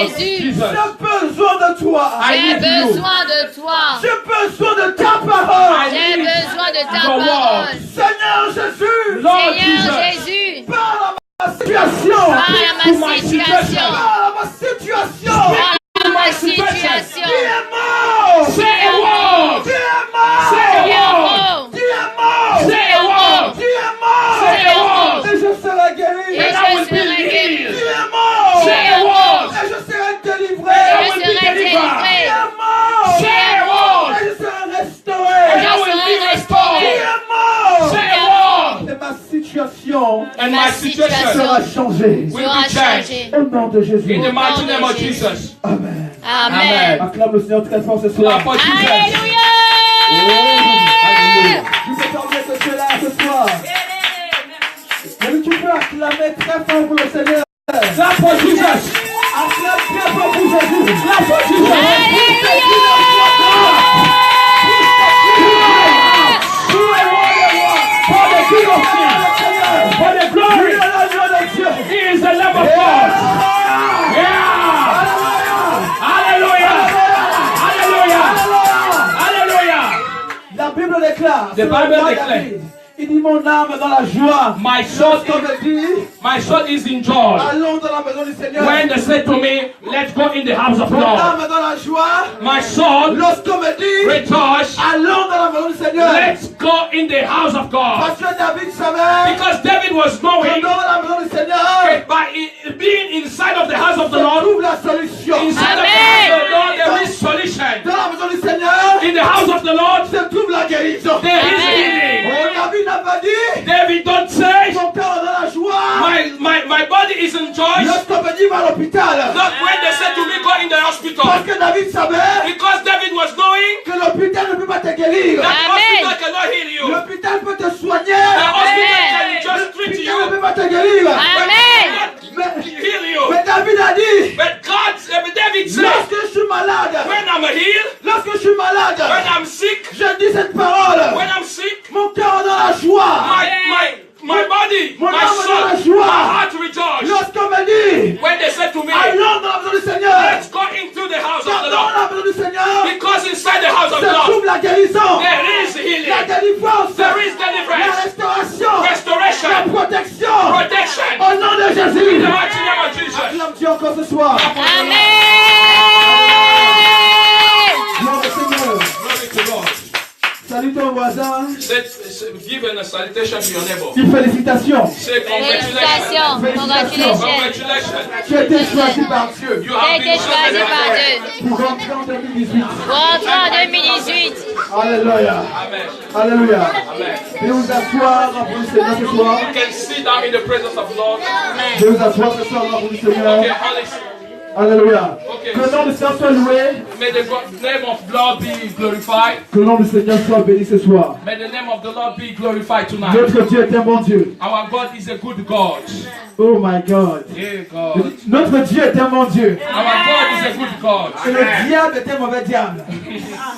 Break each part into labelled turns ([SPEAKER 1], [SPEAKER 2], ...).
[SPEAKER 1] Jésus.
[SPEAKER 2] J'ai besoin de toi.
[SPEAKER 1] J'ai besoin de toi.
[SPEAKER 2] J'ai besoin de ta parole.
[SPEAKER 1] J'ai besoin de ta parole.
[SPEAKER 2] Seigneur Jésus.
[SPEAKER 1] Seigneur Jésus.
[SPEAKER 2] Parle à ma situation.
[SPEAKER 1] Parle à ma situation.
[SPEAKER 2] Parle à ma situation.
[SPEAKER 1] Parle à ma situation.
[SPEAKER 2] Tu es mort.
[SPEAKER 3] Say a word.
[SPEAKER 2] Tu es mort.
[SPEAKER 3] Say a
[SPEAKER 1] Tu es
[SPEAKER 3] word.
[SPEAKER 1] mort.
[SPEAKER 2] Tu es mort.
[SPEAKER 3] Say a word.
[SPEAKER 2] Tu es mort.
[SPEAKER 3] Say a word.
[SPEAKER 2] Et je serai guéri.
[SPEAKER 1] Et
[SPEAKER 3] And I will
[SPEAKER 1] je
[SPEAKER 3] be
[SPEAKER 1] serai guéri.
[SPEAKER 3] healed.
[SPEAKER 2] Tu es mort.
[SPEAKER 3] Say a word.
[SPEAKER 2] Et je serai délivré.
[SPEAKER 3] I
[SPEAKER 1] Je
[SPEAKER 3] will be
[SPEAKER 1] serai
[SPEAKER 3] delivered.
[SPEAKER 2] Tu
[SPEAKER 1] délivré.
[SPEAKER 2] es mort.
[SPEAKER 3] Say a word.
[SPEAKER 2] Et je serai restauré.
[SPEAKER 3] And I will be
[SPEAKER 2] Tu
[SPEAKER 3] restored.
[SPEAKER 2] es mort.
[SPEAKER 3] Say a word.
[SPEAKER 2] Et ma situation
[SPEAKER 3] And
[SPEAKER 1] Ma
[SPEAKER 3] my situation
[SPEAKER 2] sera changée.
[SPEAKER 3] will
[SPEAKER 1] sera
[SPEAKER 3] be changed.
[SPEAKER 1] changé.
[SPEAKER 2] Au nom de Jésus.
[SPEAKER 3] In the mighty name of
[SPEAKER 1] Jésus.
[SPEAKER 3] Jesus.
[SPEAKER 2] Amen.
[SPEAKER 1] Amen.
[SPEAKER 2] Acclame le Seigneur très fort ce
[SPEAKER 3] Clap
[SPEAKER 2] soir.
[SPEAKER 3] for Jesus.
[SPEAKER 1] Alléluia.
[SPEAKER 2] Alléluia. Je peux t'en dire que tu es là ce soir. Mais tu peux acclamer très fort pour le Seigneur.
[SPEAKER 3] Clap for Jesus.
[SPEAKER 2] Acclame très fort pour Jésus.
[SPEAKER 3] Clap for Jesus. For the King of Kings. For the glory. He is the Lamb of God. Yeah. Hallelujah. Hallelujah. Hallelujah.
[SPEAKER 2] La Bible déclare.
[SPEAKER 3] The Bible declares.
[SPEAKER 2] Il dit mon âme dans la joie.
[SPEAKER 3] My soul
[SPEAKER 2] Comme
[SPEAKER 3] is,
[SPEAKER 2] dit,
[SPEAKER 3] my soul is in joy.
[SPEAKER 2] allons dans la maison du Seigneur.
[SPEAKER 3] When they say to me, let's go in the house of
[SPEAKER 2] Mon
[SPEAKER 3] God.
[SPEAKER 2] âme dans la joie.
[SPEAKER 3] My soul
[SPEAKER 2] Lorsqu'on me dit,
[SPEAKER 3] rejoice.
[SPEAKER 2] allons dans la maison du Seigneur.
[SPEAKER 3] Let's go in the house of God.
[SPEAKER 2] Parce que David savait
[SPEAKER 3] Because David was
[SPEAKER 2] que
[SPEAKER 3] knowing
[SPEAKER 2] dans la maison du Seigneur,
[SPEAKER 3] that by being inside of the house of the
[SPEAKER 2] on
[SPEAKER 3] Lord,
[SPEAKER 2] trouve la solution.
[SPEAKER 3] inside of the house of the Lord, there is solution.
[SPEAKER 2] Dans la maison du Seigneur,
[SPEAKER 3] In the house of the Lord,
[SPEAKER 2] se trouve la guérison.
[SPEAKER 3] there is
[SPEAKER 1] Amen.
[SPEAKER 3] healing.
[SPEAKER 2] Oh, David n'a pas dit,
[SPEAKER 3] David don't say,
[SPEAKER 2] mon cœur est dans la joie.
[SPEAKER 3] my body is in joy.
[SPEAKER 2] Lorsqu'on me dit, va à l'hôpital.
[SPEAKER 3] Not when they said to me, go in the hospital.
[SPEAKER 2] Parce que David savait
[SPEAKER 3] Because David was knowing
[SPEAKER 2] que l'hôpital ne peut pas te guérir.
[SPEAKER 3] that
[SPEAKER 1] Amen.
[SPEAKER 3] hospital cannot heal you. The
[SPEAKER 2] L'hôpital peut te soigner.
[SPEAKER 3] hospital can
[SPEAKER 1] Amen.
[SPEAKER 3] just treat
[SPEAKER 2] L'hôpital ne
[SPEAKER 3] you,
[SPEAKER 2] peut pas te guérir.
[SPEAKER 1] Amen.
[SPEAKER 3] but heal you.
[SPEAKER 2] Mais David a dit,
[SPEAKER 3] But David said,
[SPEAKER 2] lorsque je suis malade,
[SPEAKER 3] when I'm healed,
[SPEAKER 2] lorsque je suis malade,
[SPEAKER 3] when I'm sick,
[SPEAKER 2] je dis cette parole.
[SPEAKER 3] when I'm sick,
[SPEAKER 2] Mon cœur est dans la joie.
[SPEAKER 3] my body,
[SPEAKER 2] Mon
[SPEAKER 3] my
[SPEAKER 2] âme est dans la
[SPEAKER 3] soul,
[SPEAKER 2] joie.
[SPEAKER 3] my heart rejoice.
[SPEAKER 2] Lorsqu'on me dit,
[SPEAKER 3] When they said to me,
[SPEAKER 2] allons dans la maison du Seigneur.
[SPEAKER 3] let's go into the house of
[SPEAKER 2] Car
[SPEAKER 3] the
[SPEAKER 2] dans
[SPEAKER 3] Lord.
[SPEAKER 2] la maison du Seigneur,
[SPEAKER 3] Because inside the house of
[SPEAKER 2] se
[SPEAKER 3] the Lord,
[SPEAKER 2] trouve la guérison,
[SPEAKER 3] there is
[SPEAKER 2] la
[SPEAKER 3] healing,
[SPEAKER 2] délivrance,
[SPEAKER 3] there is
[SPEAKER 2] la
[SPEAKER 3] deliverance,
[SPEAKER 2] restauration, la
[SPEAKER 3] restoration,
[SPEAKER 2] protection.
[SPEAKER 3] protection.
[SPEAKER 2] Au nom de
[SPEAKER 3] In
[SPEAKER 2] Jésus.
[SPEAKER 3] the mighty name of Jesus.
[SPEAKER 2] Acclame Dieu encore ce soir.
[SPEAKER 1] Amen.
[SPEAKER 2] Gloire au Seigneur.
[SPEAKER 3] Glory to God.
[SPEAKER 2] Salut ton voisin.
[SPEAKER 3] Give a salutation to your neighbor.
[SPEAKER 2] Dis félicitations.
[SPEAKER 3] Say
[SPEAKER 1] Félicitations.
[SPEAKER 3] congratulations.
[SPEAKER 1] Congratulations.
[SPEAKER 3] Congratulations.
[SPEAKER 2] Tu as été choisi par Dieu
[SPEAKER 3] You
[SPEAKER 1] Tu as
[SPEAKER 3] have
[SPEAKER 1] été
[SPEAKER 3] been
[SPEAKER 1] choisi par
[SPEAKER 3] chosen.
[SPEAKER 1] Dieu.
[SPEAKER 2] pour rentrer en 2018.
[SPEAKER 1] Rentre en 2018.
[SPEAKER 2] Alléluia.
[SPEAKER 3] Amen.
[SPEAKER 2] Alléluia.
[SPEAKER 3] Amen.
[SPEAKER 2] Je vais vous asseoir pour le Seigneur ce soir.
[SPEAKER 3] You can sit down in the presence of the Lord.
[SPEAKER 2] Je vais vous asseoir ce soir pour le Seigneur.
[SPEAKER 3] Okay, Alex.
[SPEAKER 2] Alléluia.
[SPEAKER 3] Okay.
[SPEAKER 2] Que le nom du Seigneur soit loué.
[SPEAKER 3] May the name of the Lord be glorified.
[SPEAKER 2] Que le nom du Seigneur soit béni ce soir.
[SPEAKER 3] May the name of the Lord be glorified tonight.
[SPEAKER 2] Notre Dieu est un bon Dieu.
[SPEAKER 3] Our God is a good God.
[SPEAKER 2] Oh my God.
[SPEAKER 3] Yeah, God.
[SPEAKER 2] Notre Dieu est un bon Dieu.
[SPEAKER 3] Our God is a good God.
[SPEAKER 2] Et le diable est un mauvais diable.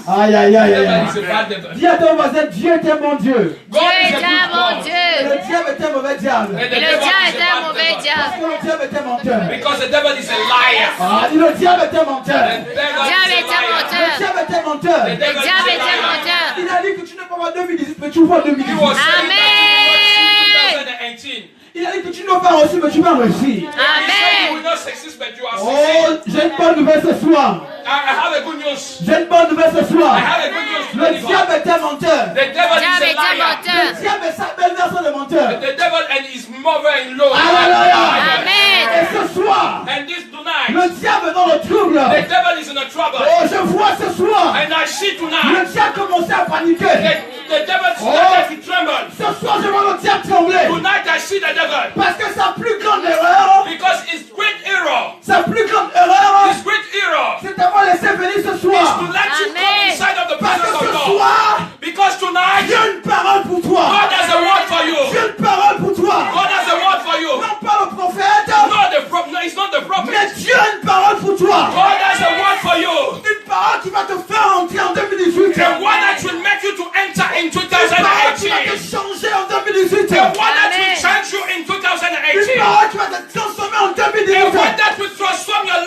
[SPEAKER 2] Aïe, aïe, aïe, aïe,
[SPEAKER 3] Devil
[SPEAKER 2] aïe.
[SPEAKER 3] is a bad devil.
[SPEAKER 2] Dis à ton voisin, Dieu est un bon Dieu.
[SPEAKER 3] God
[SPEAKER 1] Dieu
[SPEAKER 3] is a
[SPEAKER 1] est un
[SPEAKER 3] good
[SPEAKER 1] bon
[SPEAKER 3] God.
[SPEAKER 2] Et
[SPEAKER 1] Dieu.
[SPEAKER 2] le diable est un mauvais diable.
[SPEAKER 3] And
[SPEAKER 1] Et
[SPEAKER 3] the
[SPEAKER 1] le
[SPEAKER 3] devil
[SPEAKER 1] diable
[SPEAKER 3] is
[SPEAKER 1] est
[SPEAKER 3] a
[SPEAKER 1] un
[SPEAKER 3] bad
[SPEAKER 1] mauvais
[SPEAKER 3] devil.
[SPEAKER 1] diable.
[SPEAKER 2] Parce que le diable est un menteur.
[SPEAKER 3] Because the devil is a liar.
[SPEAKER 2] Ah, dis le diable est un menteur.
[SPEAKER 3] The devil
[SPEAKER 1] Diable
[SPEAKER 3] is
[SPEAKER 1] est
[SPEAKER 3] a
[SPEAKER 1] un
[SPEAKER 3] liar.
[SPEAKER 2] Le
[SPEAKER 1] menteur.
[SPEAKER 2] diable est un menteur.
[SPEAKER 3] The
[SPEAKER 1] Le
[SPEAKER 3] devil is
[SPEAKER 1] diable
[SPEAKER 3] a
[SPEAKER 1] est un
[SPEAKER 3] liar.
[SPEAKER 1] menteur.
[SPEAKER 2] Il a dit que tu ne peux pas 2018, mais tu vois
[SPEAKER 3] He
[SPEAKER 2] 2018.
[SPEAKER 3] was saying
[SPEAKER 1] Amen.
[SPEAKER 3] that in 2018.
[SPEAKER 2] Il a dit que tu ne vas pas réussir, mais tu vas réussir.
[SPEAKER 3] He said you will
[SPEAKER 1] Amen.
[SPEAKER 3] not succeed, but you are
[SPEAKER 2] Oh,
[SPEAKER 3] succeeding.
[SPEAKER 2] j'ai une bonne nouvelle ce soir.
[SPEAKER 3] I have a good news.
[SPEAKER 2] J'ai une bonne nouvelle ce
[SPEAKER 3] I
[SPEAKER 2] soir.
[SPEAKER 3] have a good news to
[SPEAKER 2] Le
[SPEAKER 3] deliver.
[SPEAKER 2] diable est un menteur.
[SPEAKER 3] The devil
[SPEAKER 1] Diable
[SPEAKER 3] is
[SPEAKER 1] est
[SPEAKER 3] a
[SPEAKER 1] un
[SPEAKER 3] liar.
[SPEAKER 1] menteur.
[SPEAKER 2] Le diable est sa belle-mère sont des menteurs.
[SPEAKER 3] The devil and his mother-in-law.
[SPEAKER 2] Alléluia.
[SPEAKER 1] Amen.
[SPEAKER 2] Et ce soir,
[SPEAKER 3] And this tonight,
[SPEAKER 2] le diable est dans le trouble.
[SPEAKER 3] the devil is in a trouble.
[SPEAKER 2] Oh, je vois ce soir.
[SPEAKER 3] And I see
[SPEAKER 2] Le
[SPEAKER 3] tonight,
[SPEAKER 2] diable commence à paniquer.
[SPEAKER 3] the devil started to tremble.
[SPEAKER 2] Ce soir, je vois le diable trembler.
[SPEAKER 3] Tonight I see the devil.
[SPEAKER 2] Parce que sa plus grande erreur,
[SPEAKER 3] Because his great error,
[SPEAKER 2] sa plus grande erreur,
[SPEAKER 3] his great error,
[SPEAKER 2] c'est d'avoir laissé venir ce
[SPEAKER 3] is
[SPEAKER 2] soir.
[SPEAKER 3] to let you come
[SPEAKER 1] Amen.
[SPEAKER 3] inside of the
[SPEAKER 2] Parce
[SPEAKER 3] presence
[SPEAKER 2] que
[SPEAKER 3] of
[SPEAKER 2] ce
[SPEAKER 3] God.
[SPEAKER 2] soir,
[SPEAKER 3] Because tonight,
[SPEAKER 2] Dieu a une parole pour toi.
[SPEAKER 3] God has a word for you.
[SPEAKER 2] Dieu a une parole pour toi.
[SPEAKER 3] God has a word for you.
[SPEAKER 2] Non pas le prophète,
[SPEAKER 3] No, it's not the prophet.
[SPEAKER 2] mais Dieu a une parole pour toi.
[SPEAKER 3] God has a word for you.
[SPEAKER 2] Une parole qui va te faire entrer en 2018.
[SPEAKER 3] The one that will make you to enter in
[SPEAKER 2] Une parole qui va te
[SPEAKER 3] 2018.
[SPEAKER 2] changer en 2018.
[SPEAKER 3] The one that will
[SPEAKER 1] Amen.
[SPEAKER 3] change you in
[SPEAKER 2] Une
[SPEAKER 3] 2018.
[SPEAKER 2] parole qui va te transformer en
[SPEAKER 3] The
[SPEAKER 2] 2018.
[SPEAKER 3] one that will transform your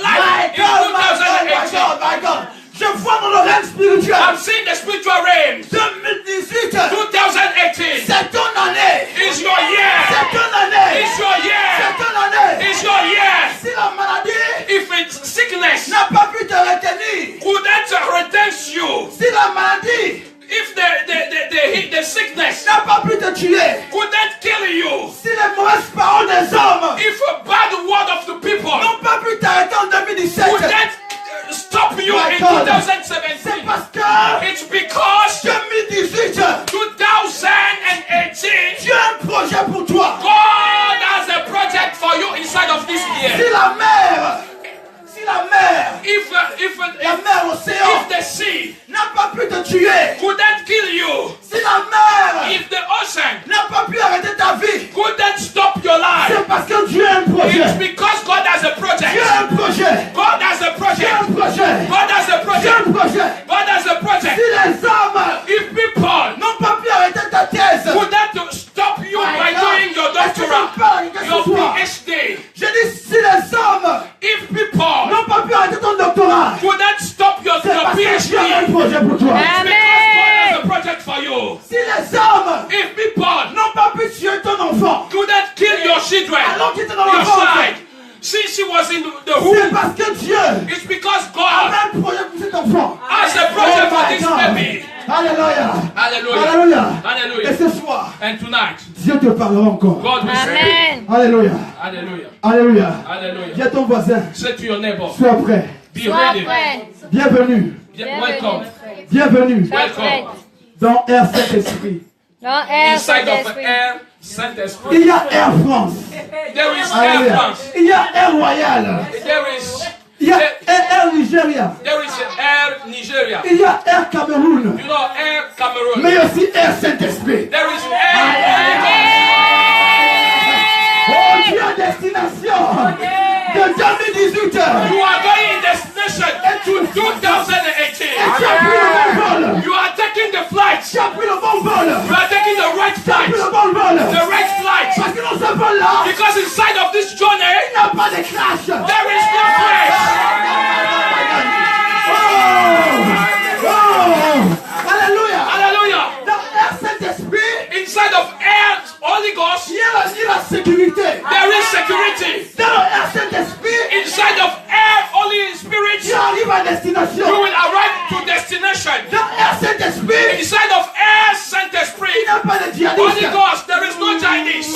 [SPEAKER 3] sickness
[SPEAKER 2] n'a pas pu te retenir,
[SPEAKER 3] couldn't retain you,
[SPEAKER 2] si la maladie
[SPEAKER 3] if the sickness
[SPEAKER 2] n'a pas pu te tuer,
[SPEAKER 3] couldn't kill you,
[SPEAKER 2] si les mauvaises paroles des hommes
[SPEAKER 3] if a bad word of the people
[SPEAKER 2] n'ont pas pu t'arrêter en 2017,
[SPEAKER 3] couldn't stop you
[SPEAKER 2] My
[SPEAKER 3] in
[SPEAKER 2] God.
[SPEAKER 3] 2017,
[SPEAKER 2] c'est parce que
[SPEAKER 3] it's because
[SPEAKER 2] 2018,
[SPEAKER 3] 2018,
[SPEAKER 2] Dieu a un projet pour toi.
[SPEAKER 3] God has a project for you inside of this
[SPEAKER 2] Si
[SPEAKER 3] year.
[SPEAKER 2] la mer,
[SPEAKER 3] If
[SPEAKER 2] la mer, l'océan
[SPEAKER 3] the sea
[SPEAKER 2] n'a pas pu te tuer,
[SPEAKER 3] couldn't kill you,
[SPEAKER 2] si la mer
[SPEAKER 3] if the ocean
[SPEAKER 2] n'a pas pu arrêter ta vie,
[SPEAKER 3] couldn't stop your life,
[SPEAKER 2] c'est parce que Dieu a un projet.
[SPEAKER 3] it's because God has a
[SPEAKER 2] Dieu
[SPEAKER 3] project.
[SPEAKER 2] a un projet.
[SPEAKER 3] God has a
[SPEAKER 2] Dieu a
[SPEAKER 3] project.
[SPEAKER 2] un projet.
[SPEAKER 3] God has a
[SPEAKER 2] Dieu a
[SPEAKER 3] project.
[SPEAKER 2] un projet.
[SPEAKER 3] God has a
[SPEAKER 2] Si
[SPEAKER 3] project.
[SPEAKER 2] les hommes
[SPEAKER 3] If people
[SPEAKER 2] n'ont pas pu arrêter ta thèse,
[SPEAKER 3] couldn't stop you by doing your doctorate, your PhD,
[SPEAKER 2] je dis si les hommes
[SPEAKER 3] if people
[SPEAKER 2] n'ont pas pu arrêter ton doctorat,
[SPEAKER 3] couldn't stop your
[SPEAKER 2] c'est parce que
[SPEAKER 3] PhD,
[SPEAKER 2] Dieu a un projet pour toi.
[SPEAKER 3] because God has a project for you.
[SPEAKER 2] Si les hommes
[SPEAKER 3] If people
[SPEAKER 2] n'ont pas pu tuer ton enfant,
[SPEAKER 3] couldn't kill your children,
[SPEAKER 2] alors qu'il était dans
[SPEAKER 3] your
[SPEAKER 2] l'enfant,
[SPEAKER 3] child, since she was in the
[SPEAKER 2] c'est
[SPEAKER 3] womb,
[SPEAKER 2] parce que Dieu
[SPEAKER 3] it's because God
[SPEAKER 2] a un projet pour cet enfant.
[SPEAKER 3] has a project for
[SPEAKER 2] my
[SPEAKER 3] this
[SPEAKER 2] God.
[SPEAKER 3] baby.
[SPEAKER 2] Alléluia.
[SPEAKER 3] Hallelujah.
[SPEAKER 2] Alléluia. Et
[SPEAKER 3] Hallelujah.
[SPEAKER 2] ce soir,
[SPEAKER 3] And tonight,
[SPEAKER 2] Dieu te parlera encore.
[SPEAKER 3] God will say,
[SPEAKER 1] Amen.
[SPEAKER 2] Alléluia.
[SPEAKER 3] Hallelujah.
[SPEAKER 2] Alléluia.
[SPEAKER 3] Hallelujah.
[SPEAKER 2] Dis à ton voisin,
[SPEAKER 3] Say to your neighbor,
[SPEAKER 2] sois prêt.
[SPEAKER 3] be
[SPEAKER 1] Sois
[SPEAKER 3] ready.
[SPEAKER 1] prêt.
[SPEAKER 2] Bienvenue.
[SPEAKER 3] Welcome.
[SPEAKER 2] Bienvenue
[SPEAKER 1] Sois prêt.
[SPEAKER 2] dans Air Saint-Esprit.
[SPEAKER 1] Dans Air
[SPEAKER 3] Inside of
[SPEAKER 1] Saint-Esprit.
[SPEAKER 3] Air Saint-Esprit,
[SPEAKER 2] Il y a Air France.
[SPEAKER 3] there is Air
[SPEAKER 2] Alléluia.
[SPEAKER 3] France.
[SPEAKER 2] Il y a Air Royal.
[SPEAKER 3] There is
[SPEAKER 2] Il y a Air Nigeria.
[SPEAKER 3] Air Nigeria.
[SPEAKER 2] Il y a Air Cameroun.
[SPEAKER 3] You know Air Cameroon.
[SPEAKER 2] Mais aussi Air Saint-Esprit.
[SPEAKER 3] There is Air.
[SPEAKER 2] Oh Dieu, destination de 2018.
[SPEAKER 3] You are going in destination to 2018.
[SPEAKER 2] Et tu as pris le bon vol.
[SPEAKER 3] You are taking the flight.
[SPEAKER 2] Tu as pris le bon vol.
[SPEAKER 3] You are taking the right
[SPEAKER 2] Tu as
[SPEAKER 3] flight.
[SPEAKER 2] pris le bon vol.
[SPEAKER 3] The right flight.
[SPEAKER 2] Parce que dans ce vol-là,
[SPEAKER 3] Because inside of this journey,
[SPEAKER 2] il n'y a pas de crash.
[SPEAKER 3] there is no crash.
[SPEAKER 2] Alléluia.
[SPEAKER 3] Hallelujah.
[SPEAKER 2] Dans Air Saint-Esprit,
[SPEAKER 3] Inside of Air Holy Ghost,
[SPEAKER 2] il y a la sécurité.
[SPEAKER 3] there is security.
[SPEAKER 2] Dans le Air Saint-Esprit,
[SPEAKER 3] Inside of Air Holy Spirit,
[SPEAKER 2] tu arrives à destination.
[SPEAKER 3] you will arrive to destination.
[SPEAKER 2] Dans Air Saint-Esprit,
[SPEAKER 3] Inside of Air Saint-Esprit,
[SPEAKER 2] il n'y a pas de
[SPEAKER 3] Holy
[SPEAKER 2] djihadiste.
[SPEAKER 3] Ghost, there is no Chinese.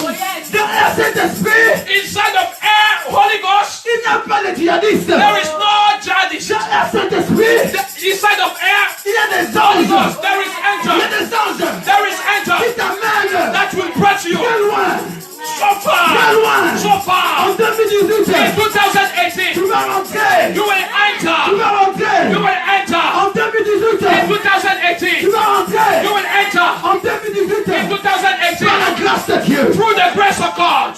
[SPEAKER 2] Dans Air Saint-Esprit,
[SPEAKER 3] Inside of Air Holy Ghost,
[SPEAKER 2] il n'y a pas de djihadiste.
[SPEAKER 3] there is no jihadist.
[SPEAKER 2] Dans Air Saint-Esprit,
[SPEAKER 3] Inside of Air
[SPEAKER 2] il y a des
[SPEAKER 3] Holy
[SPEAKER 2] anges.
[SPEAKER 3] Ghost, there is
[SPEAKER 2] Il y a
[SPEAKER 3] angel.
[SPEAKER 2] des anges
[SPEAKER 3] There is
[SPEAKER 2] qui
[SPEAKER 3] angel
[SPEAKER 2] t'amènent
[SPEAKER 3] that will press you
[SPEAKER 2] très loin.
[SPEAKER 3] so far.
[SPEAKER 2] Très loin.
[SPEAKER 3] So
[SPEAKER 2] En
[SPEAKER 3] far.
[SPEAKER 2] 2018,
[SPEAKER 3] In 2018,
[SPEAKER 2] tu vas rentrer.
[SPEAKER 3] you will
[SPEAKER 2] Tu
[SPEAKER 3] enter.
[SPEAKER 2] vas rentrer.
[SPEAKER 3] You will enter.
[SPEAKER 2] En 2018,
[SPEAKER 3] In
[SPEAKER 2] tu
[SPEAKER 3] 2018,
[SPEAKER 2] vas rentrer.
[SPEAKER 3] you will enter.
[SPEAKER 2] En 2018,
[SPEAKER 3] In
[SPEAKER 2] par
[SPEAKER 3] 2018,
[SPEAKER 2] la grâce de Dieu.
[SPEAKER 3] through the grace of God.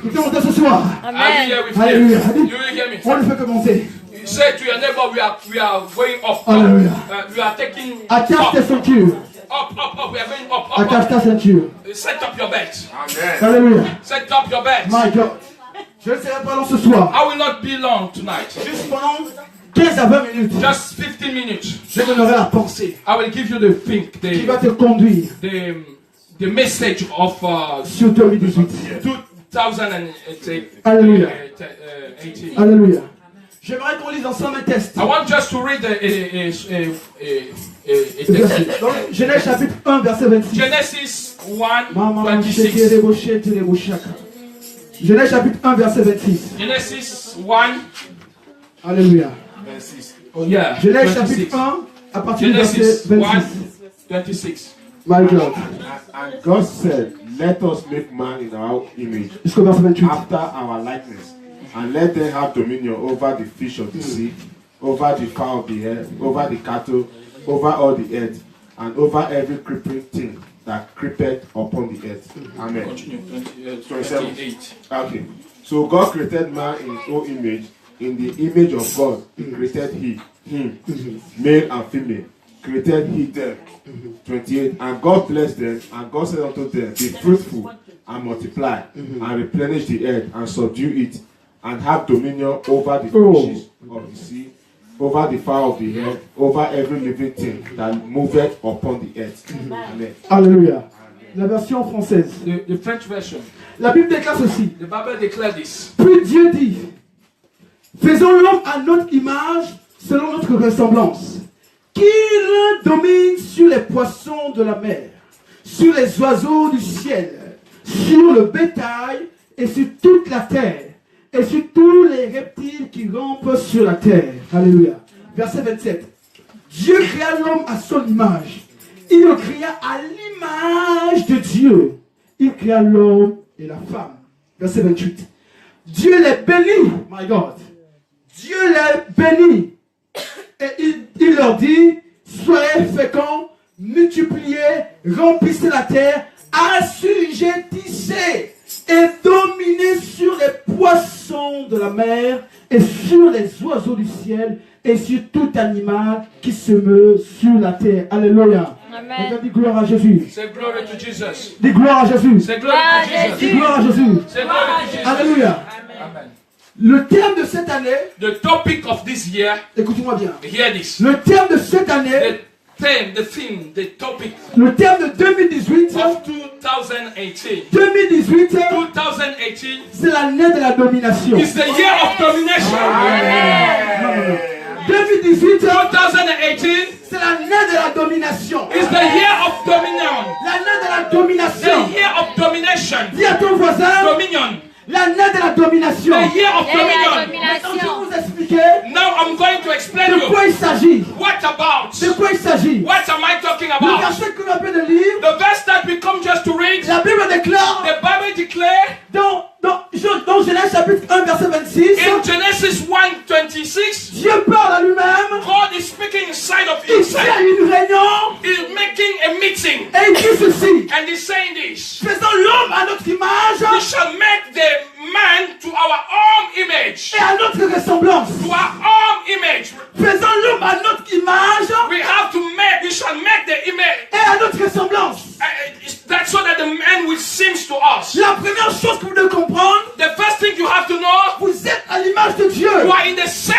[SPEAKER 2] Nous sommes montés ce soir.
[SPEAKER 3] Are you
[SPEAKER 1] Amen.
[SPEAKER 3] here with me?
[SPEAKER 2] Alléluia.
[SPEAKER 3] You will hear me.
[SPEAKER 2] On ne fait que monter.
[SPEAKER 3] Say to your neighbor, we are going up.
[SPEAKER 2] Hallelujah.
[SPEAKER 3] We are taking
[SPEAKER 2] Attache tes
[SPEAKER 3] up,
[SPEAKER 2] ceintures.
[SPEAKER 3] up. We are going up.
[SPEAKER 2] Attache ta ceinture.
[SPEAKER 3] Set up your bed.
[SPEAKER 2] Alléluia.
[SPEAKER 3] Set up your bed.
[SPEAKER 2] My God. Je ne serai pas long ce soir.
[SPEAKER 3] I will not be long tonight.
[SPEAKER 2] Juste pendant 15 à 20 minutes,
[SPEAKER 3] Just 15 minutes.
[SPEAKER 2] je donnerai la pensée
[SPEAKER 3] I will give you the think,
[SPEAKER 2] qui va
[SPEAKER 3] the
[SPEAKER 2] te conduire
[SPEAKER 3] message of
[SPEAKER 2] sur 2018.
[SPEAKER 3] 2018.
[SPEAKER 2] Alléluia. Alléluia. J'aimerais qu'on lise ensemble un test.
[SPEAKER 3] I want just to read a text.
[SPEAKER 2] Donc, Genèse chapitre 1, verset 26.
[SPEAKER 3] Genesis 1,
[SPEAKER 2] Maman,
[SPEAKER 3] 26.
[SPEAKER 2] Genèse chapitre 1, verset 26.
[SPEAKER 3] Genesis 1,
[SPEAKER 2] Alléluia.
[SPEAKER 3] oh yeah,
[SPEAKER 2] Genèse
[SPEAKER 3] 26.
[SPEAKER 2] chapitre 1, à partir du verset
[SPEAKER 3] Genesis 1,
[SPEAKER 2] 26.
[SPEAKER 3] 26.
[SPEAKER 2] My God.
[SPEAKER 4] And God said, let us make man in our image,
[SPEAKER 2] Jusqu'au verset 28.
[SPEAKER 4] after our likeness, and let them have dominion over the fish of the sea, over the fowl of the air, over the cattle, over all the earth, and over every creeping thing that creepeth upon the earth. Amen.
[SPEAKER 3] Continue.
[SPEAKER 4] 27.
[SPEAKER 3] 28.
[SPEAKER 4] Okay. So God created man in his own image. In the image of God, he created him, male and female. Created he them. 28. And God blessed them, and God said unto them, be fruitful and multiply, and replenish the earth, and subdue it, and have dominion over the fishes of the sea, over the fowl of the air, over every living thing that moveth upon the earth. Amen.
[SPEAKER 2] Alléluia. La version française.
[SPEAKER 3] The French version.
[SPEAKER 2] La Bible déclare ceci.
[SPEAKER 3] The Bible declared this.
[SPEAKER 2] Puis Dieu dit, Faisons l'homme à notre image, selon notre ressemblance. Qu'il domine sur les poissons de la mer, sur les oiseaux du ciel, sur le bétail et sur toute la terre, et sur tous les reptiles qui rampent sur la terre. Alléluia. Verset 27. Dieu créa l'homme à son image. Il le créa à l'image de Dieu. Il créa l'homme et la femme. Verset 28. Dieu les bénit. My God. Dieu les bénit. Et il leur dit, soyez féconds, multipliez, remplissez la terre, assujettissez et dominez sur les poissons de la mer et sur les oiseaux du ciel et sur tout animal qui se meut sur la terre. Alléluia.
[SPEAKER 1] Amen.
[SPEAKER 2] Dis gloire à Jésus.
[SPEAKER 3] Say glory to Jesus.
[SPEAKER 2] Dis gloire à Jésus.
[SPEAKER 3] Say glory to Jesus.
[SPEAKER 2] Dis gloire à Jésus.
[SPEAKER 3] Say glory to Jesus.
[SPEAKER 2] Alléluia.
[SPEAKER 3] Amen.
[SPEAKER 2] Le thème de cette année,
[SPEAKER 3] The topic of this year,
[SPEAKER 2] écoutez-moi bien.
[SPEAKER 3] hear this.
[SPEAKER 2] Le thème de cette année,
[SPEAKER 3] The topic
[SPEAKER 2] le thème de 2018,
[SPEAKER 3] of 2018.
[SPEAKER 2] 2018,
[SPEAKER 3] 2018
[SPEAKER 2] c'est l'année de la domination.
[SPEAKER 3] is the year of domination.
[SPEAKER 2] Non, non, non. 2018,
[SPEAKER 3] 2018
[SPEAKER 2] c'est l'année de la domination.
[SPEAKER 3] is the year of dominion.
[SPEAKER 2] L'année de la
[SPEAKER 3] The
[SPEAKER 2] domination.
[SPEAKER 3] year of domination.
[SPEAKER 2] Dis à ton voisin,
[SPEAKER 3] Dominion.
[SPEAKER 2] l'année de la domination.
[SPEAKER 3] The year of
[SPEAKER 1] Et la
[SPEAKER 3] dominion.
[SPEAKER 2] Maintenant, je vais
[SPEAKER 1] domination.
[SPEAKER 2] vous expliquer
[SPEAKER 3] Now I'm going to explain
[SPEAKER 2] de
[SPEAKER 3] you
[SPEAKER 2] quoi il s'agit.
[SPEAKER 3] what about.
[SPEAKER 2] De quoi il s'agit.
[SPEAKER 3] What am I talking
[SPEAKER 2] Le
[SPEAKER 3] about?
[SPEAKER 2] verset que l'on vient de lire,
[SPEAKER 3] The verse that we come just to read,
[SPEAKER 2] la Bible déclare
[SPEAKER 3] the Bible declare
[SPEAKER 2] dans Genèse chapitre 1 verset 26,
[SPEAKER 3] in Genesis 1:26,
[SPEAKER 2] Dieu parle à lui-même,
[SPEAKER 3] God is speaking inside of
[SPEAKER 2] il fait
[SPEAKER 3] himself.
[SPEAKER 2] une réunion
[SPEAKER 3] He's making a meeting
[SPEAKER 2] et il dit ceci.
[SPEAKER 3] and he's saying this.
[SPEAKER 2] Faisons l'homme à notre image
[SPEAKER 3] We shall make the man to our own image.
[SPEAKER 2] et à notre ressemblance.
[SPEAKER 3] To our own image.
[SPEAKER 2] Faisons l'homme à notre image
[SPEAKER 3] We shall make the image.
[SPEAKER 2] et à notre ressemblance.
[SPEAKER 3] That's so that the man will seem to us.
[SPEAKER 2] La première chose que vous devez comprendre,
[SPEAKER 3] The first thing you have to know,
[SPEAKER 2] vous êtes à l'image de Dieu.
[SPEAKER 3] you are in the same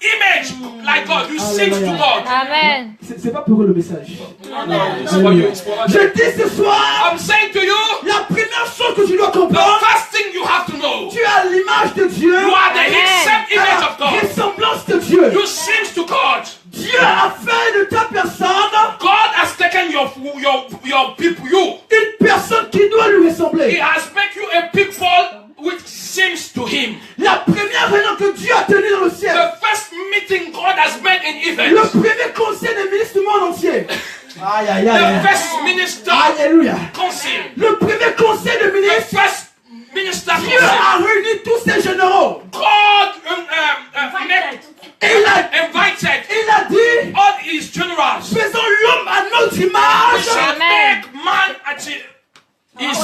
[SPEAKER 3] image like God. You seem to God.
[SPEAKER 1] Amen.
[SPEAKER 2] C'est pas pour eux le message.
[SPEAKER 3] It's for you. It's for us.
[SPEAKER 2] Je dis ce soir,
[SPEAKER 3] I'm saying to you,
[SPEAKER 2] la première chose que tu dois
[SPEAKER 3] the
[SPEAKER 2] comprendre,
[SPEAKER 3] first thing you have to know,
[SPEAKER 2] tu as l'image de Dieu,
[SPEAKER 3] you are the
[SPEAKER 1] Amen.
[SPEAKER 3] same
[SPEAKER 2] à
[SPEAKER 3] image
[SPEAKER 2] la
[SPEAKER 3] of God.
[SPEAKER 2] ressemblance de Dieu.
[SPEAKER 3] You seem to God.
[SPEAKER 2] Dieu a fait de ta personne
[SPEAKER 3] God has taken your people, you.
[SPEAKER 2] une personne qui doit lui
[SPEAKER 3] He
[SPEAKER 2] ressembler.
[SPEAKER 3] has made you a people which seems to him.
[SPEAKER 2] La première réunion que Dieu a tenue dans le ciel,
[SPEAKER 3] The first meeting God has made in
[SPEAKER 2] le
[SPEAKER 3] heaven.
[SPEAKER 2] premier conseil des ministres du monde entier. Aïe, aïe, aïe,
[SPEAKER 3] The
[SPEAKER 2] aïe.
[SPEAKER 3] first minister
[SPEAKER 2] Alléluia.
[SPEAKER 3] council.
[SPEAKER 2] Le premier conseil de
[SPEAKER 3] The
[SPEAKER 2] ministres,
[SPEAKER 3] first minister
[SPEAKER 2] Dieu
[SPEAKER 3] council.
[SPEAKER 2] a réuni tous ses généraux.
[SPEAKER 3] God
[SPEAKER 2] Et
[SPEAKER 3] invited
[SPEAKER 2] il a dit,
[SPEAKER 3] all his generals.
[SPEAKER 2] faisons l'homme à notre
[SPEAKER 3] We
[SPEAKER 2] image
[SPEAKER 3] shall
[SPEAKER 1] Amen.
[SPEAKER 3] make man at his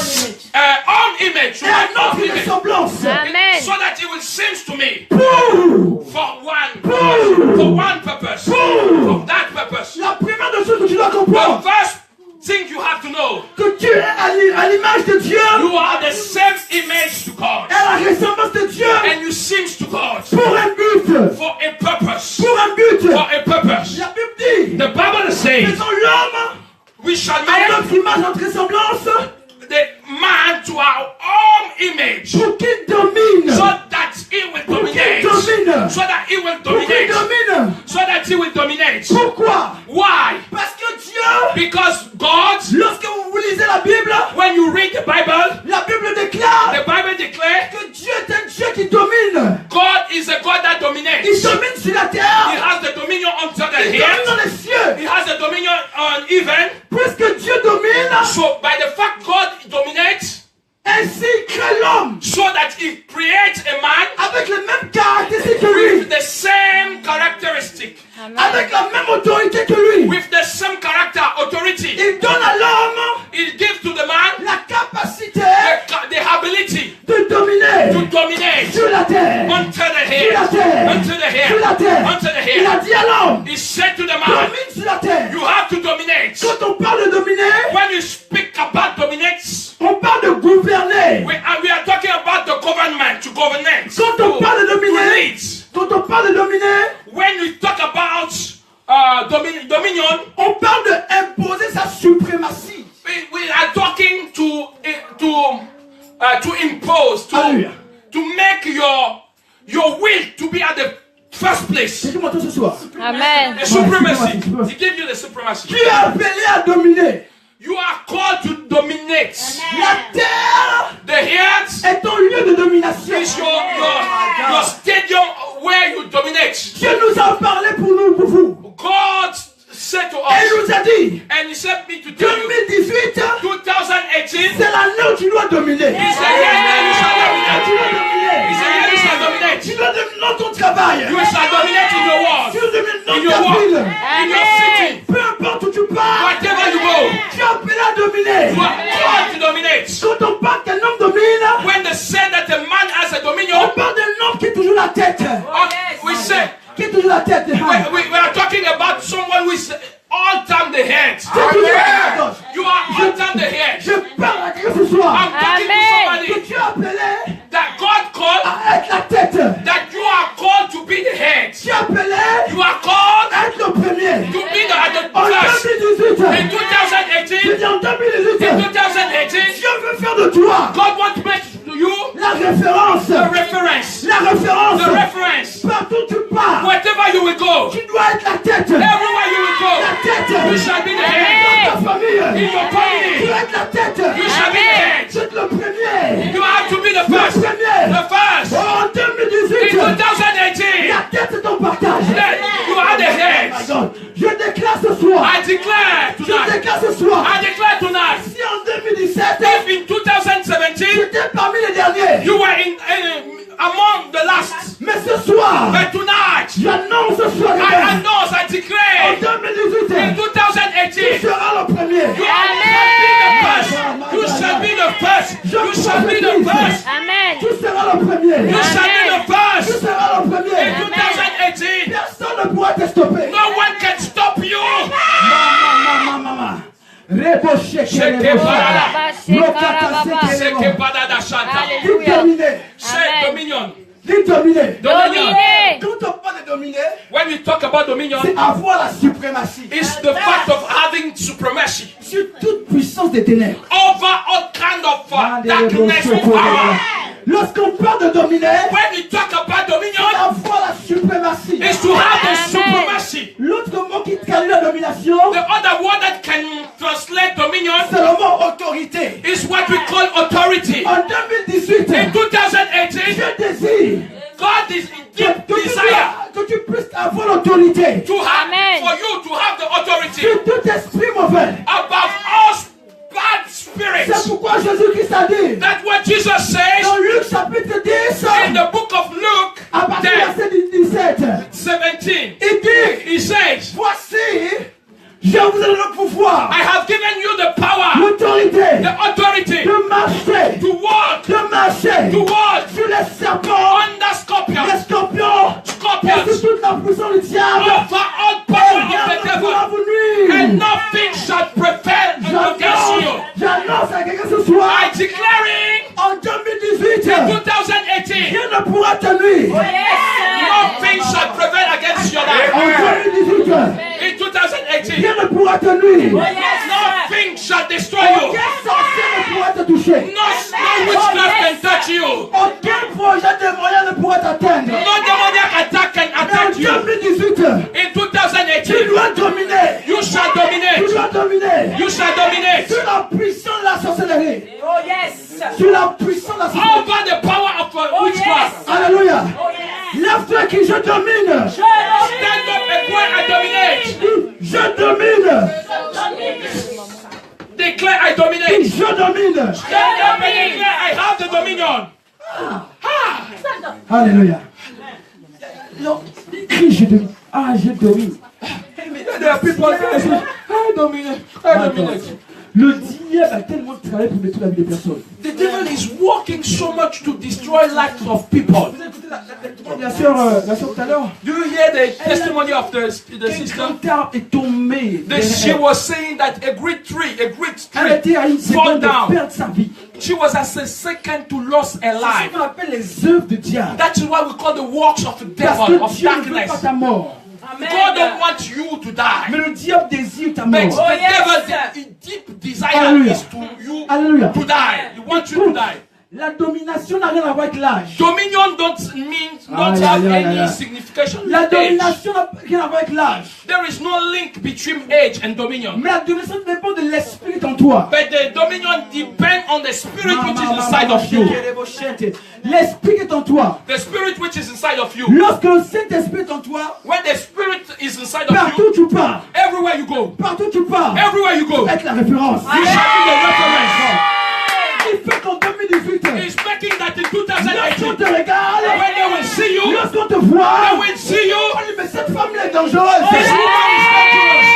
[SPEAKER 3] own image.
[SPEAKER 2] et à
[SPEAKER 3] Own
[SPEAKER 2] notre
[SPEAKER 3] image.
[SPEAKER 2] ressemblance.
[SPEAKER 1] Amen.
[SPEAKER 3] So that it will seem to me
[SPEAKER 2] Pour
[SPEAKER 3] for one purpose. For that purpose.
[SPEAKER 2] la première des choses que tu dois
[SPEAKER 3] The
[SPEAKER 2] comprendre,
[SPEAKER 3] first thing you have to know,
[SPEAKER 2] que tu es à l'image de Dieu,
[SPEAKER 3] you are the same image to God.
[SPEAKER 2] et à la ressemblance de Dieu,
[SPEAKER 3] And you seem to God
[SPEAKER 2] pour un but.
[SPEAKER 3] for a purpose.
[SPEAKER 2] Pour un but.
[SPEAKER 3] For a purpose.
[SPEAKER 2] La Bible dit,
[SPEAKER 3] The Bible says
[SPEAKER 2] faisons l'homme
[SPEAKER 3] we shall
[SPEAKER 2] à
[SPEAKER 3] make
[SPEAKER 2] notre image, notre ressemblance,
[SPEAKER 3] the man to our own image
[SPEAKER 2] pour qu'il domine.
[SPEAKER 3] so that he will
[SPEAKER 2] Pour qu'il
[SPEAKER 3] dominate.
[SPEAKER 2] domine.
[SPEAKER 3] So that he will
[SPEAKER 2] Pour qu'il
[SPEAKER 3] dominate.
[SPEAKER 2] domine.
[SPEAKER 3] So that he will dominate.
[SPEAKER 2] Pourquoi?
[SPEAKER 3] Why?
[SPEAKER 2] Parce que Dieu,
[SPEAKER 3] Because God,
[SPEAKER 2] lorsque vous lisez la Bible,
[SPEAKER 3] when you read the Bible
[SPEAKER 2] déclare
[SPEAKER 3] the Bible declares
[SPEAKER 2] que Dieu est un Dieu qui domine.
[SPEAKER 3] God is a God that
[SPEAKER 2] Il
[SPEAKER 3] dominates.
[SPEAKER 2] domine sur la
[SPEAKER 3] He
[SPEAKER 2] terre.
[SPEAKER 3] has the dominion on the
[SPEAKER 2] Il domine
[SPEAKER 3] earth.
[SPEAKER 2] dans les cieux.
[SPEAKER 3] He has the dominion on heaven.
[SPEAKER 2] Puisque Dieu domine,
[SPEAKER 3] So by the fact God dominates,
[SPEAKER 2] ainsi il crée l'homme
[SPEAKER 3] so that he creates a man
[SPEAKER 2] avec les mêmes caractéristiques que lui,
[SPEAKER 3] with the same characteristic,
[SPEAKER 2] avec la même autorité que lui.
[SPEAKER 3] with the same character, authority.
[SPEAKER 2] Il donne à l'homme
[SPEAKER 3] He gives to the man
[SPEAKER 2] la capacité
[SPEAKER 3] the ability
[SPEAKER 2] de dominer
[SPEAKER 3] to dominate
[SPEAKER 2] sur la terre.
[SPEAKER 3] unto the
[SPEAKER 2] Sur la
[SPEAKER 3] hair,
[SPEAKER 2] terre.
[SPEAKER 3] unto the hair,
[SPEAKER 2] Sur la terre.
[SPEAKER 3] unto the
[SPEAKER 2] Il a
[SPEAKER 3] hair.
[SPEAKER 2] dit à l'homme,
[SPEAKER 3] He said to the man,
[SPEAKER 2] domine sur la terre.
[SPEAKER 3] you have to dominate.
[SPEAKER 2] Quand on parle de dominer,
[SPEAKER 3] When you speak about dominates,
[SPEAKER 2] on parle de gouverner.
[SPEAKER 3] we are talking about the government, to governance,
[SPEAKER 2] Quand on parle de
[SPEAKER 3] to
[SPEAKER 2] dominer,
[SPEAKER 3] lead.
[SPEAKER 2] quand on parle de dominer,
[SPEAKER 3] When we talk about dominion,
[SPEAKER 2] on parle de imposer sa suprématie.
[SPEAKER 3] we are talking to impose,
[SPEAKER 2] Hallelujah.
[SPEAKER 3] to make your will to be at the first place.
[SPEAKER 2] Écoute-moi tout ce soir.
[SPEAKER 1] Amen.
[SPEAKER 3] The supremacy. He gave you the supremacy.
[SPEAKER 2] Tu es appelé à dominer.
[SPEAKER 3] You are called to dominate.
[SPEAKER 2] La terre
[SPEAKER 3] The earth
[SPEAKER 2] est ton lieu de domination.
[SPEAKER 3] is your stadium where you dominate.
[SPEAKER 2] Dieu nous a parlé pour nous, pour vous.
[SPEAKER 3] God said to
[SPEAKER 2] Et il
[SPEAKER 3] us,
[SPEAKER 2] nous a dit,
[SPEAKER 3] and he sent me to tell you,
[SPEAKER 2] 2018,
[SPEAKER 3] 2018
[SPEAKER 2] c'est l'année où tu dois dominer.
[SPEAKER 3] is the year that you shall dominate.
[SPEAKER 2] Tu dois dominer.
[SPEAKER 3] Is the year you shall dominate.
[SPEAKER 2] Tu dois dominer dans ton travail.
[SPEAKER 3] You shall dominate in your world,
[SPEAKER 2] Tu domines dans
[SPEAKER 3] in your
[SPEAKER 2] ta
[SPEAKER 3] work,
[SPEAKER 2] ville.
[SPEAKER 3] in your city,
[SPEAKER 2] Peu importe où tu pars,
[SPEAKER 3] wherever you go.
[SPEAKER 2] tu es appelé à dominer.
[SPEAKER 3] You are called to dominate.
[SPEAKER 2] Quand on parle qu'un homme domine,
[SPEAKER 3] When they said that a man has a
[SPEAKER 2] on
[SPEAKER 3] dominion,
[SPEAKER 2] parle d'un homme qui est toujours la tête.
[SPEAKER 3] we say
[SPEAKER 2] Qui est toujours la tête.
[SPEAKER 3] we are talking about someone who is all time the head.
[SPEAKER 2] C'est toujours la gauche.
[SPEAKER 3] You are all time the head.
[SPEAKER 2] Je parle à quelqu'un ce soir.
[SPEAKER 3] I'm talking to
[SPEAKER 1] Amen.
[SPEAKER 3] somebody
[SPEAKER 2] Que tu es appelé
[SPEAKER 3] that God called,
[SPEAKER 2] à être la tête.
[SPEAKER 3] that you are called to be the head.
[SPEAKER 2] Tu es appelé
[SPEAKER 3] You are called
[SPEAKER 2] à être le premier.
[SPEAKER 3] to be at the
[SPEAKER 2] En
[SPEAKER 3] first.
[SPEAKER 2] 2018,
[SPEAKER 3] In
[SPEAKER 2] je
[SPEAKER 3] 2018,
[SPEAKER 2] dis en 2018,
[SPEAKER 3] in 2018,
[SPEAKER 2] Dieu veut faire de toi
[SPEAKER 3] God wants to make you
[SPEAKER 2] la référence.
[SPEAKER 3] the reference.
[SPEAKER 2] La référence.
[SPEAKER 3] The reference.
[SPEAKER 2] Partout où tu pars,
[SPEAKER 3] Wherever you will go,
[SPEAKER 2] tu dois être la tête.
[SPEAKER 3] everywhere you will
[SPEAKER 2] La
[SPEAKER 3] go,
[SPEAKER 2] tête.
[SPEAKER 3] you shall be the head.
[SPEAKER 2] Dans ta famille,
[SPEAKER 3] In your
[SPEAKER 2] tu
[SPEAKER 3] family,
[SPEAKER 2] dois être la tête.
[SPEAKER 3] you shall be the head.
[SPEAKER 2] Tu es le premier.
[SPEAKER 3] You have to be the
[SPEAKER 2] Le
[SPEAKER 3] first.
[SPEAKER 2] premier.
[SPEAKER 3] The first.
[SPEAKER 2] En
[SPEAKER 3] In
[SPEAKER 2] 2018,
[SPEAKER 3] 2018,
[SPEAKER 2] la tête c'est ton partage.
[SPEAKER 3] then you are the head.
[SPEAKER 2] My God. Je déclare ce soir.
[SPEAKER 3] I declare
[SPEAKER 2] Je
[SPEAKER 3] tonight.
[SPEAKER 2] déclare ce soir.
[SPEAKER 3] I declare tonight.
[SPEAKER 2] Si en 2017,
[SPEAKER 3] If in 2017
[SPEAKER 2] j'étais parmi les derniers.
[SPEAKER 3] you were among the last,
[SPEAKER 2] Mais ce soir,
[SPEAKER 3] but tonight
[SPEAKER 2] j'annonce ce soir.
[SPEAKER 3] I announce, I
[SPEAKER 2] En
[SPEAKER 3] declare,
[SPEAKER 2] 2018,
[SPEAKER 3] in
[SPEAKER 2] tu
[SPEAKER 3] 2018
[SPEAKER 2] seras le premier.
[SPEAKER 3] you shall be the first. You shall be the first. You shall be the first.
[SPEAKER 1] Amen.
[SPEAKER 2] Tu seras le premier.
[SPEAKER 3] You shall be the
[SPEAKER 2] Tu
[SPEAKER 3] first.
[SPEAKER 2] seras le premier.
[SPEAKER 3] In 2018,
[SPEAKER 2] Personne ne pourra te stopper.
[SPEAKER 3] no one can stop you.
[SPEAKER 2] Maman. Reboché.
[SPEAKER 3] Seke badada shanta.
[SPEAKER 1] Alléluia.
[SPEAKER 2] Dominer.
[SPEAKER 3] Say
[SPEAKER 1] Amen.
[SPEAKER 3] dominion.
[SPEAKER 2] Dis dominer.
[SPEAKER 3] Dominion.
[SPEAKER 1] Dominer.
[SPEAKER 2] Quand on parle de dominer,
[SPEAKER 3] When we talk about dominion,
[SPEAKER 2] c'est avoir la suprématie
[SPEAKER 3] it's the fact of having supremacy
[SPEAKER 2] sur toute puissance des ténèbres.
[SPEAKER 3] over all kind of darkness and power.
[SPEAKER 2] Lorsqu'on parle de dominer,
[SPEAKER 3] When we talk about dominion,
[SPEAKER 2] avoir la suprématie.
[SPEAKER 3] it's to have the
[SPEAKER 1] Amen.
[SPEAKER 3] supremacy.
[SPEAKER 2] L'autre mot qui traduit la domination,
[SPEAKER 3] The other word that can translate dominion
[SPEAKER 2] c'est le mot autorité.
[SPEAKER 3] is what we call authority.
[SPEAKER 2] En 2018,
[SPEAKER 3] In 2018,
[SPEAKER 2] je désire
[SPEAKER 3] God is in deep
[SPEAKER 2] que
[SPEAKER 3] desire
[SPEAKER 2] tu puisses avoir l'autorité
[SPEAKER 3] to have,
[SPEAKER 1] Amen.
[SPEAKER 3] for you to have the authority
[SPEAKER 2] sur tout esprit mauvais.
[SPEAKER 3] above all bad
[SPEAKER 2] C'est
[SPEAKER 3] spirits.
[SPEAKER 2] pourquoi Jésus-Christ a dit
[SPEAKER 3] That's what Jesus says
[SPEAKER 2] dans Luc chapitre 10,
[SPEAKER 3] in the book of Luke
[SPEAKER 2] à partir
[SPEAKER 3] 10,
[SPEAKER 2] du verset 17,
[SPEAKER 3] 17.
[SPEAKER 2] il dit,
[SPEAKER 3] He says,
[SPEAKER 2] voici, je vous donne le pouvoir,
[SPEAKER 3] I have given you the power,
[SPEAKER 2] l'autorité
[SPEAKER 3] the authority
[SPEAKER 2] de marcher,
[SPEAKER 3] to walk,
[SPEAKER 2] sur les serpents,
[SPEAKER 3] under scorpions,
[SPEAKER 2] les scorpions, et
[SPEAKER 3] scorpions,
[SPEAKER 2] sur toute la puissance du diable,
[SPEAKER 3] over all
[SPEAKER 2] et
[SPEAKER 3] power
[SPEAKER 2] rien
[SPEAKER 3] of the
[SPEAKER 2] ne pourra
[SPEAKER 3] devil,
[SPEAKER 2] vous nuire.
[SPEAKER 3] and nothing shall prevail against you.
[SPEAKER 2] J'annonce à quelqu'un ce soir,
[SPEAKER 3] I declaring
[SPEAKER 2] en 2018,
[SPEAKER 3] in 2018,
[SPEAKER 2] rien ne pourra te nuire.
[SPEAKER 3] nothing shall prevail against your life.
[SPEAKER 2] En 2018,
[SPEAKER 3] In 2018,
[SPEAKER 2] rien ne pourra te nuire.
[SPEAKER 3] nothing shall destroy you.
[SPEAKER 2] Aucun sorcier ne pourra te toucher.
[SPEAKER 3] No witchcraft can touch you.
[SPEAKER 2] Aucun projet démoniaque ne pourra t'atteindre.
[SPEAKER 3] No demoniac attack can
[SPEAKER 2] En
[SPEAKER 3] attack you.
[SPEAKER 2] 2018,
[SPEAKER 3] In
[SPEAKER 2] tu
[SPEAKER 3] 2018,
[SPEAKER 2] dois dominer.
[SPEAKER 3] you shall
[SPEAKER 2] Tu
[SPEAKER 3] dominate.
[SPEAKER 2] dois dominer.
[SPEAKER 3] You shall dominate
[SPEAKER 2] Sur la puissance de la sorcellerie.
[SPEAKER 5] Oh yes.
[SPEAKER 2] Sur la puissance de la sorcellerie.
[SPEAKER 3] over the power of witchcraft.
[SPEAKER 2] Alléluia.
[SPEAKER 5] Oh yes.
[SPEAKER 2] Lève-toi qui je domine.
[SPEAKER 3] Stand up and cry, I dominate.
[SPEAKER 2] Je domine.
[SPEAKER 3] Declare, I dominate.
[SPEAKER 2] Je domine.
[SPEAKER 3] Stand up and declare, I have the dominion.
[SPEAKER 2] Alléluia. Non, crie, je domine. Ah, je domine.
[SPEAKER 3] There are people that say, I dominate. I dominate.
[SPEAKER 2] Le diable a tellement travaillé pour détruire la vie des personnes.
[SPEAKER 3] The devil is working so much to destroy lives of people.
[SPEAKER 2] Vous écoutez la sœur tout à l'heure.
[SPEAKER 3] Do you hear the testimony of the
[SPEAKER 2] Un
[SPEAKER 3] sister?
[SPEAKER 2] grand arbre est tombé.
[SPEAKER 3] She was saying that a great tree
[SPEAKER 2] Elle était à une
[SPEAKER 3] fall
[SPEAKER 2] seconde de
[SPEAKER 3] down.
[SPEAKER 2] perdre sa vie.
[SPEAKER 3] She was at a second to lose her
[SPEAKER 2] C'est ce
[SPEAKER 3] life.
[SPEAKER 2] qu'on appelle les œuvres du diable.
[SPEAKER 3] That is why we call the works of the
[SPEAKER 2] Parce
[SPEAKER 3] devil,
[SPEAKER 2] que
[SPEAKER 3] of
[SPEAKER 2] Dieu ne veut pas
[SPEAKER 3] darkness.
[SPEAKER 2] ta mort.
[SPEAKER 3] God don't want you to die.
[SPEAKER 2] Mais le diable désire ta
[SPEAKER 3] But
[SPEAKER 2] mort.
[SPEAKER 3] the
[SPEAKER 5] yes.
[SPEAKER 3] devil, the deep desire
[SPEAKER 2] Hallelujah.
[SPEAKER 3] is to you
[SPEAKER 2] Alléluia.
[SPEAKER 3] to die. He wants you to die.
[SPEAKER 2] La domination n'a rien à voir avec l'âge.
[SPEAKER 3] Dominion don't
[SPEAKER 2] Aïe,
[SPEAKER 3] have
[SPEAKER 2] aïe, aïe, aïe.
[SPEAKER 3] any signification
[SPEAKER 2] La
[SPEAKER 3] with age.
[SPEAKER 2] domination n'a rien à voir avec l'âge.
[SPEAKER 3] There is no link between age and dominion.
[SPEAKER 2] Mais la domination dépend de l'esprit qui est en toi.
[SPEAKER 3] But the dominion depends on the spirit which is inside of you.
[SPEAKER 2] L'esprit qui est en toi.
[SPEAKER 3] The spirit which is inside of you.
[SPEAKER 2] Lorsque le Saint-Esprit est en toi,
[SPEAKER 3] When the spirit is inside of
[SPEAKER 2] partout
[SPEAKER 3] you,
[SPEAKER 2] tu pars.
[SPEAKER 3] everywhere you go,
[SPEAKER 2] Partout tu pars.
[SPEAKER 3] everywhere you go,
[SPEAKER 2] Avec la référence.
[SPEAKER 3] you shall be the reference.
[SPEAKER 2] Il fait qu'en 2018,
[SPEAKER 3] He's making that in
[SPEAKER 2] lorsqu'on
[SPEAKER 3] 2018.
[SPEAKER 2] te regarde,
[SPEAKER 3] When they will see you,
[SPEAKER 2] lorsqu'on te voit,
[SPEAKER 3] they will see you.
[SPEAKER 2] on dit, mais cette femme est dangereuse.
[SPEAKER 3] This woman is dangerous.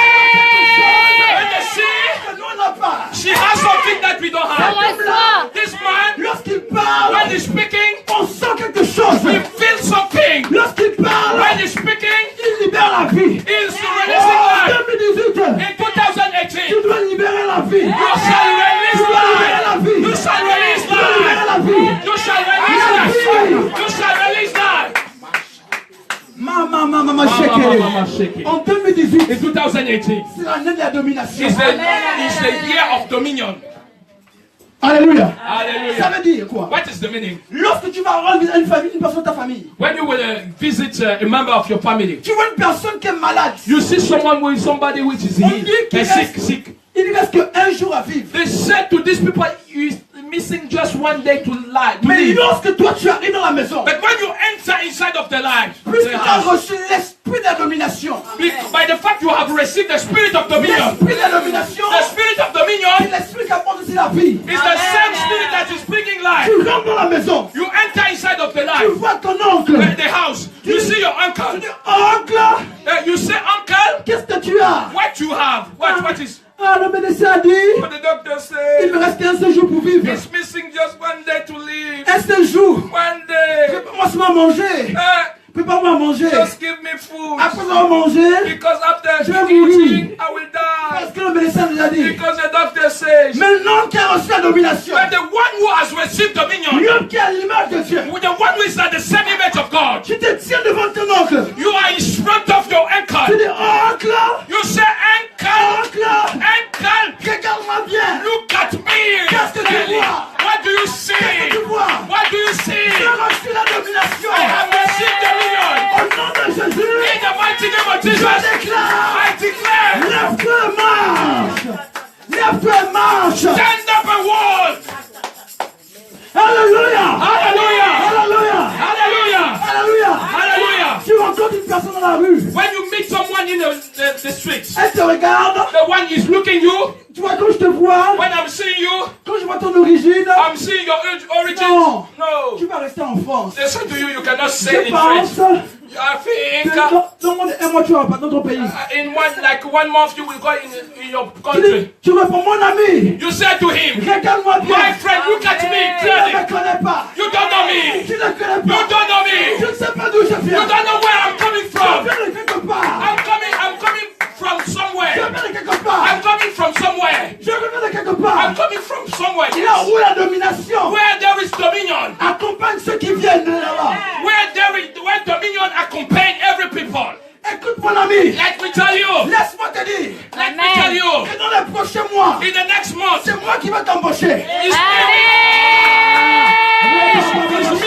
[SPEAKER 2] Quelque
[SPEAKER 3] When they see,
[SPEAKER 2] chose que nous on n'a pas.
[SPEAKER 3] she has something that we don't have.
[SPEAKER 1] Reçois.
[SPEAKER 3] This man,
[SPEAKER 2] Lorsqu'il parle,
[SPEAKER 3] when he's speaking,
[SPEAKER 2] on sent quelque chose.
[SPEAKER 3] we feel something.
[SPEAKER 2] Lorsqu'il parle,
[SPEAKER 3] When he's speaking,
[SPEAKER 2] il libère la vie.
[SPEAKER 3] he's
[SPEAKER 2] Oh,
[SPEAKER 3] releasing life.
[SPEAKER 2] 2018,
[SPEAKER 3] In 2018,
[SPEAKER 2] tu dois libérer la vie.
[SPEAKER 3] you shall release
[SPEAKER 2] Tu dois libérer la
[SPEAKER 3] life.
[SPEAKER 2] vie.
[SPEAKER 3] You shall release
[SPEAKER 2] Tu dois libérer
[SPEAKER 3] life.
[SPEAKER 2] la vie.
[SPEAKER 3] You shall release life. You shall release life.
[SPEAKER 2] Mama, shake. En 2018,
[SPEAKER 3] In 2018,
[SPEAKER 2] c'est l'année de la domination.
[SPEAKER 3] is the year of dominion.
[SPEAKER 2] Alléluia. Ça
[SPEAKER 3] Hallelujah.
[SPEAKER 2] veut dire quoi?
[SPEAKER 3] What is the meaning?
[SPEAKER 2] Lorsque tu vas rendre visite à une famille, une personne de ta famille,
[SPEAKER 3] When you will visit a member of your family,
[SPEAKER 2] tu vois une personne qui est malade.
[SPEAKER 3] you see someone with somebody which is
[SPEAKER 2] On dit qu'il
[SPEAKER 3] sick.
[SPEAKER 2] il ne reste qu'un jour à vivre.
[SPEAKER 3] They said to these people, you missing just one day to live. To
[SPEAKER 2] Mais
[SPEAKER 3] live.
[SPEAKER 2] lorsque toi tu arrives dans la maison,
[SPEAKER 3] But when you enter inside of the life,
[SPEAKER 2] puisque tu as reçu l'esprit de la domination,
[SPEAKER 3] by the fact you have received the spirit of dominion,
[SPEAKER 2] l'esprit de la domination,
[SPEAKER 3] the spirit of
[SPEAKER 2] c'est
[SPEAKER 3] dominion
[SPEAKER 2] l'esprit qui apporte aussi la vie.
[SPEAKER 3] is the same spirit that is bringing life.
[SPEAKER 2] Tu rentres dans la maison,
[SPEAKER 3] You enter inside of the
[SPEAKER 2] tu
[SPEAKER 3] life,
[SPEAKER 2] vois ton oncle.
[SPEAKER 3] the house. You see your
[SPEAKER 2] Tu
[SPEAKER 3] uncle.
[SPEAKER 2] dis, oncle,
[SPEAKER 3] You say, uncle,
[SPEAKER 2] qu'est-ce que tu as?
[SPEAKER 3] what you have? What is?
[SPEAKER 2] Ah, le médecin a dit,
[SPEAKER 3] But the doctor
[SPEAKER 2] il
[SPEAKER 3] said,
[SPEAKER 2] me reste qu'un seul jour pour vivre.
[SPEAKER 3] it's missing just one day to live.
[SPEAKER 2] Un seul jour.
[SPEAKER 3] One day.
[SPEAKER 2] Prépare-moi seulement à manger. Prépare-moi à manger.
[SPEAKER 3] Just give me food.
[SPEAKER 2] Après avoir mangé,
[SPEAKER 3] Because after
[SPEAKER 2] Je vais mourir.
[SPEAKER 3] eating, I will die.
[SPEAKER 2] parce que le médecin nous a dit,
[SPEAKER 3] Because the doctor says,
[SPEAKER 2] maintenant qui a reçu la domination,
[SPEAKER 3] but the one who has received dominion,
[SPEAKER 2] l'homme qui a l'image de Dieu,
[SPEAKER 3] with the one who is at the same image of God,
[SPEAKER 2] tu te tiens devant ton oncle.
[SPEAKER 3] you are in front of your
[SPEAKER 2] Tu
[SPEAKER 3] uncle.
[SPEAKER 2] dis, oncle,
[SPEAKER 3] You say, uncle, uncle,
[SPEAKER 2] regarde-moi bien.
[SPEAKER 3] look at me.
[SPEAKER 2] Qu'est-ce que tu
[SPEAKER 3] Kelly.
[SPEAKER 2] vois?
[SPEAKER 3] What do you see?
[SPEAKER 2] Qu'est-ce que tu vois?
[SPEAKER 3] What do you see?
[SPEAKER 2] Tu as reçu la domination.
[SPEAKER 3] I have received dominion.
[SPEAKER 2] Au nom de Jésus,
[SPEAKER 3] In the mighty name of
[SPEAKER 2] je
[SPEAKER 3] Jesus,
[SPEAKER 2] déclare,
[SPEAKER 3] I declare,
[SPEAKER 2] lève-toi et marche. Lève-toi et marche.
[SPEAKER 3] stand up and walk.
[SPEAKER 2] Alléluia.
[SPEAKER 3] Hallelujah.
[SPEAKER 2] Alléluia.
[SPEAKER 3] Hallelujah.
[SPEAKER 2] Alléluia.
[SPEAKER 3] Hallelujah.
[SPEAKER 2] Tu rencontres une personne dans la rue.
[SPEAKER 3] When you meet someone in the streets,
[SPEAKER 2] Elle te regarde.
[SPEAKER 3] the one is looking you.
[SPEAKER 2] Tu vois, quand je te vois,
[SPEAKER 3] When I'm seeing you,
[SPEAKER 2] quand je vois ton origine,
[SPEAKER 3] I'm seeing your origin.
[SPEAKER 2] Non.
[SPEAKER 3] No.
[SPEAKER 2] tu vas rester en France.
[SPEAKER 3] They say to you, you cannot say
[SPEAKER 2] Je
[SPEAKER 3] it in French.
[SPEAKER 2] pense
[SPEAKER 3] I think
[SPEAKER 2] que dans un mois, tu vas pas dans ton pays.
[SPEAKER 3] in one month you will go in your
[SPEAKER 2] Tu
[SPEAKER 3] country.
[SPEAKER 2] dis, tu réponds, mon ami,
[SPEAKER 3] You say to him,
[SPEAKER 2] regarde-moi
[SPEAKER 3] my
[SPEAKER 2] bien.
[SPEAKER 3] friend, look at me
[SPEAKER 2] Tu ne
[SPEAKER 3] clearly.
[SPEAKER 2] me connais pas.
[SPEAKER 3] You don't know me.
[SPEAKER 2] Tu ne connais
[SPEAKER 3] You
[SPEAKER 2] pas.
[SPEAKER 3] don't know me.
[SPEAKER 2] Je ne sais pas d'où je
[SPEAKER 3] You
[SPEAKER 2] viens.
[SPEAKER 3] don't know where I'm coming
[SPEAKER 2] Je
[SPEAKER 3] from.
[SPEAKER 2] viens de quelque part.
[SPEAKER 3] I'm coming from
[SPEAKER 2] Je
[SPEAKER 3] somewhere.
[SPEAKER 2] viens de quelque part.
[SPEAKER 3] I'm coming from somewhere.
[SPEAKER 2] Je reviens de quelque
[SPEAKER 3] I'm
[SPEAKER 2] part.
[SPEAKER 3] coming from somewhere.
[SPEAKER 2] Là où la domination
[SPEAKER 3] Where there is dominion.
[SPEAKER 2] accompagne ceux qui viennent de là-bas.
[SPEAKER 3] Where dominion accompany every people.
[SPEAKER 2] Écoute mon ami,
[SPEAKER 3] Let me tell you.
[SPEAKER 2] laisse-moi te dire
[SPEAKER 3] Let me tell you.
[SPEAKER 2] que dans les prochains mois,
[SPEAKER 3] In the next month,
[SPEAKER 2] c'est moi qui vais t'embaucher.
[SPEAKER 3] it's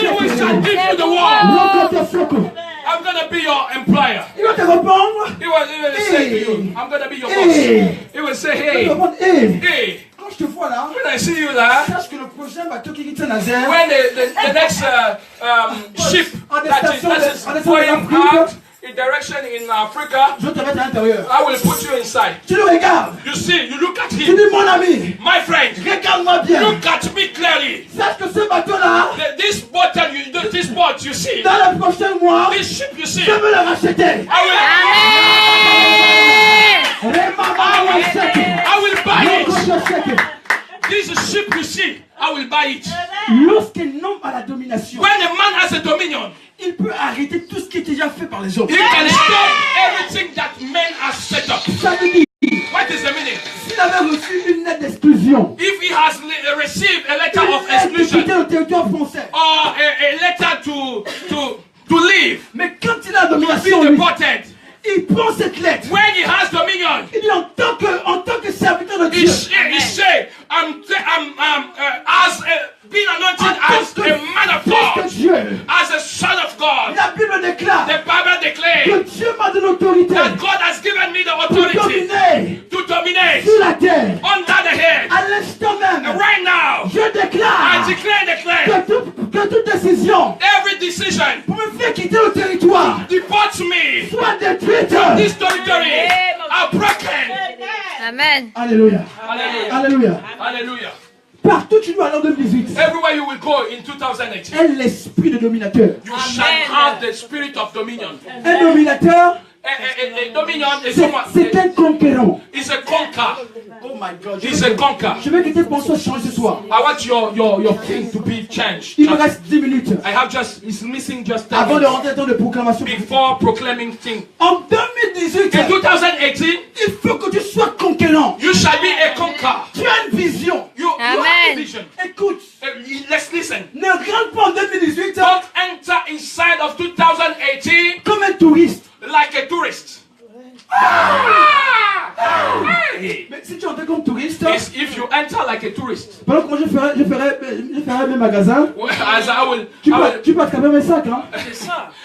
[SPEAKER 3] me who shall give you the word. I'm gonna be your employer.
[SPEAKER 2] Il va te répondre.
[SPEAKER 3] He will say to you, I'm gonna be your boss.
[SPEAKER 2] Hey.
[SPEAKER 3] He will say,
[SPEAKER 2] Il va te
[SPEAKER 3] hey,
[SPEAKER 2] répondre, hey,
[SPEAKER 3] hey.
[SPEAKER 2] quand je te vois là,
[SPEAKER 3] When I see you there,
[SPEAKER 2] sache que le prochain bateau qui quitte Nazaire,
[SPEAKER 3] when the next ship that is going out in direction in Africa,
[SPEAKER 2] je te mets à l'intérieur.
[SPEAKER 3] I will put you inside.
[SPEAKER 2] Tu le regardes.
[SPEAKER 3] You see, you look at
[SPEAKER 2] Tu
[SPEAKER 3] him.
[SPEAKER 2] dis, mon ami,
[SPEAKER 3] My friend,
[SPEAKER 2] regarde-moi bien.
[SPEAKER 3] look at me clearly.
[SPEAKER 2] Sache que ce bateau-là,
[SPEAKER 3] This boat you see,
[SPEAKER 2] dans les prochains mois,
[SPEAKER 3] this ship you see,
[SPEAKER 2] je veux le racheter.
[SPEAKER 3] I will buy it. This ship you see, I will buy it.
[SPEAKER 2] Lorsqu'un homme a la domination,
[SPEAKER 3] When a man has a dominion,
[SPEAKER 2] il peut arrêter tout ce qui est déjà fait par les hommes.
[SPEAKER 3] he can stop everything that men have set up.
[SPEAKER 2] Ça veut dire,
[SPEAKER 3] What is the meaning?
[SPEAKER 2] s'il avait reçu une lettre d'exclusion,
[SPEAKER 3] If he has received a letter
[SPEAKER 2] une
[SPEAKER 3] of
[SPEAKER 2] lettre de quitter
[SPEAKER 3] exclusion
[SPEAKER 2] le territoire français,
[SPEAKER 3] or a letter to leave,
[SPEAKER 2] mais quand il a la
[SPEAKER 3] to be
[SPEAKER 2] domination, lui,
[SPEAKER 3] deported,
[SPEAKER 2] il prend cette lettre.
[SPEAKER 3] when he has dominion,
[SPEAKER 2] Il dit en tant que serviteur de
[SPEAKER 3] he
[SPEAKER 2] Dieu,
[SPEAKER 3] say, being anointed as a man of God,
[SPEAKER 2] Dieu.
[SPEAKER 3] as a son of God.
[SPEAKER 2] La Bible déclare
[SPEAKER 3] The Bible declares
[SPEAKER 2] que Dieu m'a donné l'autorité
[SPEAKER 3] that God has given me the
[SPEAKER 2] pour
[SPEAKER 3] authority
[SPEAKER 2] dominer
[SPEAKER 3] to dominate
[SPEAKER 2] sur la terre.
[SPEAKER 3] under the head.
[SPEAKER 2] À l'instant même,
[SPEAKER 3] And right now,
[SPEAKER 2] je
[SPEAKER 3] I
[SPEAKER 2] déclare
[SPEAKER 3] declare
[SPEAKER 2] que toute décision
[SPEAKER 3] every decision
[SPEAKER 2] pour me faire quitter le territoire
[SPEAKER 3] deports me.
[SPEAKER 2] soit détruite.
[SPEAKER 3] This territory are broken.
[SPEAKER 1] Amen.
[SPEAKER 2] Alléluia.
[SPEAKER 3] Hallelujah.
[SPEAKER 2] Alléluia.
[SPEAKER 3] Hallelujah.
[SPEAKER 2] Partout tu dois aller en 2018.
[SPEAKER 3] Everywhere you will go in 2018,
[SPEAKER 2] Est l'esprit de dominateur.
[SPEAKER 3] you shall have the spirit of dominion.
[SPEAKER 2] Un dominateur,
[SPEAKER 3] A dominion is someone.
[SPEAKER 2] c'est un conquérant.
[SPEAKER 3] Is a conquer.
[SPEAKER 2] Oh my God.
[SPEAKER 3] He's a conquer.
[SPEAKER 2] Je veux que tes pensées changent ce soir.
[SPEAKER 3] I want your thing to be changed.
[SPEAKER 2] Il me reste 10 minutes
[SPEAKER 3] I have just, it's missing just 10
[SPEAKER 2] avant de
[SPEAKER 3] minutes
[SPEAKER 2] rentrer dans le proclamation.
[SPEAKER 3] before proclaiming thing.
[SPEAKER 2] En 2018,
[SPEAKER 3] In 2018,
[SPEAKER 2] il faut que tu sois conquérant.
[SPEAKER 3] you shall be a conqueror.
[SPEAKER 2] Tu as une vision.
[SPEAKER 3] You have a
[SPEAKER 1] Amen.
[SPEAKER 3] vision.
[SPEAKER 2] Écoute,
[SPEAKER 3] Let's listen.
[SPEAKER 2] ne rentre pas en 2018
[SPEAKER 3] Don't enter inside of 2018
[SPEAKER 2] comme un touriste.
[SPEAKER 3] like a tourist. Hey.
[SPEAKER 2] Mais si tu entres comme touriste,
[SPEAKER 3] It's if you enter like a tourist.
[SPEAKER 2] pendant que moi je ferai mes magasins,
[SPEAKER 3] Well, as I will,
[SPEAKER 2] tu peux attraper mes sacs. Hein?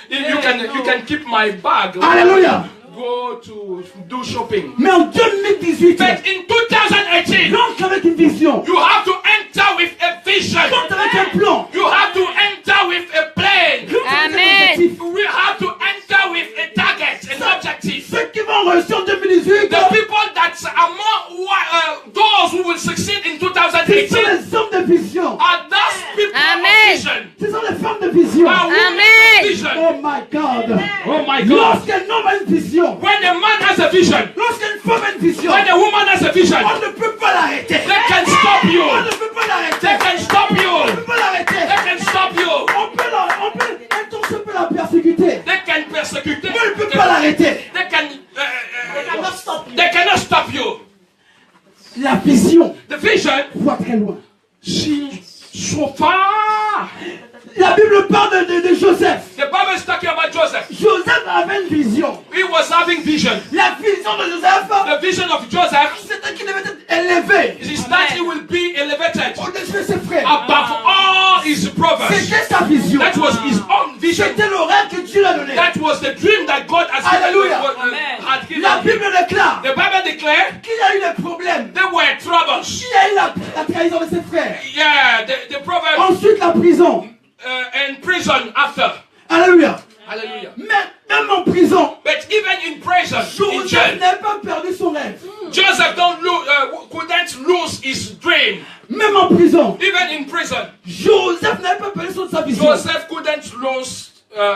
[SPEAKER 3] you can keep my bag.
[SPEAKER 2] Alléluia.
[SPEAKER 3] Go to do shopping.
[SPEAKER 2] Mais en 2018,
[SPEAKER 3] But in 2018,
[SPEAKER 2] rentre avec une vision.
[SPEAKER 3] you have to enter with a vision.
[SPEAKER 2] Rentre avec un plan.
[SPEAKER 3] You have to enter with a plan.
[SPEAKER 2] Rentre avec un
[SPEAKER 1] Amen.
[SPEAKER 2] objectif.
[SPEAKER 3] We have to enter with a target, an objective.
[SPEAKER 2] Ceux qui vont réussir en 2018,
[SPEAKER 3] The people that are more, those who will succeed in
[SPEAKER 2] ce sont
[SPEAKER 3] 2018
[SPEAKER 2] les hommes de vision.
[SPEAKER 3] are those people
[SPEAKER 1] Amen.
[SPEAKER 3] of vision.
[SPEAKER 2] Ce sont les femmes de vision.
[SPEAKER 3] Are women
[SPEAKER 1] Amen.
[SPEAKER 3] of vision.
[SPEAKER 2] Oh my God.
[SPEAKER 3] Oh my God.
[SPEAKER 2] Lorsqu'un homme a une vision,
[SPEAKER 3] When a man has a vision,
[SPEAKER 2] lorsqu'une femme a une vision,
[SPEAKER 3] when a woman has a vision,
[SPEAKER 2] on ne peut pas l'arrêter.
[SPEAKER 3] they can stop you.
[SPEAKER 2] On ne peut pas l'arrêter.
[SPEAKER 3] They can stop
[SPEAKER 2] On ne
[SPEAKER 3] you.
[SPEAKER 2] peut pas l'arrêter.
[SPEAKER 3] They can stop you.
[SPEAKER 2] On peut la persécuter.
[SPEAKER 3] They can persecute.
[SPEAKER 2] Mais on ne peut pas l'arrêter.
[SPEAKER 3] They can. They cannot stop you.
[SPEAKER 2] La vision
[SPEAKER 3] The vision,
[SPEAKER 2] voit très loin.
[SPEAKER 3] she so far.
[SPEAKER 2] La Bible parle de Joseph.
[SPEAKER 3] The Bible is talking about Joseph.
[SPEAKER 2] Joseph avait une vision.
[SPEAKER 3] He was having vision.
[SPEAKER 2] La vision de Joseph,
[SPEAKER 3] The vision of Joseph
[SPEAKER 2] c'était qu'il devait être élevé
[SPEAKER 3] is that he will be elevated
[SPEAKER 2] au-dessus de ses frères.
[SPEAKER 3] above all his brothers.
[SPEAKER 2] C'était sa vision.
[SPEAKER 3] That was his own vision.
[SPEAKER 2] C'était le rêve que Dieu lui a donné.
[SPEAKER 3] That was the dream that God has
[SPEAKER 2] Hallelujah.
[SPEAKER 3] had given
[SPEAKER 2] La
[SPEAKER 3] him.
[SPEAKER 2] Bible déclare
[SPEAKER 3] The Bible declared
[SPEAKER 2] qu'il y a eu des problèmes.
[SPEAKER 3] there were troubles.
[SPEAKER 2] Il y a eu la trahison de ses frères.
[SPEAKER 3] Yeah, the prophet
[SPEAKER 2] Ensuite la prison.
[SPEAKER 3] in prison after.
[SPEAKER 2] Alléluia.
[SPEAKER 3] Hallelujah.
[SPEAKER 2] Mais même en prison,
[SPEAKER 3] But even in prison, in
[SPEAKER 2] Joseph
[SPEAKER 3] jail,
[SPEAKER 2] n'a pas perdu son rêve.
[SPEAKER 3] Joseph couldn't lose his dream.
[SPEAKER 2] Même en prison,
[SPEAKER 3] Even in prison,
[SPEAKER 2] Joseph n'a pas perdu sa vision.
[SPEAKER 3] Joseph couldn't lose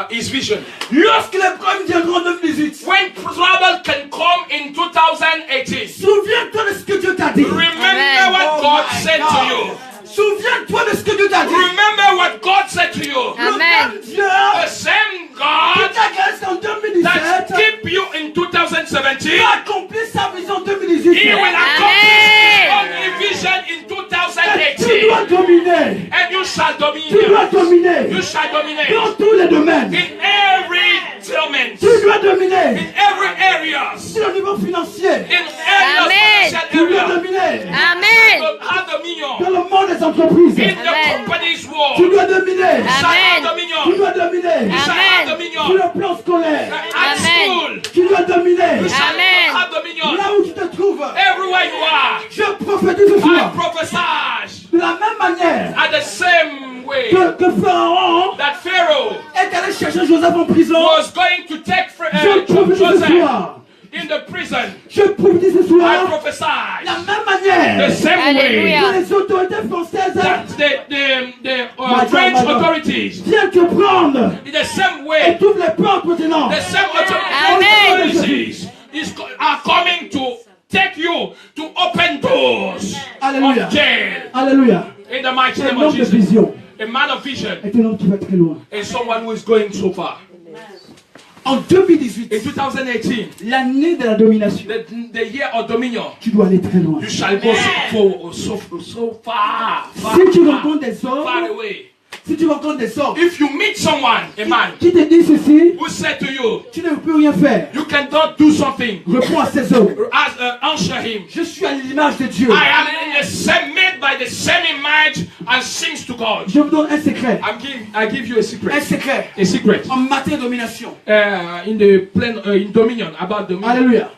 [SPEAKER 3] his vision.
[SPEAKER 2] Lorsque les problèmes viendront en 2018,
[SPEAKER 3] When trouble can come in 2018,
[SPEAKER 2] souviens-toi de ce que Dieu t'a dit.
[SPEAKER 3] remember what God said to you.
[SPEAKER 2] Souviens-toi de ce que Dieu t'a dit.
[SPEAKER 3] Remember what God said to you.
[SPEAKER 2] Le
[SPEAKER 1] Amen.
[SPEAKER 2] même Dieu
[SPEAKER 3] The same
[SPEAKER 2] qui
[SPEAKER 3] God
[SPEAKER 2] t'a grâce en
[SPEAKER 3] that
[SPEAKER 2] 2017
[SPEAKER 3] keep you in 2017,
[SPEAKER 2] va accomplir sa vision en
[SPEAKER 3] He
[SPEAKER 2] 2018.
[SPEAKER 3] will accomplish His own vision in
[SPEAKER 2] Tu
[SPEAKER 3] 2018.
[SPEAKER 2] dois dominer.
[SPEAKER 3] And you shall
[SPEAKER 2] Tu dois
[SPEAKER 3] dominate. You
[SPEAKER 2] dominer.
[SPEAKER 3] shall dominate
[SPEAKER 2] Dans tous les domaines.
[SPEAKER 3] in every element,
[SPEAKER 2] Tu dois dominer.
[SPEAKER 3] in every area,
[SPEAKER 2] Sur le niveau financier.
[SPEAKER 3] in every
[SPEAKER 1] Amen.
[SPEAKER 3] financial
[SPEAKER 2] Tu dois
[SPEAKER 3] area.
[SPEAKER 2] dominer.
[SPEAKER 1] Amen.
[SPEAKER 3] Have dominion
[SPEAKER 2] Dans le monde des entreprises.
[SPEAKER 3] in the
[SPEAKER 1] Amen.
[SPEAKER 3] company's
[SPEAKER 2] Tu
[SPEAKER 3] world.
[SPEAKER 2] dois dominer.
[SPEAKER 3] Shall have
[SPEAKER 1] Amen.
[SPEAKER 2] Tu
[SPEAKER 3] dominion.
[SPEAKER 2] dois dominer.
[SPEAKER 3] You shall have
[SPEAKER 1] Amen.
[SPEAKER 2] Sur
[SPEAKER 3] dominion.
[SPEAKER 2] le plan scolaire.
[SPEAKER 3] At
[SPEAKER 1] Amen.
[SPEAKER 3] school,
[SPEAKER 2] Tu dois dominer.
[SPEAKER 3] you shall
[SPEAKER 1] Amen.
[SPEAKER 3] have dominion.
[SPEAKER 2] Là où tu te trouves.
[SPEAKER 3] Everywhere you are,
[SPEAKER 2] Je prophétise ce
[SPEAKER 3] I
[SPEAKER 2] soir.
[SPEAKER 3] prophesy
[SPEAKER 2] De la même manière
[SPEAKER 3] at the same way
[SPEAKER 2] que Pharaon
[SPEAKER 3] that Pharaoh
[SPEAKER 2] est allé chercher Joseph en prison.
[SPEAKER 3] was going to take
[SPEAKER 2] Je prophétise ce
[SPEAKER 3] Joseph
[SPEAKER 2] soir.
[SPEAKER 3] in the prison.
[SPEAKER 2] Je prophétise ce
[SPEAKER 3] I
[SPEAKER 2] soir.
[SPEAKER 3] prophesy
[SPEAKER 2] De la même manière
[SPEAKER 3] the same way
[SPEAKER 1] Hallelujah.
[SPEAKER 2] que les autorités françaises
[SPEAKER 3] that the
[SPEAKER 2] My God,
[SPEAKER 3] French
[SPEAKER 2] my God.
[SPEAKER 3] authorities,
[SPEAKER 2] viennent te prendre
[SPEAKER 3] in the same
[SPEAKER 2] et
[SPEAKER 3] way,
[SPEAKER 2] t'ouvrent les portes maintenant.
[SPEAKER 3] the same
[SPEAKER 1] Amen.
[SPEAKER 3] authorities are coming to take you to open doors
[SPEAKER 2] Alléluia.
[SPEAKER 3] of jail.
[SPEAKER 2] Alléluia.
[SPEAKER 3] In the mighty
[SPEAKER 2] Un
[SPEAKER 3] name
[SPEAKER 2] homme
[SPEAKER 3] of
[SPEAKER 2] de
[SPEAKER 3] Jesus.
[SPEAKER 2] vision
[SPEAKER 3] A man of vision
[SPEAKER 2] est un homme qui va très loin.
[SPEAKER 3] and someone who is going so far.
[SPEAKER 2] En 2018,
[SPEAKER 3] In 2018,
[SPEAKER 2] l'année de la domination,
[SPEAKER 3] the year of dominion,
[SPEAKER 2] tu dois aller très loin.
[SPEAKER 3] you shall go so far,
[SPEAKER 2] Si tu rencontres des
[SPEAKER 3] far
[SPEAKER 2] hommes
[SPEAKER 3] away.
[SPEAKER 2] Si tu rencontres des hommes
[SPEAKER 3] if you meet someone, a man,
[SPEAKER 2] qui te disent ceci,
[SPEAKER 3] who said to you,
[SPEAKER 2] tu ne peux rien faire.
[SPEAKER 3] you cannot do something,
[SPEAKER 2] Réponds à ces hommes.
[SPEAKER 3] answer him.
[SPEAKER 2] Je suis à l'image de Dieu.
[SPEAKER 3] I am in the same, made by the same image and sings to God.
[SPEAKER 2] Je vous donne un secret.
[SPEAKER 3] I give you a
[SPEAKER 2] Un
[SPEAKER 3] secret.
[SPEAKER 2] secret.
[SPEAKER 3] A secret.
[SPEAKER 2] En matière de domination.
[SPEAKER 3] In the plan, in dominion, about dominion.
[SPEAKER 2] Alléluia.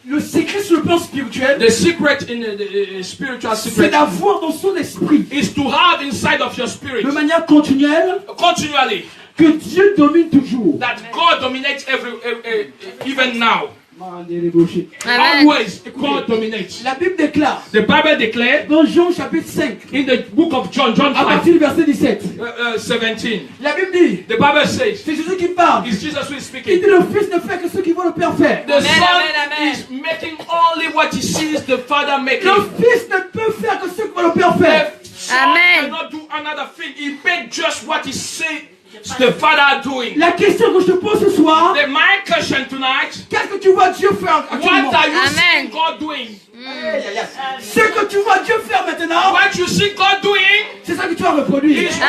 [SPEAKER 2] Le secret sur le plan spirituel,
[SPEAKER 3] The secret in the spiritual
[SPEAKER 2] c'est
[SPEAKER 3] secret
[SPEAKER 2] d'avoir dans son esprit,
[SPEAKER 3] is to have inside of your spirit
[SPEAKER 2] de manière continuelle,
[SPEAKER 3] continually
[SPEAKER 2] que Dieu domine toujours.
[SPEAKER 3] that God dominates even now.
[SPEAKER 1] Amen.
[SPEAKER 3] Always God dominates.
[SPEAKER 2] La Bible déclare,
[SPEAKER 3] The Bible declares
[SPEAKER 2] dans Jean chapitre 5,
[SPEAKER 3] in the book of John, John
[SPEAKER 2] à
[SPEAKER 3] 5,
[SPEAKER 2] partir du verset 17,
[SPEAKER 3] 17.
[SPEAKER 2] la Bible dit,
[SPEAKER 3] The Bible says,
[SPEAKER 2] c'est Jésus qui parle.
[SPEAKER 3] it's Jesus who is
[SPEAKER 2] Il
[SPEAKER 3] speaking.
[SPEAKER 2] dit, le Fils ne fait que ce qu'il voit le Père faire.
[SPEAKER 3] The Son is making only what he sees the Father making.
[SPEAKER 2] Le Fils ne peut faire que ce que voit le Père faire.
[SPEAKER 3] The Son
[SPEAKER 1] Amen.
[SPEAKER 3] cannot do another thing. He made just what he sees the Father doing.
[SPEAKER 2] La question que je te pose ce soir,
[SPEAKER 3] My question tonight,
[SPEAKER 2] qu'est-ce que tu vois Dieu faire actuellement?
[SPEAKER 3] what are you
[SPEAKER 1] Amen.
[SPEAKER 3] seeing God doing?
[SPEAKER 2] Ce que tu vois Dieu faire maintenant,
[SPEAKER 3] What you see God doing
[SPEAKER 2] c'est ça que tu vas reproduire.
[SPEAKER 3] is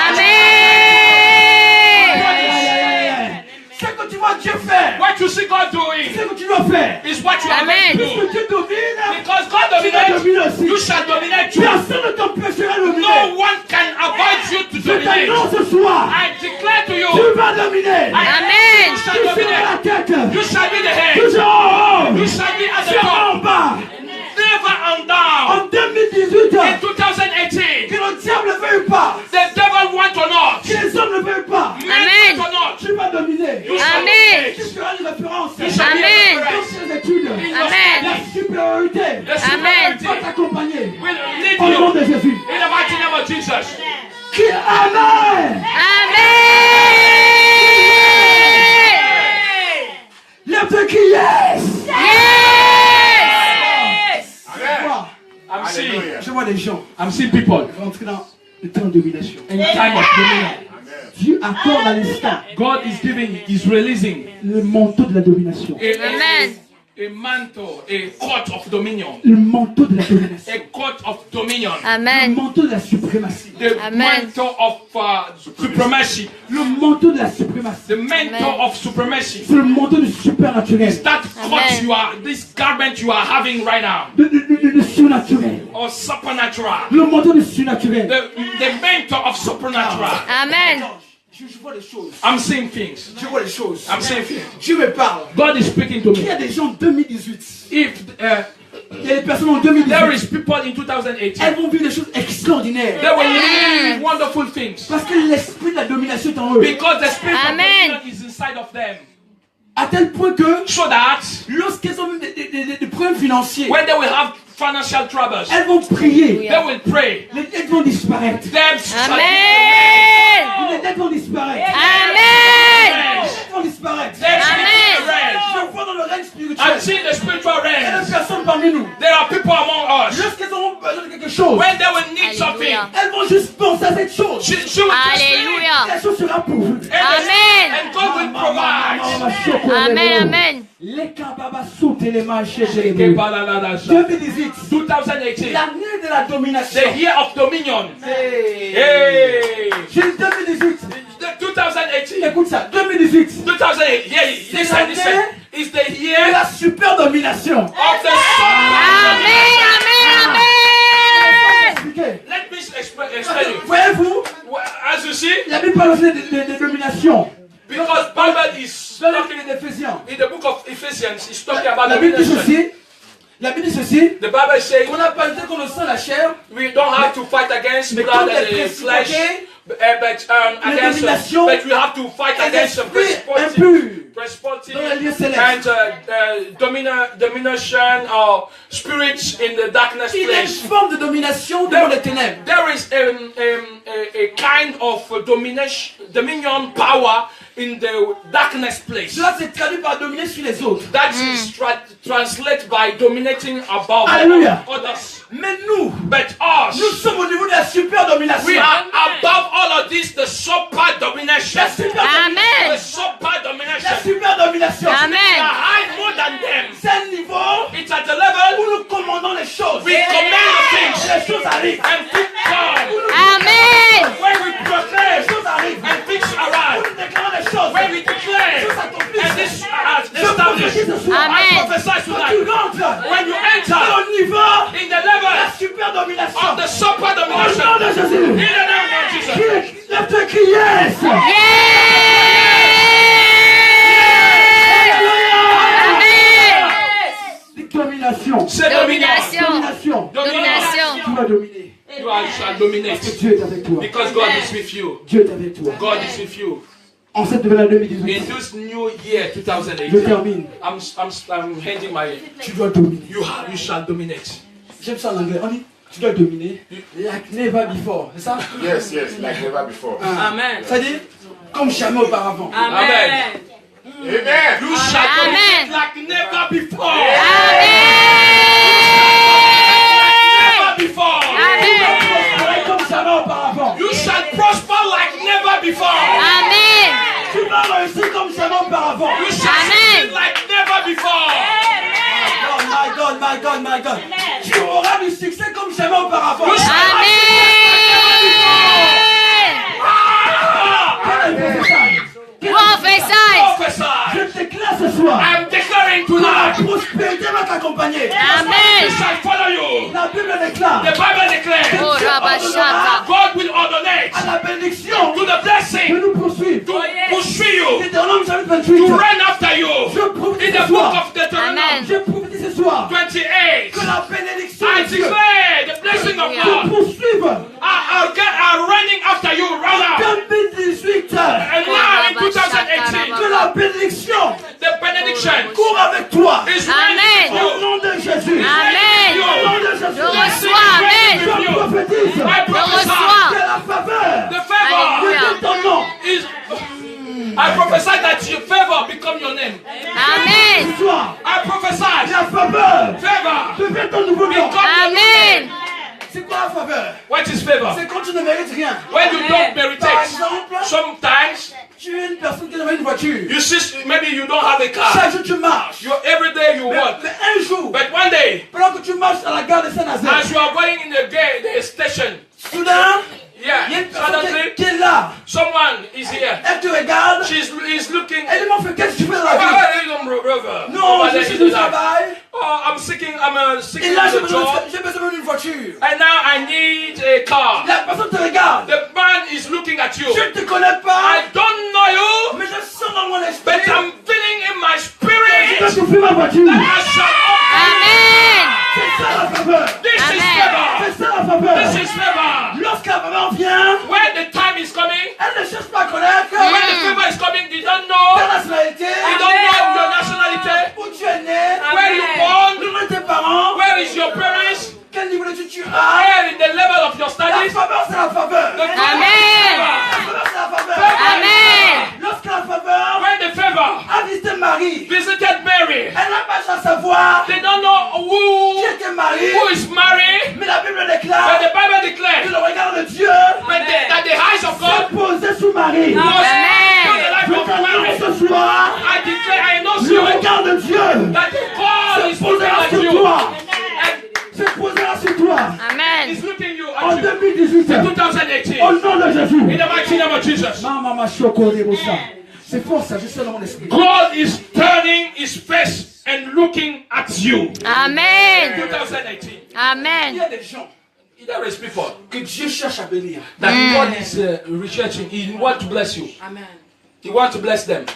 [SPEAKER 1] Amen.
[SPEAKER 2] Ce que tu vois Dieu faire,
[SPEAKER 3] what you see God doing
[SPEAKER 2] c'est ce que tu dois faire.
[SPEAKER 3] is what you are
[SPEAKER 1] Amen.
[SPEAKER 3] going to do.
[SPEAKER 2] Puisque Dieu domine,
[SPEAKER 3] Because God
[SPEAKER 2] tu vas dominer
[SPEAKER 3] dominates,
[SPEAKER 2] aussi.
[SPEAKER 3] you shall dominate too.
[SPEAKER 2] Personne ne t'empêchera de dominer.
[SPEAKER 3] No one can avoid you to
[SPEAKER 2] Je
[SPEAKER 3] dominate.
[SPEAKER 2] t'annonce ce soir,
[SPEAKER 3] I declare to you,
[SPEAKER 2] tu vas dominer.
[SPEAKER 1] Amen.
[SPEAKER 3] you shall
[SPEAKER 2] Tu seras
[SPEAKER 3] dominate.
[SPEAKER 2] la tête,
[SPEAKER 3] You shall be the
[SPEAKER 2] tu
[SPEAKER 3] head.
[SPEAKER 2] seras en haut,
[SPEAKER 3] You shall be at
[SPEAKER 2] tu
[SPEAKER 3] the
[SPEAKER 2] seras en
[SPEAKER 3] top.
[SPEAKER 2] bas.
[SPEAKER 3] Never on down.
[SPEAKER 2] En 2018,
[SPEAKER 3] In 2018,
[SPEAKER 2] que le diable ne veuille pas,
[SPEAKER 3] the devil want or not,
[SPEAKER 2] que les hommes ne veuillent pas,
[SPEAKER 3] men want or not,
[SPEAKER 2] tu vas dominer.
[SPEAKER 3] you shall
[SPEAKER 1] Amen.
[SPEAKER 2] Tu
[SPEAKER 3] dominate.
[SPEAKER 2] seras une référence
[SPEAKER 3] You shall be a
[SPEAKER 1] Amen.
[SPEAKER 2] dans
[SPEAKER 3] reference.
[SPEAKER 2] tes études.
[SPEAKER 1] Amen.
[SPEAKER 2] La supériorité
[SPEAKER 3] The
[SPEAKER 1] Amen.
[SPEAKER 2] va
[SPEAKER 3] superiority
[SPEAKER 2] t'accompagner.
[SPEAKER 3] will lead
[SPEAKER 2] Au nom
[SPEAKER 3] you
[SPEAKER 2] de Jésus.
[SPEAKER 3] in the mighty name of Jesus.
[SPEAKER 2] Qui Amen.
[SPEAKER 1] Amen.
[SPEAKER 2] Lève-toi qui yes.
[SPEAKER 1] Yes.
[SPEAKER 2] Je vois,
[SPEAKER 3] I'm seeing,
[SPEAKER 2] je vois des gens
[SPEAKER 3] I'm seeing people
[SPEAKER 2] rentrer dans le temps de domination.
[SPEAKER 3] in time of dominion.
[SPEAKER 2] Dieu accorde à l'instant
[SPEAKER 3] God is giving, is releasing
[SPEAKER 2] le manteau de la domination.
[SPEAKER 1] Amen.
[SPEAKER 3] a mantle, a court of dominion,
[SPEAKER 2] Le manteau de la domination.
[SPEAKER 3] a court of dominion,
[SPEAKER 2] Le
[SPEAKER 1] Amen.
[SPEAKER 2] manteau de la suprématie.
[SPEAKER 3] the
[SPEAKER 1] Amen.
[SPEAKER 3] mantle of supremacy,
[SPEAKER 2] Le manteau de la suprématie.
[SPEAKER 3] the mantle
[SPEAKER 1] Amen.
[SPEAKER 3] of supremacy.
[SPEAKER 2] C'est le manteau du supernaturel.
[SPEAKER 3] That court
[SPEAKER 1] Amen.
[SPEAKER 3] you are, this garment you are having right now,
[SPEAKER 2] De surnaturel.
[SPEAKER 3] or supernatural,
[SPEAKER 2] Le manteau du surnaturel.
[SPEAKER 3] the mantle of supernatural.
[SPEAKER 1] Amen.
[SPEAKER 2] Je vois des choses.
[SPEAKER 3] I'm seeing things.
[SPEAKER 2] Je vois des choses.
[SPEAKER 3] I'm seeing things.
[SPEAKER 2] Dieu me parle.
[SPEAKER 3] God is speaking to
[SPEAKER 2] Il y
[SPEAKER 3] me.
[SPEAKER 2] a des gens en 2018.
[SPEAKER 3] If
[SPEAKER 2] Il y a des personnes en
[SPEAKER 3] there
[SPEAKER 2] 2018.
[SPEAKER 3] is people in 2018,
[SPEAKER 2] Elles vont vivre des choses extraordinaires.
[SPEAKER 3] they will live wonderful things
[SPEAKER 2] Parce que l'esprit de la domination est en eux.
[SPEAKER 3] because the spirit of
[SPEAKER 1] Amen.
[SPEAKER 3] dominion is inside of them.
[SPEAKER 2] À tel point que
[SPEAKER 3] So that
[SPEAKER 2] lorsqu'elles ont des problèmes financiers,
[SPEAKER 3] when they will have financial troubles,
[SPEAKER 2] elles vont prier.
[SPEAKER 3] they will pray.
[SPEAKER 2] Les dettes vont disparaître.
[SPEAKER 3] Debts shall
[SPEAKER 1] Amen.
[SPEAKER 2] Les dettes vont disparaître.
[SPEAKER 1] Amen.
[SPEAKER 2] Les dettes vont disparaître.
[SPEAKER 3] Debts shall
[SPEAKER 1] Amen.
[SPEAKER 3] be raised.
[SPEAKER 2] Je vois dans le règne
[SPEAKER 3] I'm
[SPEAKER 2] spirituel.
[SPEAKER 3] seeing the spiritual
[SPEAKER 2] Il y a des
[SPEAKER 3] realms.
[SPEAKER 2] personnes parmi nous.
[SPEAKER 3] There are people among us.
[SPEAKER 2] Lorsqu'elles auront besoin de quelque chose,
[SPEAKER 3] When they will need something,
[SPEAKER 1] Alléluia.
[SPEAKER 2] elles vont juste penser à cette chose.
[SPEAKER 3] she will just say,
[SPEAKER 1] Alléluia.
[SPEAKER 2] La chose sera pourvue.
[SPEAKER 1] Amen.
[SPEAKER 3] and God will provide.
[SPEAKER 1] Amen. Amen.
[SPEAKER 2] Les kababas sautent les manches chez les
[SPEAKER 3] 2018,
[SPEAKER 2] 2018,
[SPEAKER 3] 2018,
[SPEAKER 2] l'année de la domination.
[SPEAKER 3] the year of dominion.
[SPEAKER 2] Hey.
[SPEAKER 3] Hey,
[SPEAKER 2] J'ai 2018.
[SPEAKER 3] the 2018,
[SPEAKER 2] Écoute ça, 2018.
[SPEAKER 3] 2008. Yeah, listen, listen. It's the
[SPEAKER 2] Et
[SPEAKER 3] year
[SPEAKER 2] la super domination.
[SPEAKER 3] of the sun.
[SPEAKER 1] Amen. Amen.
[SPEAKER 2] Expliquez.
[SPEAKER 3] Let me explain you.
[SPEAKER 2] Voyez-vous,
[SPEAKER 3] As you see,
[SPEAKER 2] la Bible parle aussi de domination.
[SPEAKER 3] because Bible is
[SPEAKER 2] Dans le
[SPEAKER 3] talking
[SPEAKER 2] livre d'Éphésiens,
[SPEAKER 3] in the book of Ephesians, it's talking about
[SPEAKER 2] la Bible dit
[SPEAKER 3] domination.
[SPEAKER 2] ceci. La Bible dit ceci.
[SPEAKER 3] The Bible says
[SPEAKER 2] On n'a pas lutté contre le sang et la chair,
[SPEAKER 3] we don't have to fight against
[SPEAKER 2] mais
[SPEAKER 3] blood
[SPEAKER 2] contre
[SPEAKER 3] and
[SPEAKER 2] les
[SPEAKER 3] the flesh,
[SPEAKER 2] principautés,
[SPEAKER 3] but against,
[SPEAKER 2] domination,
[SPEAKER 3] but we have to fight
[SPEAKER 2] et
[SPEAKER 3] against the
[SPEAKER 2] l'esprit
[SPEAKER 3] principality,
[SPEAKER 2] impur dans les lieux célestes.
[SPEAKER 3] and domination or spirits in the darkness
[SPEAKER 2] Il y a une
[SPEAKER 3] place.
[SPEAKER 2] forme de domination dans les ténèbres.
[SPEAKER 3] There is a kind of dominion power in the darkness place.
[SPEAKER 2] Cela s'est traduit par dominer sur les autres.
[SPEAKER 3] That is translated by dominating above
[SPEAKER 2] Alléluia.
[SPEAKER 3] others.
[SPEAKER 2] Mais nous,
[SPEAKER 3] But us,
[SPEAKER 2] nous sommes au niveau de la super domination.
[SPEAKER 3] we are above all of this, the super domination.
[SPEAKER 2] La super
[SPEAKER 3] The
[SPEAKER 1] Amen.
[SPEAKER 3] super
[SPEAKER 2] La
[SPEAKER 3] domination.
[SPEAKER 2] super domination.
[SPEAKER 3] We are
[SPEAKER 1] Amen.
[SPEAKER 3] high more than them.
[SPEAKER 2] C'est un niveau
[SPEAKER 3] It's at the level
[SPEAKER 2] où nous commandons les choses.
[SPEAKER 3] we command the things
[SPEAKER 2] Les choses arrivent.
[SPEAKER 3] and things come.
[SPEAKER 1] Amen. Amen.
[SPEAKER 3] When we proclaim
[SPEAKER 2] les choses arrivent.
[SPEAKER 3] and things
[SPEAKER 2] Quand
[SPEAKER 3] arise.
[SPEAKER 2] nous déclarons les choses,
[SPEAKER 3] When we declare
[SPEAKER 2] les choses s'accomplissent.
[SPEAKER 3] and this is
[SPEAKER 2] Je
[SPEAKER 3] established.
[SPEAKER 2] prophétise ce soir.
[SPEAKER 1] Amen.
[SPEAKER 3] I prophesy
[SPEAKER 2] Quand tu
[SPEAKER 3] tonight.
[SPEAKER 2] rentres
[SPEAKER 3] When you
[SPEAKER 2] dans
[SPEAKER 3] enter
[SPEAKER 2] le niveau
[SPEAKER 3] in the
[SPEAKER 2] de la
[SPEAKER 3] level
[SPEAKER 2] super domination,
[SPEAKER 3] of the super
[SPEAKER 2] au nom
[SPEAKER 3] domination,
[SPEAKER 2] de Jésus,
[SPEAKER 3] in the name of Jesus.
[SPEAKER 2] lève-toi et crie yes. Dis domination.
[SPEAKER 3] Say
[SPEAKER 1] Domination.
[SPEAKER 2] Domination.
[SPEAKER 1] Domination.
[SPEAKER 2] Tu vas dominer.
[SPEAKER 3] You shall
[SPEAKER 2] Parce
[SPEAKER 3] dominate
[SPEAKER 2] que Dieu est avec toi.
[SPEAKER 3] because God is with you.
[SPEAKER 2] Dieu est avec toi.
[SPEAKER 3] God is with you.
[SPEAKER 2] En cette nouvelle année 2018,
[SPEAKER 3] In this new year,
[SPEAKER 2] je
[SPEAKER 3] 2018,
[SPEAKER 2] termine.
[SPEAKER 3] I'm handing my.
[SPEAKER 2] Tu dois dominer.
[SPEAKER 3] You shall dominate.
[SPEAKER 2] J'aime ça en anglais. On dit, tu dois dominer like never before. C'est ça?
[SPEAKER 4] Yes, yes, like never before.
[SPEAKER 5] Amen.
[SPEAKER 2] Ça dit, comme jamais auparavant.
[SPEAKER 3] Amen.
[SPEAKER 5] Amen.
[SPEAKER 4] Amen.
[SPEAKER 3] You shall
[SPEAKER 1] Amen.
[SPEAKER 3] dominate like never before. Never before.
[SPEAKER 2] Prospérer comme jamais auparavant.
[SPEAKER 3] You shall prosper like never before.
[SPEAKER 1] Amen.
[SPEAKER 2] Tu vas réussir comme jamais auparavant.
[SPEAKER 3] You shall
[SPEAKER 1] Amen.
[SPEAKER 3] succeed like never before.
[SPEAKER 2] Oh my God, my God, my God. Tu auras du succès comme jamais auparavant.
[SPEAKER 3] You shall
[SPEAKER 2] Quel est le message?
[SPEAKER 1] Prophesy.
[SPEAKER 3] prophesy.
[SPEAKER 2] Je déclare ce soir.
[SPEAKER 3] I'm declaring
[SPEAKER 2] Que la
[SPEAKER 3] tonight.
[SPEAKER 2] prospérité va t'accompagner.
[SPEAKER 3] It
[SPEAKER 1] Amen.
[SPEAKER 3] shall follow you.
[SPEAKER 2] La Bible déclare.
[SPEAKER 3] The Bible declares
[SPEAKER 1] Oh, Rabashata.
[SPEAKER 3] God will ordinate
[SPEAKER 2] À la bénédiction
[SPEAKER 3] to the
[SPEAKER 2] de
[SPEAKER 3] blessing
[SPEAKER 2] nous poursuivre.
[SPEAKER 3] to pursue you,
[SPEAKER 2] Deutéronome chapitre 28.
[SPEAKER 3] to run after you.
[SPEAKER 2] Je prophétise
[SPEAKER 3] In the
[SPEAKER 2] ce
[SPEAKER 3] book
[SPEAKER 2] soir.
[SPEAKER 3] of Deuteronomy
[SPEAKER 1] Amen.
[SPEAKER 2] Je prophétise ce soir.
[SPEAKER 3] 28,
[SPEAKER 2] Que la bénédiction
[SPEAKER 3] I
[SPEAKER 2] de Dieu
[SPEAKER 3] declare the blessing of
[SPEAKER 1] Hallelujah.
[SPEAKER 3] God
[SPEAKER 2] te poursuive.
[SPEAKER 3] are running after you right now.
[SPEAKER 2] 2018.
[SPEAKER 3] And now in 2018,
[SPEAKER 2] Que la bénédiction
[SPEAKER 3] the benediction
[SPEAKER 2] court avec toi.
[SPEAKER 3] is
[SPEAKER 1] Amen.
[SPEAKER 3] running
[SPEAKER 2] Au
[SPEAKER 3] with you.
[SPEAKER 2] nom de Jésus.
[SPEAKER 1] Amen.
[SPEAKER 2] Au nom de
[SPEAKER 1] Je
[SPEAKER 2] Jésus.
[SPEAKER 1] reçois. Amen.
[SPEAKER 2] Je prophétise.
[SPEAKER 3] I
[SPEAKER 1] Je
[SPEAKER 3] prophesy
[SPEAKER 1] reçois.
[SPEAKER 2] Que la faveur
[SPEAKER 3] the favor
[SPEAKER 1] Alléluia.
[SPEAKER 2] de ton nom
[SPEAKER 3] is. I prophesy that your favor become your name.
[SPEAKER 1] Amen.
[SPEAKER 2] ce soir.
[SPEAKER 3] I prophesy
[SPEAKER 2] La faveur
[SPEAKER 3] favor
[SPEAKER 2] devient ton nouveau nom.
[SPEAKER 3] become your
[SPEAKER 1] Amen.
[SPEAKER 3] name.
[SPEAKER 2] C'est quoi la faveur?
[SPEAKER 3] What is favor?
[SPEAKER 2] C'est quand tu ne mérites rien.
[SPEAKER 3] When you don't
[SPEAKER 2] Par
[SPEAKER 3] meditate.
[SPEAKER 2] exemple,
[SPEAKER 3] Sometimes
[SPEAKER 2] tu es une personne qui n'a pas une voiture.
[SPEAKER 3] you see maybe you don't have a car.
[SPEAKER 2] Chaque jour tu marches.
[SPEAKER 3] You every day you
[SPEAKER 2] Mais,
[SPEAKER 3] walk.
[SPEAKER 2] mais un jour,
[SPEAKER 3] But one day,
[SPEAKER 2] pendant que tu marches à la gare de Saint-Nazaire,
[SPEAKER 3] as you are going in the station,
[SPEAKER 2] soudain, il y a
[SPEAKER 3] yeah,
[SPEAKER 2] une personne
[SPEAKER 3] suddenly
[SPEAKER 2] qui est là.
[SPEAKER 3] someone is here.
[SPEAKER 2] Elle te regarde.
[SPEAKER 3] He's looking.
[SPEAKER 2] Elle demande qu'est-ce que tu fais dans la vie?
[SPEAKER 3] Brother.
[SPEAKER 2] Non,
[SPEAKER 3] Over
[SPEAKER 2] je
[SPEAKER 3] there
[SPEAKER 2] suis
[SPEAKER 3] in
[SPEAKER 2] du
[SPEAKER 3] the life.
[SPEAKER 2] travail.
[SPEAKER 3] Oh, I'm seeking
[SPEAKER 2] Et là,
[SPEAKER 3] a job,
[SPEAKER 2] j'ai besoin d'une voiture.
[SPEAKER 3] and now I need a car.
[SPEAKER 2] La personne te regarde.
[SPEAKER 3] The man is looking at you.
[SPEAKER 2] Je ne te connais pas,
[SPEAKER 3] I don't know you,
[SPEAKER 2] mais je sens dans mon esprit
[SPEAKER 3] but I'm feeling in my
[SPEAKER 2] que
[SPEAKER 3] spirit
[SPEAKER 2] tu fais ma voiture.
[SPEAKER 3] I shall
[SPEAKER 1] Amen.
[SPEAKER 2] C'est ça la faveur.
[SPEAKER 3] This is
[SPEAKER 1] Amen.
[SPEAKER 3] favor.
[SPEAKER 2] C'est ça la faveur.
[SPEAKER 3] This is favor.
[SPEAKER 2] Lorsque la faveur vient,
[SPEAKER 3] When the time is coming,
[SPEAKER 2] elle ne cherche pas à connaître
[SPEAKER 3] when the favor is coming, you don't
[SPEAKER 2] ta
[SPEAKER 3] know.
[SPEAKER 2] nationalité,
[SPEAKER 3] You don't know your nationality.
[SPEAKER 2] où tu es né,
[SPEAKER 3] Where you
[SPEAKER 2] le
[SPEAKER 3] born.
[SPEAKER 2] nom de tes parents,
[SPEAKER 3] Where is your parents?
[SPEAKER 2] quel niveau d'études tu as.
[SPEAKER 3] Where in the level of your
[SPEAKER 2] La
[SPEAKER 3] studies?
[SPEAKER 2] faveur, c'est la faveur.
[SPEAKER 3] The favor
[SPEAKER 1] Amen.
[SPEAKER 2] La faveur, c'est la faveur.
[SPEAKER 1] Amen.
[SPEAKER 2] Lorsque la faveur
[SPEAKER 3] When the favor
[SPEAKER 2] a visité Marie,
[SPEAKER 3] visited Mary,
[SPEAKER 2] elle n'a pas cherché à savoir
[SPEAKER 3] they don't know
[SPEAKER 2] qui était Marie,
[SPEAKER 3] who is Mary,
[SPEAKER 2] mais la Bible
[SPEAKER 3] but
[SPEAKER 2] déclare
[SPEAKER 3] the Bible
[SPEAKER 2] que
[SPEAKER 3] declares
[SPEAKER 2] le regard de Dieu
[SPEAKER 3] that the eyes of God
[SPEAKER 2] s'est posé sur Marie.
[SPEAKER 3] was
[SPEAKER 1] Amen.
[SPEAKER 3] on the life
[SPEAKER 2] Je
[SPEAKER 3] of
[SPEAKER 2] t'annonce
[SPEAKER 3] Mary.
[SPEAKER 2] ce soir,
[SPEAKER 3] I declare, I announce
[SPEAKER 2] le
[SPEAKER 3] you
[SPEAKER 2] regard de Dieu
[SPEAKER 3] that God is
[SPEAKER 2] se
[SPEAKER 3] looking
[SPEAKER 2] posera
[SPEAKER 3] at
[SPEAKER 2] sur
[SPEAKER 3] you.
[SPEAKER 2] toi.
[SPEAKER 3] And
[SPEAKER 2] Se posera sur toi.
[SPEAKER 1] Amen.
[SPEAKER 3] He's looking you
[SPEAKER 2] En
[SPEAKER 3] at you.
[SPEAKER 2] 2018,
[SPEAKER 3] In
[SPEAKER 2] au
[SPEAKER 3] 2018,
[SPEAKER 2] nom de Jésus.
[SPEAKER 3] in the mighty name of Jesus,
[SPEAKER 2] Mama Shoko Rebosa. C'est fort ça, je sais dans mon esprit.
[SPEAKER 3] God is turning his face and looking at you.
[SPEAKER 1] Amen.
[SPEAKER 3] 2018.
[SPEAKER 2] Il y
[SPEAKER 1] Amen.
[SPEAKER 2] a des gens
[SPEAKER 3] There is people
[SPEAKER 2] que Dieu cherche à bénir.
[SPEAKER 3] that God is researching. He wants to bless you.
[SPEAKER 5] Amen.
[SPEAKER 3] He wants to bless them.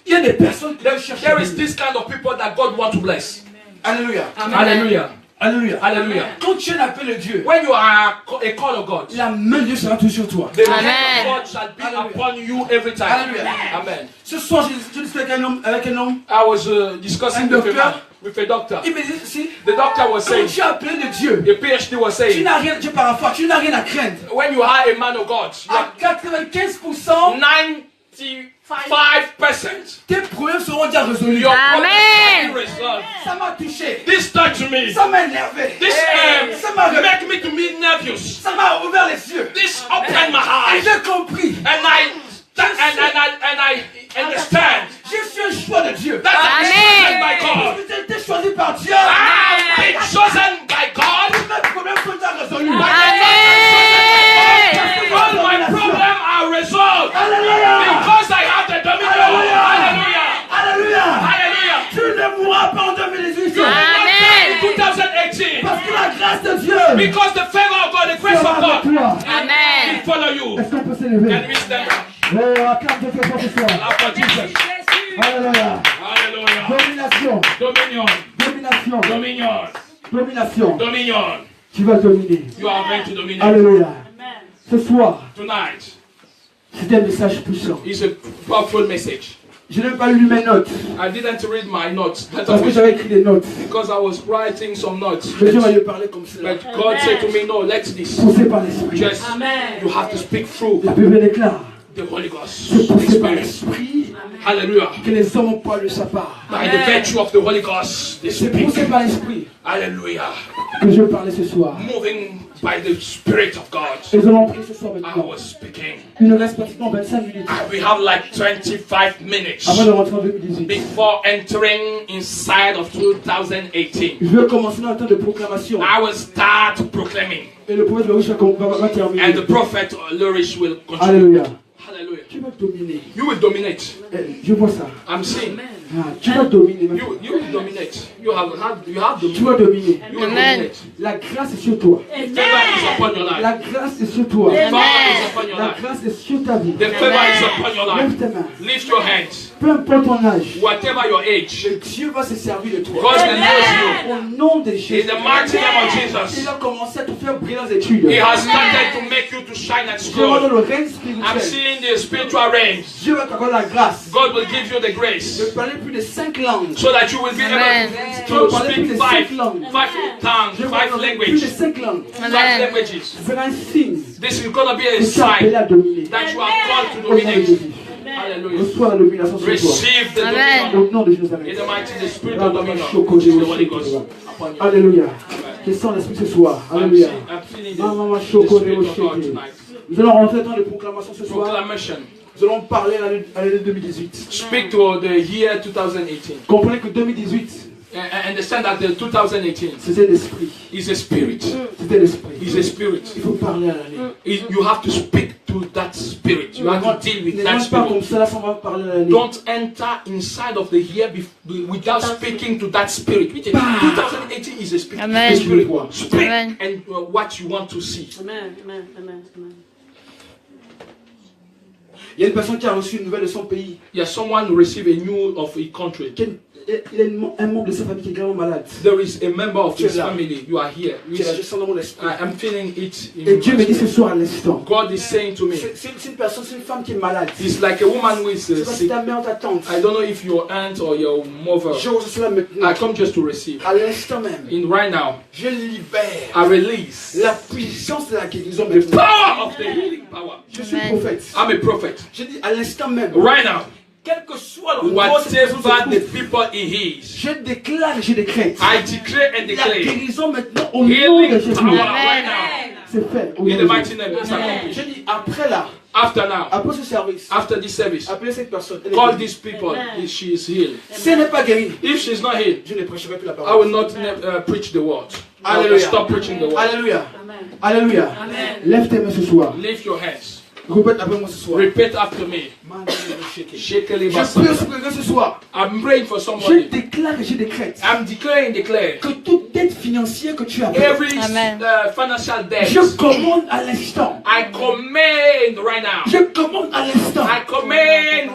[SPEAKER 2] Il y a des personnes qui doivent chercher à
[SPEAKER 3] There is
[SPEAKER 2] bénir.
[SPEAKER 3] this kind of people that God wants to bless.
[SPEAKER 2] Alléluia.
[SPEAKER 3] Hallelujah.
[SPEAKER 2] Alléluia.
[SPEAKER 3] Hallelujah.
[SPEAKER 2] Quand tu es un appel de Dieu,
[SPEAKER 3] When you are a call of God,
[SPEAKER 2] la main de Dieu sera toujours sur toi.
[SPEAKER 3] the
[SPEAKER 1] Amen.
[SPEAKER 3] hand of God shall be
[SPEAKER 2] Hallelujah.
[SPEAKER 3] upon you every time.
[SPEAKER 2] Hallelujah.
[SPEAKER 3] Amen.
[SPEAKER 2] Ce soir, je discutais avec un homme.
[SPEAKER 3] I was discussing
[SPEAKER 2] And
[SPEAKER 3] with a,
[SPEAKER 2] doctor?
[SPEAKER 3] man, with a doctor.
[SPEAKER 2] Il me dit ceci.
[SPEAKER 3] The doctor was
[SPEAKER 2] Quand
[SPEAKER 3] saying,
[SPEAKER 2] tu es appelé de Dieu,
[SPEAKER 3] a PhD was
[SPEAKER 2] tu
[SPEAKER 3] saying,
[SPEAKER 2] n'as rien, Dieu par rapport, tu n'as rien à craindre.
[SPEAKER 3] when you are a man of God, you
[SPEAKER 2] À 95%,
[SPEAKER 3] are 95%.
[SPEAKER 2] tes problèmes seront déjà résolus.
[SPEAKER 3] Your
[SPEAKER 1] Amen.
[SPEAKER 3] problem will be resolved.
[SPEAKER 2] Ça m'a touché.
[SPEAKER 3] This touched me.
[SPEAKER 2] Ça m'a énervé.
[SPEAKER 3] This
[SPEAKER 2] Ça m'a
[SPEAKER 3] make me to be nervous.
[SPEAKER 2] ça m'a ouvert les yeux.
[SPEAKER 3] This opened my
[SPEAKER 2] Et
[SPEAKER 3] eyes,
[SPEAKER 2] j'ai compris.
[SPEAKER 3] and I understand
[SPEAKER 2] Je suis un choix de Dieu.
[SPEAKER 3] that I'm
[SPEAKER 1] Amen.
[SPEAKER 3] chosen by God.
[SPEAKER 2] J'ai été choisi par Dieu.
[SPEAKER 3] I've been chosen by God.
[SPEAKER 2] Mes problèmes sont déjà résolus.
[SPEAKER 1] Amen.
[SPEAKER 3] All
[SPEAKER 2] Dieu
[SPEAKER 3] Because the favor of God, the grace
[SPEAKER 2] sera
[SPEAKER 3] of
[SPEAKER 2] avec
[SPEAKER 3] God,
[SPEAKER 2] toi.
[SPEAKER 1] Amen.
[SPEAKER 3] will follow you.
[SPEAKER 2] Est-ce qu'on peut s'élever?
[SPEAKER 3] And we stand up.
[SPEAKER 2] Oh, acclame Dieu très fort ce soir.
[SPEAKER 3] Clap for Jesus.
[SPEAKER 2] Alléluia.
[SPEAKER 3] Hallelujah.
[SPEAKER 2] Domination.
[SPEAKER 3] Dominion.
[SPEAKER 2] Domination.
[SPEAKER 3] Dominion.
[SPEAKER 2] Domination.
[SPEAKER 3] Dominion.
[SPEAKER 2] Tu vas dominer.
[SPEAKER 3] You are going to dominate.
[SPEAKER 2] Alléluia. Ce soir,
[SPEAKER 3] Tonight
[SPEAKER 2] c'est un message puissant.
[SPEAKER 3] is a powerful message.
[SPEAKER 2] Je n'ai pas lu mes notes
[SPEAKER 3] I didn't read my notes
[SPEAKER 2] parce que j'avais écrit des notes.
[SPEAKER 3] because I was writing some notes.
[SPEAKER 2] Mais Dieu va lui parler comme cela.
[SPEAKER 3] But God said to me, no, let this.
[SPEAKER 2] Poussé par l'esprit.
[SPEAKER 3] Just, you have to speak through
[SPEAKER 2] La Bible déclare.
[SPEAKER 3] the Holy Ghost.
[SPEAKER 2] C'est poussé par
[SPEAKER 3] Experience.
[SPEAKER 2] l'esprit
[SPEAKER 3] Hallelujah.
[SPEAKER 2] que les hommes ont pas de sa part.
[SPEAKER 3] By the virtue of the Holy Ghost, they
[SPEAKER 2] C'est
[SPEAKER 3] speak.
[SPEAKER 2] poussé par l'esprit
[SPEAKER 3] Hallelujah.
[SPEAKER 2] que je parlais ce soir.
[SPEAKER 3] Moving by the Spirit of God.
[SPEAKER 2] Et nous allons prier ce soir
[SPEAKER 3] I
[SPEAKER 2] maintenant.
[SPEAKER 3] was speaking.
[SPEAKER 2] Il nous reste pratiquement 25 minutes
[SPEAKER 3] We have like 25 minutes
[SPEAKER 2] avant de rentrer en 2018.
[SPEAKER 3] before entering inside of 2018.
[SPEAKER 2] Je vais commencer dans le temps de proclamation.
[SPEAKER 3] I will start proclaiming.
[SPEAKER 2] Et le prophète Loïc va terminer.
[SPEAKER 3] And the prophet Lurish will continue.
[SPEAKER 2] Alléluia.
[SPEAKER 3] Hallelujah.
[SPEAKER 2] Tu vas dominer.
[SPEAKER 3] You will dominate.
[SPEAKER 2] Je vois ça.
[SPEAKER 3] I'm seeing.
[SPEAKER 2] Ah, tu vas dominer.
[SPEAKER 3] You will dominate. You have
[SPEAKER 2] Tu vas dominer.
[SPEAKER 3] You will
[SPEAKER 1] Amen.
[SPEAKER 3] dominate.
[SPEAKER 2] La grâce est sur toi.
[SPEAKER 3] The favor is upon your life.
[SPEAKER 2] La grâce est sur toi.
[SPEAKER 3] The favor is upon your
[SPEAKER 2] La
[SPEAKER 3] life.
[SPEAKER 2] grâce est sur ta vie.
[SPEAKER 3] The favor is upon your
[SPEAKER 2] Lève
[SPEAKER 3] life.
[SPEAKER 2] tes mains.
[SPEAKER 3] Lift your hands.
[SPEAKER 2] Peu importe ton âge,
[SPEAKER 3] Whatever your age,
[SPEAKER 2] Dieu va se servir de toi.
[SPEAKER 3] God will use
[SPEAKER 2] Au nom de
[SPEAKER 3] you.
[SPEAKER 2] Jésus.
[SPEAKER 3] In the mighty name of
[SPEAKER 2] Il
[SPEAKER 3] Jesus.
[SPEAKER 2] a commencé à te faire briller dans les études.
[SPEAKER 3] He has started to make you to shine at
[SPEAKER 2] Je vois dans
[SPEAKER 3] school.
[SPEAKER 2] le règne
[SPEAKER 3] I'm
[SPEAKER 2] spirituel.
[SPEAKER 3] seeing the spiritual range.
[SPEAKER 2] Dieu va t'avoir la grâce
[SPEAKER 3] God will give you the
[SPEAKER 2] de
[SPEAKER 3] grace
[SPEAKER 2] parler plus de 5 langues.
[SPEAKER 3] so that you will be
[SPEAKER 1] Amen.
[SPEAKER 3] able to speak five tongues,
[SPEAKER 2] Je vois
[SPEAKER 3] five
[SPEAKER 2] parler plus de
[SPEAKER 3] languages,
[SPEAKER 2] 5 langues.
[SPEAKER 3] five
[SPEAKER 1] Amen.
[SPEAKER 3] languages.
[SPEAKER 2] C'est un signe
[SPEAKER 3] This is going to be a
[SPEAKER 2] que tu as appelé
[SPEAKER 3] sign
[SPEAKER 2] à dominer.
[SPEAKER 3] that you are called to
[SPEAKER 2] Au nom de
[SPEAKER 3] dominate.
[SPEAKER 2] Jésus.
[SPEAKER 3] Hallelujah.
[SPEAKER 2] Reçois la domination sur toi.
[SPEAKER 3] Receive the
[SPEAKER 1] Amen.
[SPEAKER 3] dominion.
[SPEAKER 2] Au nom de
[SPEAKER 3] In
[SPEAKER 2] Jésus.
[SPEAKER 3] the mighty, the spirit of dominion, which is the Holy Ghost upon you.
[SPEAKER 2] Alléluia. Je sens l'esprit ce soir.
[SPEAKER 3] I'm
[SPEAKER 2] Alléluia.
[SPEAKER 3] feeling
[SPEAKER 2] Maman,
[SPEAKER 3] the
[SPEAKER 2] choco,
[SPEAKER 3] spirit of God tonight.
[SPEAKER 2] Nous allons rentrer dans les proclamations ce soir.
[SPEAKER 3] Proclamation.
[SPEAKER 2] Nous allons parler à l'année 2018.
[SPEAKER 3] Speak to the year 2018.
[SPEAKER 2] Comprenez que 2018,
[SPEAKER 3] And understand that the 2018
[SPEAKER 2] c'était l'esprit.
[SPEAKER 3] is a spirit.
[SPEAKER 2] C'était l'esprit.
[SPEAKER 3] Is a spirit.
[SPEAKER 2] Il faut parler à l'année.
[SPEAKER 3] You have to speak to that spirit. You have to deal with
[SPEAKER 2] Ne
[SPEAKER 3] that
[SPEAKER 2] rentre pas comme
[SPEAKER 3] spirit.
[SPEAKER 2] ça, là, on va parler à l'année.
[SPEAKER 3] Don't enter inside of the year without speaking to that spirit. 2018 is a spirit.
[SPEAKER 1] Amen.
[SPEAKER 3] A spirit. Speak
[SPEAKER 1] Amen.
[SPEAKER 3] and what you want to see.
[SPEAKER 5] Amen, amen, amen, amen.
[SPEAKER 2] Il y a une personne qui a reçu une nouvelle de son pays.
[SPEAKER 3] Yeah, someone who received a news of a country.
[SPEAKER 2] Il y a un membre de sa famille qui est gravement malade.
[SPEAKER 3] There is a member of
[SPEAKER 2] Tu es
[SPEAKER 3] his
[SPEAKER 2] là.
[SPEAKER 3] family. You are here.
[SPEAKER 2] Tu es là, je sens dans mon esprit.
[SPEAKER 3] I'm feeling it in
[SPEAKER 2] Et Dieu
[SPEAKER 3] my
[SPEAKER 2] me dit ce
[SPEAKER 3] spirit.
[SPEAKER 2] soir à l'instant.
[SPEAKER 3] God is saying to me,
[SPEAKER 2] C'est une personne, c'est une femme qui est malade.
[SPEAKER 3] it's like a woman who is
[SPEAKER 2] Je sais pas si
[SPEAKER 3] sick.
[SPEAKER 2] ta mère ou ta tante.
[SPEAKER 3] I don't know if your aunt or your mother.
[SPEAKER 2] Je reçois cela maintenant.
[SPEAKER 3] I come just to receive.
[SPEAKER 2] À l'instant même,
[SPEAKER 3] In right now,
[SPEAKER 2] je libère
[SPEAKER 3] I release
[SPEAKER 2] la puissance de la guérison
[SPEAKER 3] the
[SPEAKER 2] maintenant.
[SPEAKER 3] power of the healing power.
[SPEAKER 2] Je suis
[SPEAKER 1] Amen.
[SPEAKER 2] prophète.
[SPEAKER 3] I'm a prophet.
[SPEAKER 2] Je dis à l'instant même,
[SPEAKER 3] Right now,
[SPEAKER 2] quel que soit l'endroit où cette personne se
[SPEAKER 3] whatever the
[SPEAKER 2] trouve,
[SPEAKER 3] people he is,
[SPEAKER 2] je déclare et je décrète.
[SPEAKER 3] I declare and
[SPEAKER 2] La
[SPEAKER 3] declare
[SPEAKER 2] guérison maintenant au nom de
[SPEAKER 3] healing
[SPEAKER 2] Jésus.
[SPEAKER 3] power
[SPEAKER 1] Amen.
[SPEAKER 3] right now.
[SPEAKER 2] C'est fait. Au nom
[SPEAKER 3] In
[SPEAKER 2] de
[SPEAKER 3] the mighty
[SPEAKER 2] Jésus.
[SPEAKER 3] name, it's
[SPEAKER 2] Je
[SPEAKER 3] accomplished.
[SPEAKER 2] dis après là,
[SPEAKER 3] After now,
[SPEAKER 2] après ce service,
[SPEAKER 3] after this service,
[SPEAKER 2] appelez cette personne. Elle est
[SPEAKER 3] call
[SPEAKER 2] guérie.
[SPEAKER 3] these people if she is healed.
[SPEAKER 2] Si elle n'est pas guérie,
[SPEAKER 3] If she's not healed,
[SPEAKER 2] je ne prêcherai plus la
[SPEAKER 3] I
[SPEAKER 2] parole.
[SPEAKER 3] will not preach the word. I will
[SPEAKER 2] Alléluia.
[SPEAKER 3] stop preaching the word.
[SPEAKER 2] Alléluia.
[SPEAKER 5] Amen.
[SPEAKER 2] Alléluia.
[SPEAKER 5] Amen.
[SPEAKER 2] Lève tes mains ce soir.
[SPEAKER 3] Lift your hands.
[SPEAKER 2] Répète après moi ce soir.
[SPEAKER 3] Repeat after me. Shekeli
[SPEAKER 2] Je prie
[SPEAKER 3] Basanda.
[SPEAKER 2] aussi pour quelqu'un ce soir.
[SPEAKER 3] I'm praying for
[SPEAKER 2] Je
[SPEAKER 3] somebody.
[SPEAKER 2] déclare et je décrète
[SPEAKER 3] I'm declaring, declare.
[SPEAKER 2] que toute dette financière que tu as
[SPEAKER 3] Every
[SPEAKER 1] Amen.
[SPEAKER 3] financial debt,
[SPEAKER 2] je commande à l'instant.
[SPEAKER 3] I command right now.
[SPEAKER 2] Je commande à l'instant.
[SPEAKER 3] I command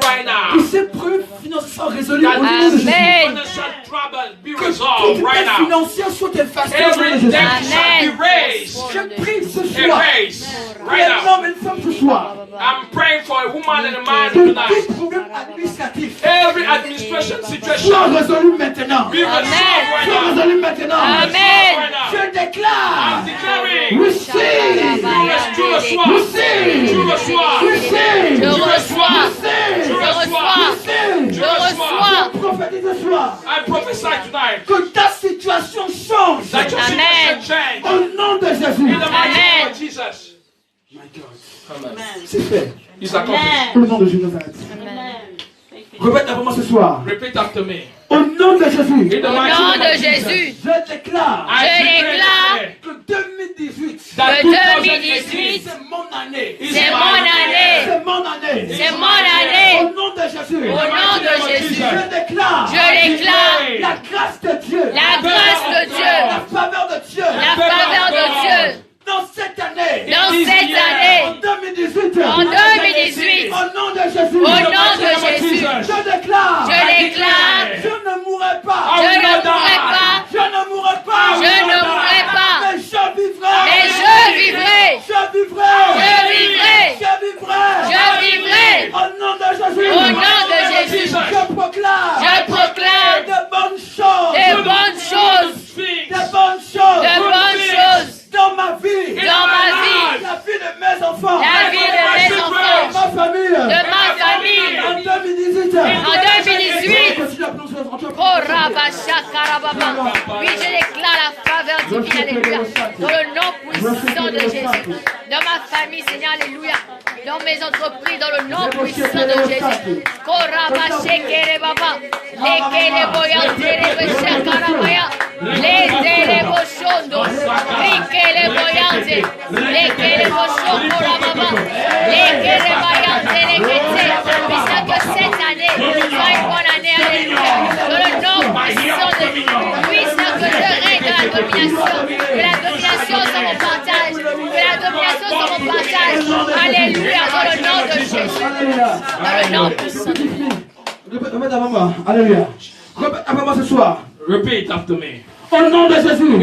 [SPEAKER 3] right
[SPEAKER 2] Que
[SPEAKER 3] now.
[SPEAKER 2] ces problèmes financiers soient résolus
[SPEAKER 3] That
[SPEAKER 2] au nom de Jésus.
[SPEAKER 1] Amen.
[SPEAKER 3] financial trouble be
[SPEAKER 2] Que
[SPEAKER 3] resolved
[SPEAKER 2] toute
[SPEAKER 3] right
[SPEAKER 2] dette
[SPEAKER 3] now.
[SPEAKER 2] financière soit effacée au nom de
[SPEAKER 3] Every
[SPEAKER 2] Jésus.
[SPEAKER 3] debt shall be raised.
[SPEAKER 2] Je prie ce soir.
[SPEAKER 3] Erased
[SPEAKER 2] Pour
[SPEAKER 3] right
[SPEAKER 2] un
[SPEAKER 3] now.
[SPEAKER 2] homme et une femme ce soir.
[SPEAKER 3] I'm praying for a woman and a man
[SPEAKER 2] Que
[SPEAKER 3] tonight.
[SPEAKER 2] tout problème administratif
[SPEAKER 3] Every administration
[SPEAKER 2] soit
[SPEAKER 3] situation
[SPEAKER 2] résolu maintenant.
[SPEAKER 3] be resolved right
[SPEAKER 2] Soit
[SPEAKER 3] now.
[SPEAKER 2] résolu maintenant.
[SPEAKER 1] Amen.
[SPEAKER 3] Right now.
[SPEAKER 2] Je
[SPEAKER 3] I'm
[SPEAKER 2] déclare.
[SPEAKER 3] declaring.
[SPEAKER 2] Receive.
[SPEAKER 3] Tu reçois.
[SPEAKER 2] Receive.
[SPEAKER 3] Tu reçois.
[SPEAKER 2] Receive.
[SPEAKER 1] Je reçois.
[SPEAKER 2] Receive.
[SPEAKER 1] Je reçois.
[SPEAKER 2] Receive.
[SPEAKER 1] Je reçois.
[SPEAKER 2] Prophétise ce soir.
[SPEAKER 3] I prophesy tonight
[SPEAKER 2] Que ta situation change.
[SPEAKER 3] that your
[SPEAKER 1] Amen.
[SPEAKER 3] situation change.
[SPEAKER 2] Au nom de Jésus.
[SPEAKER 3] In the mighty name
[SPEAKER 1] Amen.
[SPEAKER 3] of Jesus.
[SPEAKER 2] My God.
[SPEAKER 3] Amen.
[SPEAKER 2] C'est fait.
[SPEAKER 3] It's accomplished.
[SPEAKER 2] Au nom de Jésus. Répète après moi ce soir.
[SPEAKER 3] Repeat after me.
[SPEAKER 2] Au nom de Jésus.
[SPEAKER 3] In the
[SPEAKER 1] Au
[SPEAKER 3] mighty
[SPEAKER 1] nom
[SPEAKER 3] name
[SPEAKER 1] de
[SPEAKER 3] of Jesus.
[SPEAKER 1] Jésus,
[SPEAKER 2] Je déclare
[SPEAKER 3] I
[SPEAKER 1] Je
[SPEAKER 3] declare
[SPEAKER 1] déclare
[SPEAKER 2] que 2018
[SPEAKER 3] that
[SPEAKER 1] que
[SPEAKER 3] 2018
[SPEAKER 2] c'est mon année.
[SPEAKER 3] is
[SPEAKER 1] c'est
[SPEAKER 3] my
[SPEAKER 1] mon année.
[SPEAKER 2] C'est mon année.
[SPEAKER 1] C'est mon année.
[SPEAKER 2] Au nom de Jésus.
[SPEAKER 1] Au nom de Jésus,
[SPEAKER 2] Je déclare
[SPEAKER 1] je déclare
[SPEAKER 2] la grâce de Dieu.
[SPEAKER 1] la grâce de Dieu,
[SPEAKER 2] La faveur de Dieu.
[SPEAKER 1] la faveur de Dieu cette année,
[SPEAKER 2] en 2018,
[SPEAKER 1] en 2018,
[SPEAKER 2] au nom de Jésus,
[SPEAKER 1] au nom de Jésus,
[SPEAKER 2] je déclare,
[SPEAKER 1] je
[SPEAKER 2] je ne mourrai pas,
[SPEAKER 1] ne mourrai pas,
[SPEAKER 2] je ne mourrai pas,
[SPEAKER 1] je ne mourrai pas,
[SPEAKER 2] mais je vivrai,
[SPEAKER 1] mais je vivrai,
[SPEAKER 2] je vivrai,
[SPEAKER 1] je vivrai,
[SPEAKER 2] je vivrai,
[SPEAKER 1] je vivrai,
[SPEAKER 2] au nom de Jésus,
[SPEAKER 1] au nom de Jésus,
[SPEAKER 2] je proclame, de bonnes choses,
[SPEAKER 1] des bonnes choses,
[SPEAKER 2] de bonnes choses,
[SPEAKER 1] de bonnes choses
[SPEAKER 2] dans ma vie,
[SPEAKER 1] dans ma vie,
[SPEAKER 2] la vie de mes enfants,
[SPEAKER 1] la vie de mes enfants,
[SPEAKER 2] ma famille,
[SPEAKER 1] de ma famille.
[SPEAKER 2] en 2018,
[SPEAKER 1] En 2018,
[SPEAKER 2] continue à prononcer votre nom.
[SPEAKER 1] oh Rabashakarababa. Oui, je déclare la faveur divine, alléluia. Dans le nom puissant de Jésus. Dans ma famille, Seigneur, alléluia. Dans mes entreprises, dans le nom puissant de Jésus. Korabashekerebaba. Lekeleboyanterebeshakarabaya. Lezeleboshondo. Rikeleboyante. Lekeleboshokorababa. Lekerebayanterekete. Puisque que cette année soit une bonne année, alléluia. Dans le nom puissant de Dieu. Puisque que je règne dans la domination. Que la domination soit mon partage. Que la domination soit mon partage. Alléluia. Dans le nom de Jésus. Dans le nom puissant de Dieu.
[SPEAKER 2] Répète avant moi. Alléluia. Répète avant moi ce soir.
[SPEAKER 3] Repeat after me.
[SPEAKER 2] Au nom de Jésus.
[SPEAKER 1] Au nom de
[SPEAKER 2] Au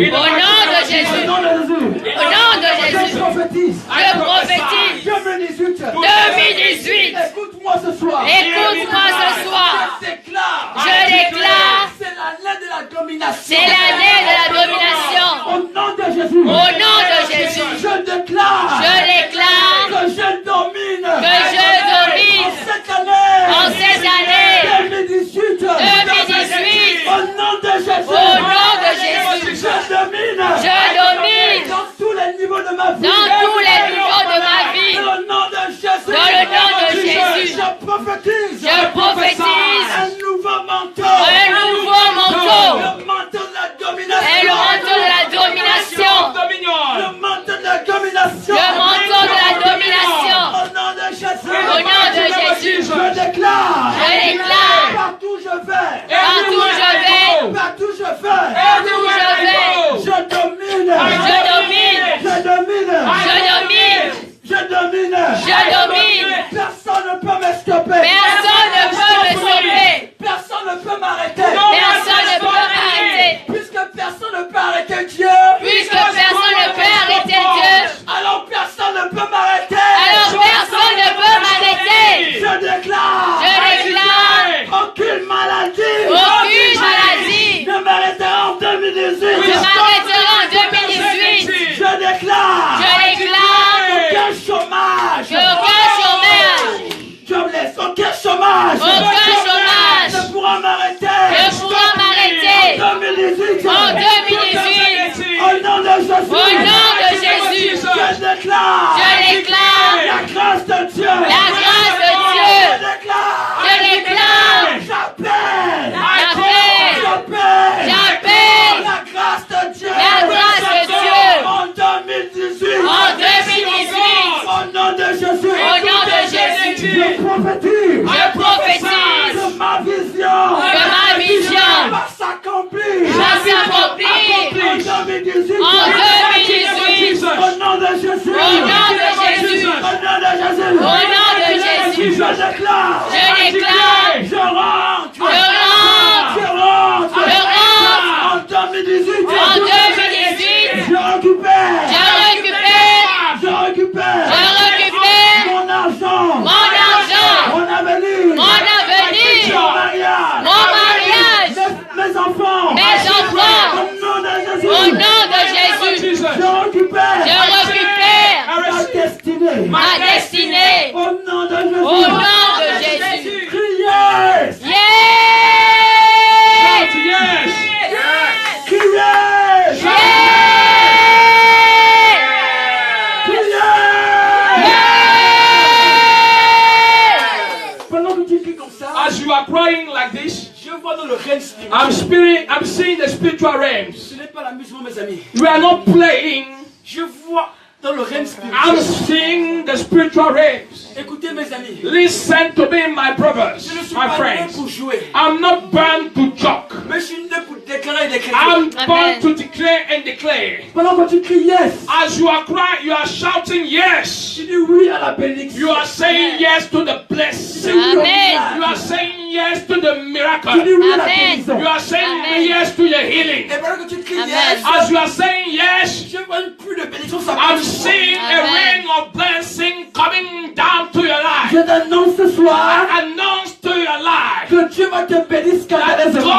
[SPEAKER 1] Jésus.
[SPEAKER 2] nom de Jésus.
[SPEAKER 1] Au nom de
[SPEAKER 2] Je
[SPEAKER 1] Jésus.
[SPEAKER 2] prophétise.
[SPEAKER 1] Je prophétise.
[SPEAKER 2] 2018.
[SPEAKER 1] 2018.
[SPEAKER 2] Écoute-moi ce soir.
[SPEAKER 1] Écoute-moi ce soir.
[SPEAKER 2] Je déclare.
[SPEAKER 1] Je déclare.
[SPEAKER 2] C'est l'année de la domination.
[SPEAKER 1] C'est l'année de la domination.
[SPEAKER 2] Au nom de Jésus.
[SPEAKER 1] Au nom de Jésus.
[SPEAKER 2] Je déclare.
[SPEAKER 1] Je déclare
[SPEAKER 2] Que je domine.
[SPEAKER 1] que je domine
[SPEAKER 2] En cette année.
[SPEAKER 1] en cette année
[SPEAKER 2] 2018.
[SPEAKER 1] 2018.
[SPEAKER 2] Au nom de Jésus.
[SPEAKER 1] Au nom de Jésus.
[SPEAKER 2] Je domine.
[SPEAKER 1] Je domine
[SPEAKER 2] Dans tous les niveaux de ma vie.
[SPEAKER 1] dans tous les niveaux de ma vie.
[SPEAKER 2] Dans le nom de Jésus.
[SPEAKER 1] Dans le nom de Jésus.
[SPEAKER 2] Je prophétise.
[SPEAKER 1] Je prophétise
[SPEAKER 2] Un nouveau manteau.
[SPEAKER 1] un nouveau manteau.
[SPEAKER 2] Le manteau de la domination.
[SPEAKER 1] Et le manteau de la domination.
[SPEAKER 2] Le manteau de la domination.
[SPEAKER 1] Le manteau de la domination.
[SPEAKER 2] Au nom de Jésus.
[SPEAKER 1] Au nom de Jésus.
[SPEAKER 2] Je déclare.
[SPEAKER 1] Je déclare.
[SPEAKER 2] Partout je vais.
[SPEAKER 1] Partout je vais.
[SPEAKER 2] Partout je vais.
[SPEAKER 1] Partout je vais.
[SPEAKER 2] Je domine.
[SPEAKER 1] Je domine.
[SPEAKER 2] Je domine.
[SPEAKER 1] Je domine.
[SPEAKER 2] Je domine.
[SPEAKER 1] Je domine.
[SPEAKER 2] Personne ne peut me stopper.
[SPEAKER 1] Personne ne peut me stopper.
[SPEAKER 2] Personne ne peut m'arrêter.
[SPEAKER 1] Personne ne peut m'arrêter.
[SPEAKER 2] Puisque personne ne peut arrêter Dieu.
[SPEAKER 1] Puisque personne ne peut arrêter Dieu.
[SPEAKER 2] Alors personne ne peut m'arrêter.
[SPEAKER 1] Alors personne ne peut m'arrêter.
[SPEAKER 2] Je déclare.
[SPEAKER 1] Je déclare.
[SPEAKER 2] Aucune maladie.
[SPEAKER 1] Aucune maladie
[SPEAKER 2] Ne m'arrêtera en 2018.
[SPEAKER 1] ne m'arrêtera en 2018.
[SPEAKER 2] Je déclare.
[SPEAKER 1] Je déclare
[SPEAKER 2] Aucun chômage.
[SPEAKER 1] qu'aucun chômage,
[SPEAKER 2] Je blesse. Aucun chômage.
[SPEAKER 1] aucun chômage
[SPEAKER 2] Ne pourra m'arrêter.
[SPEAKER 1] ne pourra m'arrêter.
[SPEAKER 2] 2018.
[SPEAKER 1] En 2018,
[SPEAKER 2] Au nom de Jésus.
[SPEAKER 1] au nom de Jésus,
[SPEAKER 2] Je déclare.
[SPEAKER 1] je déclare
[SPEAKER 2] La grâce de Dieu.
[SPEAKER 1] la grâce de Dieu.
[SPEAKER 2] Je déclare.
[SPEAKER 1] Je déclare,
[SPEAKER 2] J'appelle.
[SPEAKER 1] j'appelle, j'appelle
[SPEAKER 2] La grâce de Dieu.
[SPEAKER 1] la grâce de Dieu.
[SPEAKER 2] En 2018.
[SPEAKER 1] En 2018,
[SPEAKER 2] Au nom de Jésus.
[SPEAKER 1] au nom de Jésus,
[SPEAKER 2] Je prophétise.
[SPEAKER 1] je prophétise
[SPEAKER 2] Que ma vision.
[SPEAKER 1] que ma vision
[SPEAKER 2] va s'accomplir.
[SPEAKER 1] va s'accomplir
[SPEAKER 2] En 2018.
[SPEAKER 1] en 2018.
[SPEAKER 2] Au nom de Jésus.
[SPEAKER 1] Au nom de Jésus.
[SPEAKER 2] Au nom de Jésus.
[SPEAKER 1] Au nom de Jésus.
[SPEAKER 2] Je déclare.
[SPEAKER 1] Je déclare,
[SPEAKER 2] Je rentre.
[SPEAKER 1] je rentre,
[SPEAKER 2] Je rentre.
[SPEAKER 1] je rentre
[SPEAKER 2] En 2018.
[SPEAKER 1] en 2018.
[SPEAKER 2] Je récupère.
[SPEAKER 1] Je récupère,
[SPEAKER 2] Je récupère.
[SPEAKER 1] je récupère
[SPEAKER 2] Mon argent.
[SPEAKER 1] mon argent,
[SPEAKER 2] Mon avenir.
[SPEAKER 1] mon avenir,
[SPEAKER 2] Mon mariage.
[SPEAKER 1] mon mariage,
[SPEAKER 2] Mes enfants.
[SPEAKER 1] mes enfants.
[SPEAKER 2] Au nom de Jésus.
[SPEAKER 1] Au nom de Jésus,
[SPEAKER 2] Je récupère.
[SPEAKER 1] je récupère
[SPEAKER 2] Ma destinée.
[SPEAKER 1] ma destinée.
[SPEAKER 2] Au nom de Jésus.
[SPEAKER 1] Au nom de Jésus.
[SPEAKER 2] Criez.
[SPEAKER 1] Yeah!
[SPEAKER 3] Yes.
[SPEAKER 2] Criez. Criez. Pendant que tu cries comme ça,
[SPEAKER 3] As you are crying like this,
[SPEAKER 2] je vois dans le règne spirituel.
[SPEAKER 3] I'm seeing the spiritual realms.
[SPEAKER 2] Ce n'est pas l'amusement, mes amis.
[SPEAKER 3] We are not playing.
[SPEAKER 2] Je vois dans le règne
[SPEAKER 3] I'm
[SPEAKER 2] spirituel.
[SPEAKER 3] seeing the spiritual realms.
[SPEAKER 2] Écoutez, mes amis.
[SPEAKER 3] Listen to me, my brothers,
[SPEAKER 2] Je ne suis
[SPEAKER 3] my
[SPEAKER 2] pas né
[SPEAKER 3] friends.
[SPEAKER 2] pour jouer,
[SPEAKER 3] I'm not born to joke.
[SPEAKER 2] mais je suis né pour déclarer des chrétiens.
[SPEAKER 3] I'm born
[SPEAKER 1] Amen.
[SPEAKER 3] to declare and declare.
[SPEAKER 2] Pendant que tu cries yes,
[SPEAKER 3] As you are crying, you are shouting yes.
[SPEAKER 2] tu dis oui à la bénédiction.
[SPEAKER 3] You are saying yes to the blessing.
[SPEAKER 1] Amen.
[SPEAKER 3] You are saying yes to the
[SPEAKER 2] Tu dis
[SPEAKER 3] miracle.
[SPEAKER 2] oui à la
[SPEAKER 1] Amen.
[SPEAKER 2] guérison.
[SPEAKER 3] You are saying
[SPEAKER 1] Amen.
[SPEAKER 3] yes to your healing.
[SPEAKER 2] Et pendant que tu cries
[SPEAKER 1] Amen.
[SPEAKER 2] yes,
[SPEAKER 3] As you are saying yes,
[SPEAKER 2] je vois une pluie de bénédiction
[SPEAKER 3] I'm
[SPEAKER 2] s'abattre.
[SPEAKER 3] seeing a
[SPEAKER 1] Amen.
[SPEAKER 3] rain of blessing coming down to your life.
[SPEAKER 2] Je t'annonce ce soir
[SPEAKER 3] Announce to your life
[SPEAKER 2] que Dieu va te bénir
[SPEAKER 3] that
[SPEAKER 2] scandaleusement.
[SPEAKER 3] God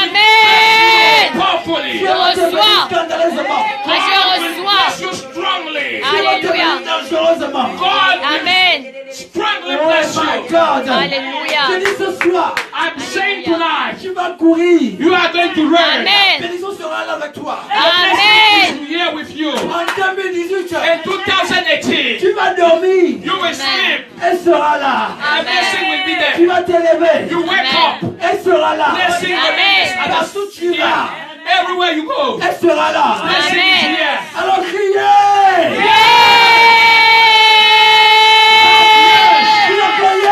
[SPEAKER 1] Amen.
[SPEAKER 3] powerfully,
[SPEAKER 2] Dieu va te bénir
[SPEAKER 1] reçois.
[SPEAKER 2] scandaleusement.
[SPEAKER 1] Moi, je
[SPEAKER 3] God will
[SPEAKER 1] reçois.
[SPEAKER 3] bless you strongly.
[SPEAKER 2] Dieu va te bénir
[SPEAKER 1] Alléluia.
[SPEAKER 2] dangereusement.
[SPEAKER 3] God will
[SPEAKER 1] Amen.
[SPEAKER 3] strongly
[SPEAKER 2] Oh
[SPEAKER 3] bless
[SPEAKER 2] my
[SPEAKER 3] you.
[SPEAKER 2] God. Je
[SPEAKER 1] Alléluia.
[SPEAKER 2] dis ce soir,
[SPEAKER 3] I'm saying tonight,
[SPEAKER 2] tu vas courir.
[SPEAKER 3] you are going to reign.
[SPEAKER 2] La
[SPEAKER 1] Amen.
[SPEAKER 2] bénédiction sera là avec toi.
[SPEAKER 1] Amen.
[SPEAKER 3] I'm here with you.
[SPEAKER 2] En 2018,
[SPEAKER 3] In 2018,
[SPEAKER 2] tu vas dormir.
[SPEAKER 3] you will sleep.
[SPEAKER 2] Elle sera là.
[SPEAKER 3] The blessing will be
[SPEAKER 2] Tu
[SPEAKER 3] there.
[SPEAKER 2] vas t'élever.
[SPEAKER 3] You wake
[SPEAKER 1] Amen.
[SPEAKER 3] up.
[SPEAKER 2] Elle sera là.
[SPEAKER 3] Blessing will be
[SPEAKER 1] Amen.
[SPEAKER 2] Partout tu vas.
[SPEAKER 3] everywhere you go.
[SPEAKER 2] Elle sera là.
[SPEAKER 3] Blessing is
[SPEAKER 1] Amen.
[SPEAKER 3] here.
[SPEAKER 2] Alors criez. Criez encore, yeah.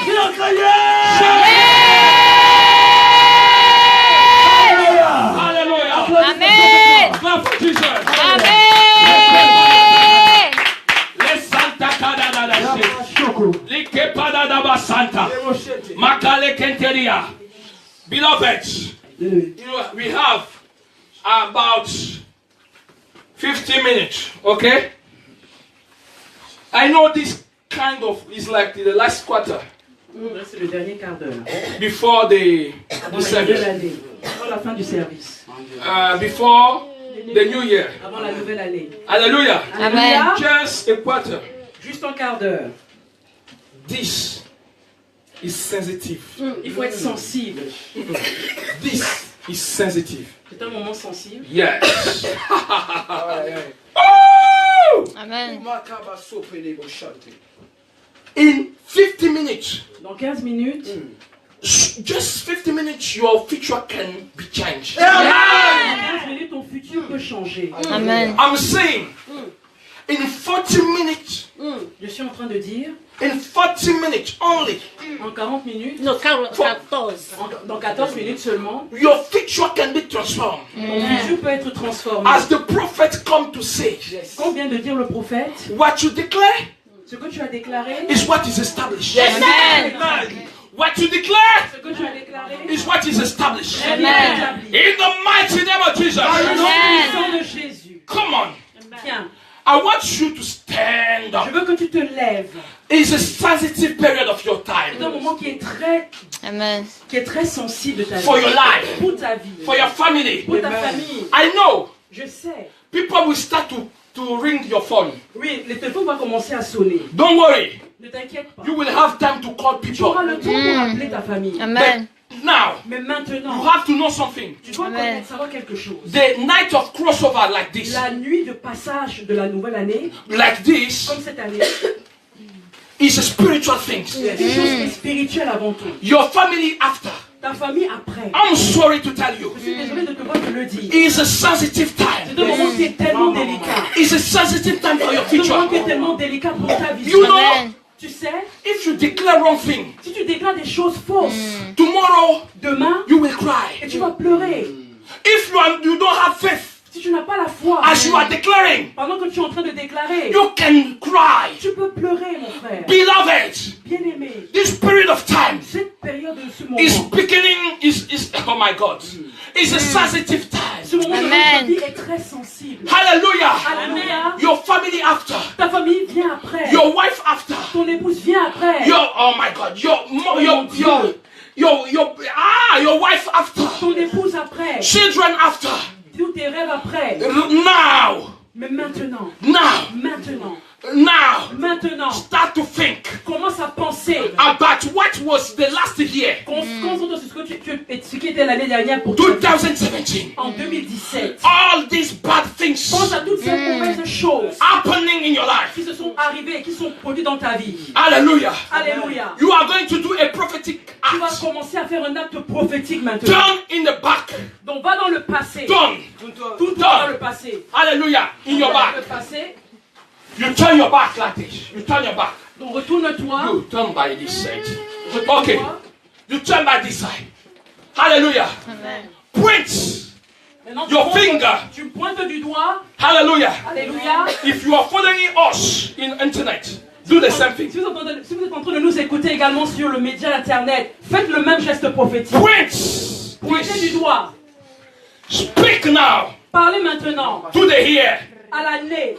[SPEAKER 2] Criez encore, yeah. Alléluia.
[SPEAKER 3] Hallelujah.
[SPEAKER 1] Amen.
[SPEAKER 3] Clap for Jesus.
[SPEAKER 1] Amen.
[SPEAKER 3] Let's Santa Kadada.
[SPEAKER 2] Choco.
[SPEAKER 3] Like Padadaba Santa. Makale Kenteria. Beloved, you know, we have about 50 minutes, okay? I know this kind of is like the last quarter
[SPEAKER 5] C'est le dernier quart d'heure.
[SPEAKER 3] before the
[SPEAKER 5] Avant la nouvelle
[SPEAKER 3] service,
[SPEAKER 5] année. Avant la fin du service.
[SPEAKER 3] before the new year.
[SPEAKER 5] Avant la nouvelle année.
[SPEAKER 3] Hallelujah.
[SPEAKER 1] Amen.
[SPEAKER 3] Just a quarter.
[SPEAKER 5] Juste un quart d'heure.
[SPEAKER 3] This is sensitive.
[SPEAKER 5] Il faut être sensible.
[SPEAKER 3] This is sensitive.
[SPEAKER 5] C'est un moment sensible.
[SPEAKER 3] Yes. Oh!
[SPEAKER 1] Amen.
[SPEAKER 3] In 50 minutes,
[SPEAKER 5] Dans 15 minutes,
[SPEAKER 3] just 50 minutes, your future can be changed.
[SPEAKER 5] dans 15 minutes, ton futur peut changer.
[SPEAKER 1] Amen.
[SPEAKER 3] I'm saying, in 40 minutes,
[SPEAKER 5] Je suis en train de dire,
[SPEAKER 3] in 40 minutes only,
[SPEAKER 5] en 40 minutes,
[SPEAKER 1] Non, 14.
[SPEAKER 5] dans 14 minutes seulement,
[SPEAKER 3] your future can be transformed.
[SPEAKER 5] ton futur peut être transformé.
[SPEAKER 3] As the prophet come to say,
[SPEAKER 5] Comme vient de dire le prophète,
[SPEAKER 3] what you declare
[SPEAKER 5] ce que tu as déclaré,
[SPEAKER 3] is what is established.
[SPEAKER 1] Amen.
[SPEAKER 3] What you declare
[SPEAKER 5] ce que tu as déclaré,
[SPEAKER 3] is what is established.
[SPEAKER 5] est
[SPEAKER 1] Amen.
[SPEAKER 5] établi.
[SPEAKER 3] In the mighty name of Jesus.
[SPEAKER 5] Au nom
[SPEAKER 1] Amen.
[SPEAKER 5] puissant de Jésus.
[SPEAKER 3] Come on.
[SPEAKER 5] Tiens,
[SPEAKER 3] I want you to stand
[SPEAKER 5] je
[SPEAKER 3] up.
[SPEAKER 5] veux que tu te lèves.
[SPEAKER 3] It's a sensitive period of your
[SPEAKER 5] C'est un
[SPEAKER 3] time.
[SPEAKER 5] moment qui est
[SPEAKER 1] Amen.
[SPEAKER 5] très sensible de ta vie.
[SPEAKER 3] For your life.
[SPEAKER 5] Pour ta vie.
[SPEAKER 3] For your family.
[SPEAKER 5] Pour ta famille.
[SPEAKER 3] I know
[SPEAKER 5] Je sais.
[SPEAKER 3] people will start to ring your phone.
[SPEAKER 5] Oui, le téléphone va commencer à sonner.
[SPEAKER 3] Don't worry.
[SPEAKER 5] Ne t'inquiète pas.
[SPEAKER 3] You will have time to call
[SPEAKER 5] Tu auras
[SPEAKER 3] people.
[SPEAKER 5] le temps pour appeler ta famille.
[SPEAKER 1] Amen.
[SPEAKER 3] Now,
[SPEAKER 5] Mais
[SPEAKER 3] you
[SPEAKER 5] maintenant,
[SPEAKER 3] have to know something.
[SPEAKER 5] tu dois
[SPEAKER 1] Amen.
[SPEAKER 5] connaître, savoir quelque chose.
[SPEAKER 3] The night of crossover like this,
[SPEAKER 5] La nuit de passage de la nouvelle année,
[SPEAKER 3] like this,
[SPEAKER 5] comme cette année,
[SPEAKER 3] is a spiritual thing.
[SPEAKER 5] c'est quelque chose qui est spirituel avant tout.
[SPEAKER 3] Your family after.
[SPEAKER 5] Ta famille après.
[SPEAKER 3] I'm sorry to tell you.
[SPEAKER 5] Je suis désolée de devoir te le dire.
[SPEAKER 3] It's a sensitive
[SPEAKER 5] C'est
[SPEAKER 3] time.
[SPEAKER 5] un moment qui est tellement délicat.
[SPEAKER 3] It's a sensitive time for your
[SPEAKER 5] C'est un moment qui est
[SPEAKER 3] future.
[SPEAKER 5] tellement délicat pour ta vie.
[SPEAKER 3] You know,
[SPEAKER 1] Amen.
[SPEAKER 5] Tu sais,
[SPEAKER 3] if you declare wrong thing,
[SPEAKER 5] si tu déclares des choses fausses,
[SPEAKER 3] tomorrow
[SPEAKER 5] demain,
[SPEAKER 3] you will
[SPEAKER 5] et
[SPEAKER 3] cry.
[SPEAKER 5] tu vas pleurer.
[SPEAKER 3] If you don't have faith,
[SPEAKER 5] Si tu n'as pas la foi,
[SPEAKER 3] as you are declaring,
[SPEAKER 5] pendant que tu es en train de déclarer,
[SPEAKER 3] you can cry.
[SPEAKER 5] tu peux pleurer, mon frère.
[SPEAKER 3] Beloved,
[SPEAKER 5] Bien-aimé,
[SPEAKER 3] this period of time
[SPEAKER 5] cette période de ce moment,
[SPEAKER 3] is beginning, is oh my God, it's a sensitive
[SPEAKER 5] ce
[SPEAKER 3] time.
[SPEAKER 5] moment de
[SPEAKER 1] Amen.
[SPEAKER 5] notre vie est très sensible.
[SPEAKER 3] Hallelujah.
[SPEAKER 5] Alléluia.
[SPEAKER 3] Your family after,
[SPEAKER 5] Ta famille vient après.
[SPEAKER 3] your wife after,
[SPEAKER 5] Ton épouse vient après.
[SPEAKER 3] oh my God, your wife after,
[SPEAKER 5] Ton épouse après.
[SPEAKER 3] children after.
[SPEAKER 5] Tous tes rêves après.
[SPEAKER 3] Now,
[SPEAKER 5] Mais maintenant,
[SPEAKER 3] now,
[SPEAKER 5] maintenant,
[SPEAKER 3] start to think
[SPEAKER 5] commence à penser.
[SPEAKER 3] about what was the last year,
[SPEAKER 5] Concentre sur ce qui était l'année dernière pour toi.
[SPEAKER 3] 2017.
[SPEAKER 5] En 2017.
[SPEAKER 3] All these bad things
[SPEAKER 5] Pense à toutes ces mauvaises choses
[SPEAKER 3] happening in your life.
[SPEAKER 5] qui se sont arrivées et qui sont produites dans ta vie.
[SPEAKER 3] Hallelujah.
[SPEAKER 5] Alléluia.
[SPEAKER 3] You are going to do a prophetic
[SPEAKER 5] Tu vas
[SPEAKER 3] act.
[SPEAKER 5] commencer à faire un acte prophétique maintenant.
[SPEAKER 3] Turn in the back.
[SPEAKER 5] Donc va dans le passé.
[SPEAKER 3] Turn.
[SPEAKER 5] Tout dans le passé.
[SPEAKER 3] Hallelujah. In your
[SPEAKER 5] Dans
[SPEAKER 3] back.
[SPEAKER 5] le passé.
[SPEAKER 3] You turn your back like this. You turn your back.
[SPEAKER 5] Donc retourne-toi.
[SPEAKER 3] You turn by this side.
[SPEAKER 5] Retourne-toi.
[SPEAKER 3] Okay. You turn by this side. Hallelujah.
[SPEAKER 1] Amen.
[SPEAKER 3] Point
[SPEAKER 5] Maintenant,
[SPEAKER 3] your finger.
[SPEAKER 5] tu pointes du doigt.
[SPEAKER 3] Hallelujah.
[SPEAKER 5] Alléluia.
[SPEAKER 3] If you are following us in internet, do the same thing.
[SPEAKER 5] Si vous êtes en train de nous écouter également sur le média internet, faites le même geste prophétique.
[SPEAKER 3] Point.
[SPEAKER 5] Pointez du doigt.
[SPEAKER 3] Speak now
[SPEAKER 5] Parlez maintenant
[SPEAKER 3] to the ear.
[SPEAKER 5] à l'année.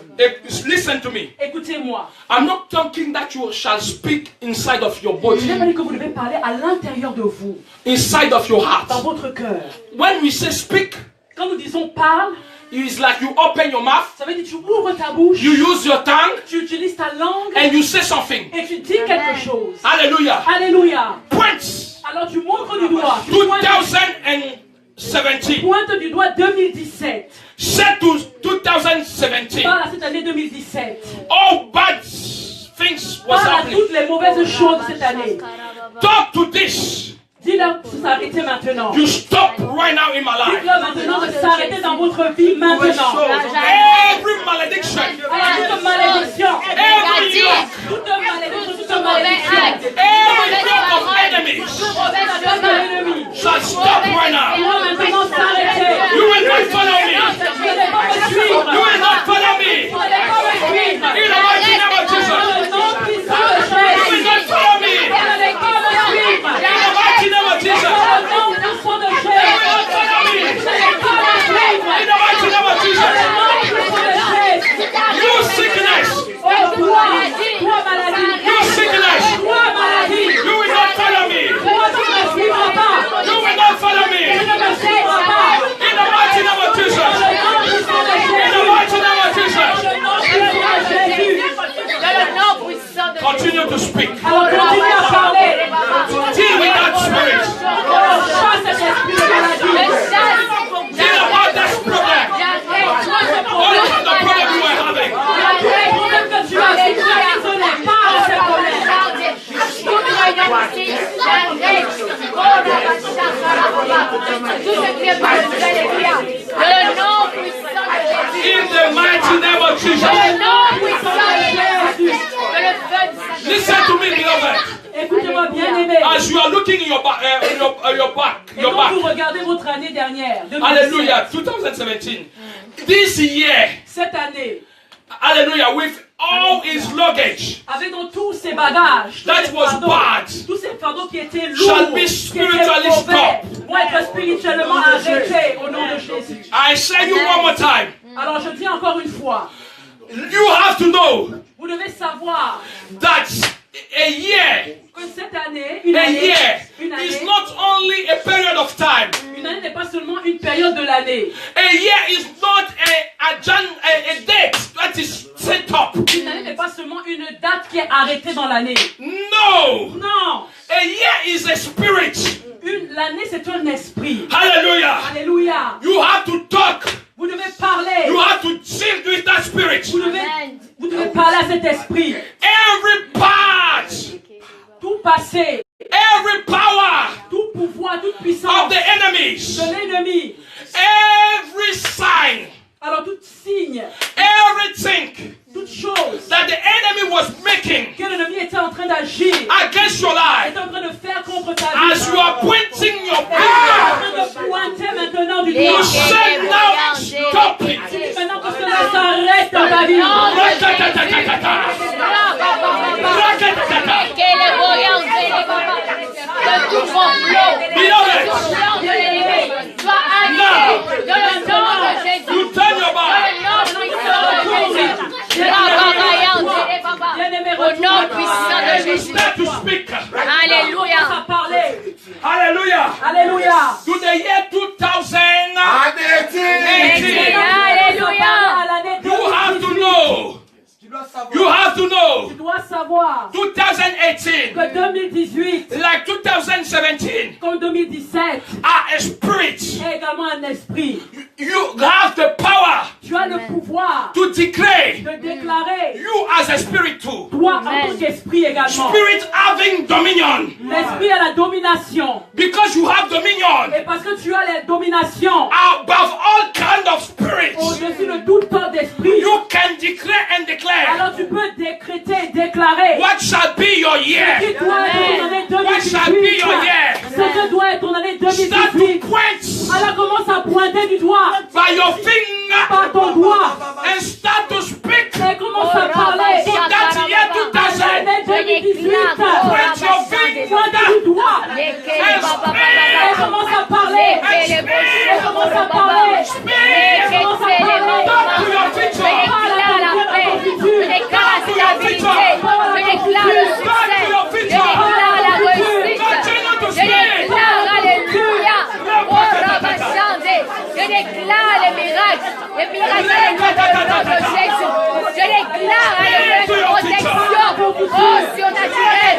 [SPEAKER 3] Listen to me.
[SPEAKER 5] Écoutez-moi.
[SPEAKER 3] I'm not talking that you shall speak inside of your
[SPEAKER 5] Je
[SPEAKER 3] body,
[SPEAKER 5] n'ai pas dit que vous devez parler à l'intérieur de vous,
[SPEAKER 3] inside of your
[SPEAKER 5] dans
[SPEAKER 3] heart.
[SPEAKER 5] votre cœur.
[SPEAKER 3] When we say speak,
[SPEAKER 5] Quand nous disons parle,
[SPEAKER 3] it's like you open your mouth,
[SPEAKER 5] ça veut dire que tu ouvres ta bouche,
[SPEAKER 3] you use your tongue,
[SPEAKER 5] tu utilises ta langue
[SPEAKER 3] and you say something.
[SPEAKER 5] et tu dis quelque chose.
[SPEAKER 3] Hallelujah.
[SPEAKER 5] Alléluia.
[SPEAKER 3] Point.
[SPEAKER 5] Alors tu montres du doigt. Tu pointes
[SPEAKER 3] 2017.
[SPEAKER 5] du doigt 2017.
[SPEAKER 3] Set to 2017.
[SPEAKER 5] Parle à cette année 2017.
[SPEAKER 3] All bad things was
[SPEAKER 5] Parle à
[SPEAKER 3] happening.
[SPEAKER 5] toutes les mauvaises choses de cette année.
[SPEAKER 3] Talk to this.
[SPEAKER 5] Dis-leur de s'arrêter maintenant.
[SPEAKER 3] You stop right now in my life.
[SPEAKER 5] Dites-leur maintenant de s'arrêter dans votre vie maintenant.
[SPEAKER 3] Every malediction,
[SPEAKER 5] Alors toute malédiction,
[SPEAKER 3] every yoke,
[SPEAKER 5] toute malédiction, toute malédiction,
[SPEAKER 3] every yoke of enemies
[SPEAKER 5] mauvaise chose de l'ennemi.
[SPEAKER 3] shall stop right now.
[SPEAKER 5] Doit maintenant s'arrêter.
[SPEAKER 3] You will not follow me.
[SPEAKER 5] Vous n'allez pas me suivre.
[SPEAKER 3] You will not follow me.
[SPEAKER 5] Vous n'allez pas me suivre.
[SPEAKER 3] In the mighty name of Jesus.
[SPEAKER 5] Dans le nom puissant de
[SPEAKER 3] You will
[SPEAKER 5] Jésus.
[SPEAKER 3] not follow me.
[SPEAKER 5] Vous n'allez pas me suivre.
[SPEAKER 3] In the mighty name of Jesus.
[SPEAKER 5] Dans le nom puissant de
[SPEAKER 3] You will
[SPEAKER 5] Jésus.
[SPEAKER 3] not follow me.
[SPEAKER 5] Vous n'allez pas me suivre.
[SPEAKER 3] In the mighty name of
[SPEAKER 5] Dans le
[SPEAKER 3] Jesus.
[SPEAKER 5] nom puissant de Jésus.
[SPEAKER 3] You sickness.
[SPEAKER 5] Oh, toi maladie.
[SPEAKER 3] You sickness.
[SPEAKER 5] Toi maladie.
[SPEAKER 3] You will not follow me.
[SPEAKER 5] Toi tu ne me suivras pas.
[SPEAKER 3] You will not follow me.
[SPEAKER 5] Tu ne me suivras pas.
[SPEAKER 3] In the mighty name of Jesus.
[SPEAKER 5] Dans le nom puissant de
[SPEAKER 3] In the
[SPEAKER 5] Jésus.
[SPEAKER 3] mighty name of
[SPEAKER 5] Dans
[SPEAKER 3] Jesus.
[SPEAKER 5] le nom puissant de Jésus.
[SPEAKER 1] Dans le nom puissant de
[SPEAKER 3] Continue to speak.
[SPEAKER 5] Alors continue à parler.
[SPEAKER 3] Deal with that spirit.
[SPEAKER 5] On chasse cet esprit de maladie.
[SPEAKER 3] Deal about that problem. What is the problem you are having?
[SPEAKER 5] Tous les problèmes que tu as, si tu es désolé, parle de ces problèmes.
[SPEAKER 1] Le nom puissant de Jésus.
[SPEAKER 3] In the mighty name of Jesus.
[SPEAKER 1] Le nom puissant de Jésus. Que le feu du Saint-Esprit.
[SPEAKER 3] Listen to me, beloved.
[SPEAKER 5] Écoutez-moi bien aimé.
[SPEAKER 3] As you are looking in your back,
[SPEAKER 5] Et quand vous regardez votre année dernière, 2017,
[SPEAKER 3] Hallelujah, 2017. This year,
[SPEAKER 5] cette année,
[SPEAKER 3] hallelujah, with all his luggage,
[SPEAKER 5] avec dans tous ces bagages,
[SPEAKER 3] That was bad.
[SPEAKER 5] tous ces fardeaux qui étaient
[SPEAKER 3] Shall
[SPEAKER 5] lourds,
[SPEAKER 3] be
[SPEAKER 5] qui étaient
[SPEAKER 3] spiritually
[SPEAKER 5] mauvais, vont être spirituellement arrêtés au nom de Jésus.
[SPEAKER 3] I say you one more time.
[SPEAKER 5] Alors je dis encore une fois,
[SPEAKER 3] You have to know
[SPEAKER 5] vous devez savoir
[SPEAKER 3] that a year,
[SPEAKER 5] que cette année, une
[SPEAKER 3] a
[SPEAKER 5] année,
[SPEAKER 3] year
[SPEAKER 5] une
[SPEAKER 3] is
[SPEAKER 5] année,
[SPEAKER 3] not only a period of time.
[SPEAKER 5] une année n'est pas seulement une période de l'année.
[SPEAKER 3] A year is not a date that is set up.
[SPEAKER 5] Une année n'est pas seulement une date qui est arrêtée dans l'année.
[SPEAKER 3] No.
[SPEAKER 5] Non,
[SPEAKER 3] A year is a spirit.
[SPEAKER 5] l'année c'est un esprit.
[SPEAKER 3] Hallelujah.
[SPEAKER 5] Alléluia.
[SPEAKER 3] You have to talk.
[SPEAKER 5] Vous devez parler.
[SPEAKER 3] You have to deal with that spirit.
[SPEAKER 5] Vous devez parler à cet esprit.
[SPEAKER 3] Every part,
[SPEAKER 5] Tout passé,
[SPEAKER 3] every power
[SPEAKER 5] tout pouvoir, toute
[SPEAKER 3] of
[SPEAKER 5] puissance
[SPEAKER 3] the enemies,
[SPEAKER 5] de l'ennemi.
[SPEAKER 3] every sign,
[SPEAKER 5] Alors tout signe,
[SPEAKER 3] everything
[SPEAKER 5] toute chose
[SPEAKER 3] that the enemy was making
[SPEAKER 5] que l'ennemi était en train d'agir,
[SPEAKER 3] against your life,
[SPEAKER 5] est en train de faire contre ta vie.
[SPEAKER 3] as you are pointing your
[SPEAKER 5] Et il est en
[SPEAKER 3] finger,
[SPEAKER 5] train de pointer maintenant du
[SPEAKER 3] you
[SPEAKER 5] doigt.
[SPEAKER 3] say now, stop it.
[SPEAKER 5] Dis maintenant que cela s'arrête dans ta vie.
[SPEAKER 3] Rakatatata. Rakatatata.
[SPEAKER 1] De tout complot,
[SPEAKER 3] Beloved,
[SPEAKER 1] de l'ennemi, sois annulé dans le nom de Jésus.
[SPEAKER 3] you turn your
[SPEAKER 1] Dans
[SPEAKER 3] back.
[SPEAKER 1] le nom puissant de Jésus.
[SPEAKER 5] Bien-aimé,
[SPEAKER 1] Au nom puissant de
[SPEAKER 3] And you
[SPEAKER 1] Jésus.
[SPEAKER 3] start to speak.
[SPEAKER 1] Alléluia.
[SPEAKER 5] commence à parler.
[SPEAKER 3] Hallelujah.
[SPEAKER 5] Alléluia.
[SPEAKER 3] To the year 2018.
[SPEAKER 1] Alléluia.
[SPEAKER 5] À l'année
[SPEAKER 3] You have to
[SPEAKER 5] 2018.
[SPEAKER 3] know. You have to
[SPEAKER 5] Tu
[SPEAKER 3] know.
[SPEAKER 5] dois savoir
[SPEAKER 3] 2018,
[SPEAKER 5] que 2018,
[SPEAKER 3] like 2017,
[SPEAKER 5] comme 2017,
[SPEAKER 3] are a spirit.
[SPEAKER 5] est également un esprit.
[SPEAKER 3] You have the power
[SPEAKER 5] Tu as le pouvoir
[SPEAKER 3] to declare
[SPEAKER 5] de déclarer,
[SPEAKER 3] you as a spirit too.
[SPEAKER 5] toi en tant qu'esprit également,
[SPEAKER 3] Spirit having dominion.
[SPEAKER 5] l'esprit a la domination.
[SPEAKER 3] Because you have dominion
[SPEAKER 5] Et parce que tu as la domination
[SPEAKER 3] above all kind of spirits,
[SPEAKER 5] au-dessus de tout temps d'esprit,
[SPEAKER 3] you can declare and declare
[SPEAKER 5] alors tu peux décréter et déclarer
[SPEAKER 3] what shall be your
[SPEAKER 5] ce
[SPEAKER 3] year.
[SPEAKER 5] qui doit être ton année
[SPEAKER 3] What shall be
[SPEAKER 5] 2018.
[SPEAKER 3] your year?
[SPEAKER 5] Ce que doit être ton année
[SPEAKER 3] Shall start to
[SPEAKER 5] 2018,
[SPEAKER 3] point
[SPEAKER 5] alors commence à pointer du doigt
[SPEAKER 3] by your finger
[SPEAKER 5] par ton doigt
[SPEAKER 3] and start to speak
[SPEAKER 5] et commence à parler.
[SPEAKER 3] to that year 2000.
[SPEAKER 5] L'année 2018,
[SPEAKER 3] Point your finger
[SPEAKER 5] pointe du doigt et commence à parler. Et commence à parler.
[SPEAKER 3] Talk to your future.
[SPEAKER 1] Je déclare la stabilité, je déclare le succès, je déclare la réussite, je déclare, alléluia, oh Rabachande, je déclare les miracles dans le nom de Jésus, je déclare, alléluia, une protection, oh surnaturelle,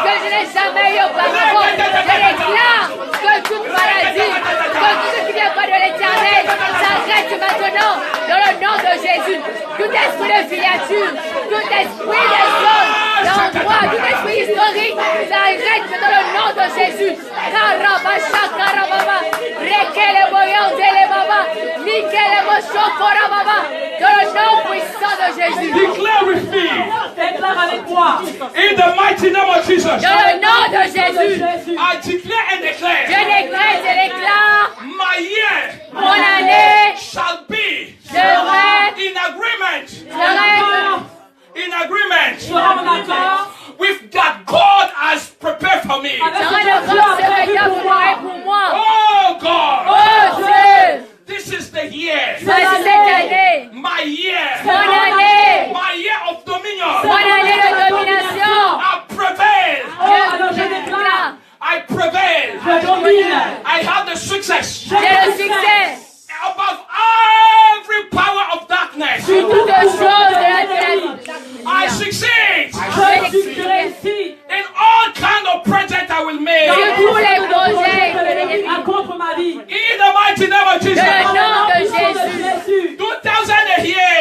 [SPEAKER 1] que je n'ai jamais eu auparavant, je déclare que toute maladie, que tout ce qui vient pas de l'éternel, s'arrête maintenant, dans le nom de Jésus, tout esprit de filature, tout esprit des choses, d'endroit, tout esprit historique, s'arrête dans le nom de Jésus. Karabasha Karababa, Rekele Boyandele Baba, Nikele Moshokora Baba, dans le nom puissant de Jésus.
[SPEAKER 3] Declare with me.
[SPEAKER 5] Déclare avec moi.
[SPEAKER 3] In the mighty name of Jesus.
[SPEAKER 1] Dans le nom de Jésus.
[SPEAKER 3] I declare and
[SPEAKER 1] Je
[SPEAKER 3] declare.
[SPEAKER 1] déclare,
[SPEAKER 3] My year
[SPEAKER 1] mon année
[SPEAKER 3] shall be
[SPEAKER 1] serait,
[SPEAKER 3] in agreement. In agreement
[SPEAKER 5] Sera en accord
[SPEAKER 3] with that God has prepared for me.
[SPEAKER 5] avec
[SPEAKER 1] serait
[SPEAKER 5] ce
[SPEAKER 1] le
[SPEAKER 5] que Dieu
[SPEAKER 1] corps
[SPEAKER 5] a prévu
[SPEAKER 1] préparé
[SPEAKER 5] pour moi.
[SPEAKER 1] pour moi.
[SPEAKER 3] Oh God,
[SPEAKER 1] Oh Dieu,
[SPEAKER 3] this is the year.
[SPEAKER 1] voici cette année,
[SPEAKER 3] My year.
[SPEAKER 1] mon année,
[SPEAKER 3] My year of
[SPEAKER 1] mon
[SPEAKER 3] dominion.
[SPEAKER 1] année de domination.
[SPEAKER 3] I prevail.
[SPEAKER 5] alors je
[SPEAKER 1] Je
[SPEAKER 5] déclare,
[SPEAKER 1] déclare,
[SPEAKER 3] I prevail.
[SPEAKER 5] je domine.
[SPEAKER 3] I have the success
[SPEAKER 1] j'ai le succès
[SPEAKER 3] above every power of darkness.
[SPEAKER 1] sur toutes choses de la
[SPEAKER 3] I succeed
[SPEAKER 5] Je réussis
[SPEAKER 3] in all kind of projects I will make.
[SPEAKER 1] sur tous les projets de l'ennemi.
[SPEAKER 5] à contre ma vie.
[SPEAKER 3] In the mighty name of Jesus.
[SPEAKER 1] Dans le nom de
[SPEAKER 5] Au nom
[SPEAKER 1] Jésus.
[SPEAKER 5] Jésus.
[SPEAKER 3] 2000 a year.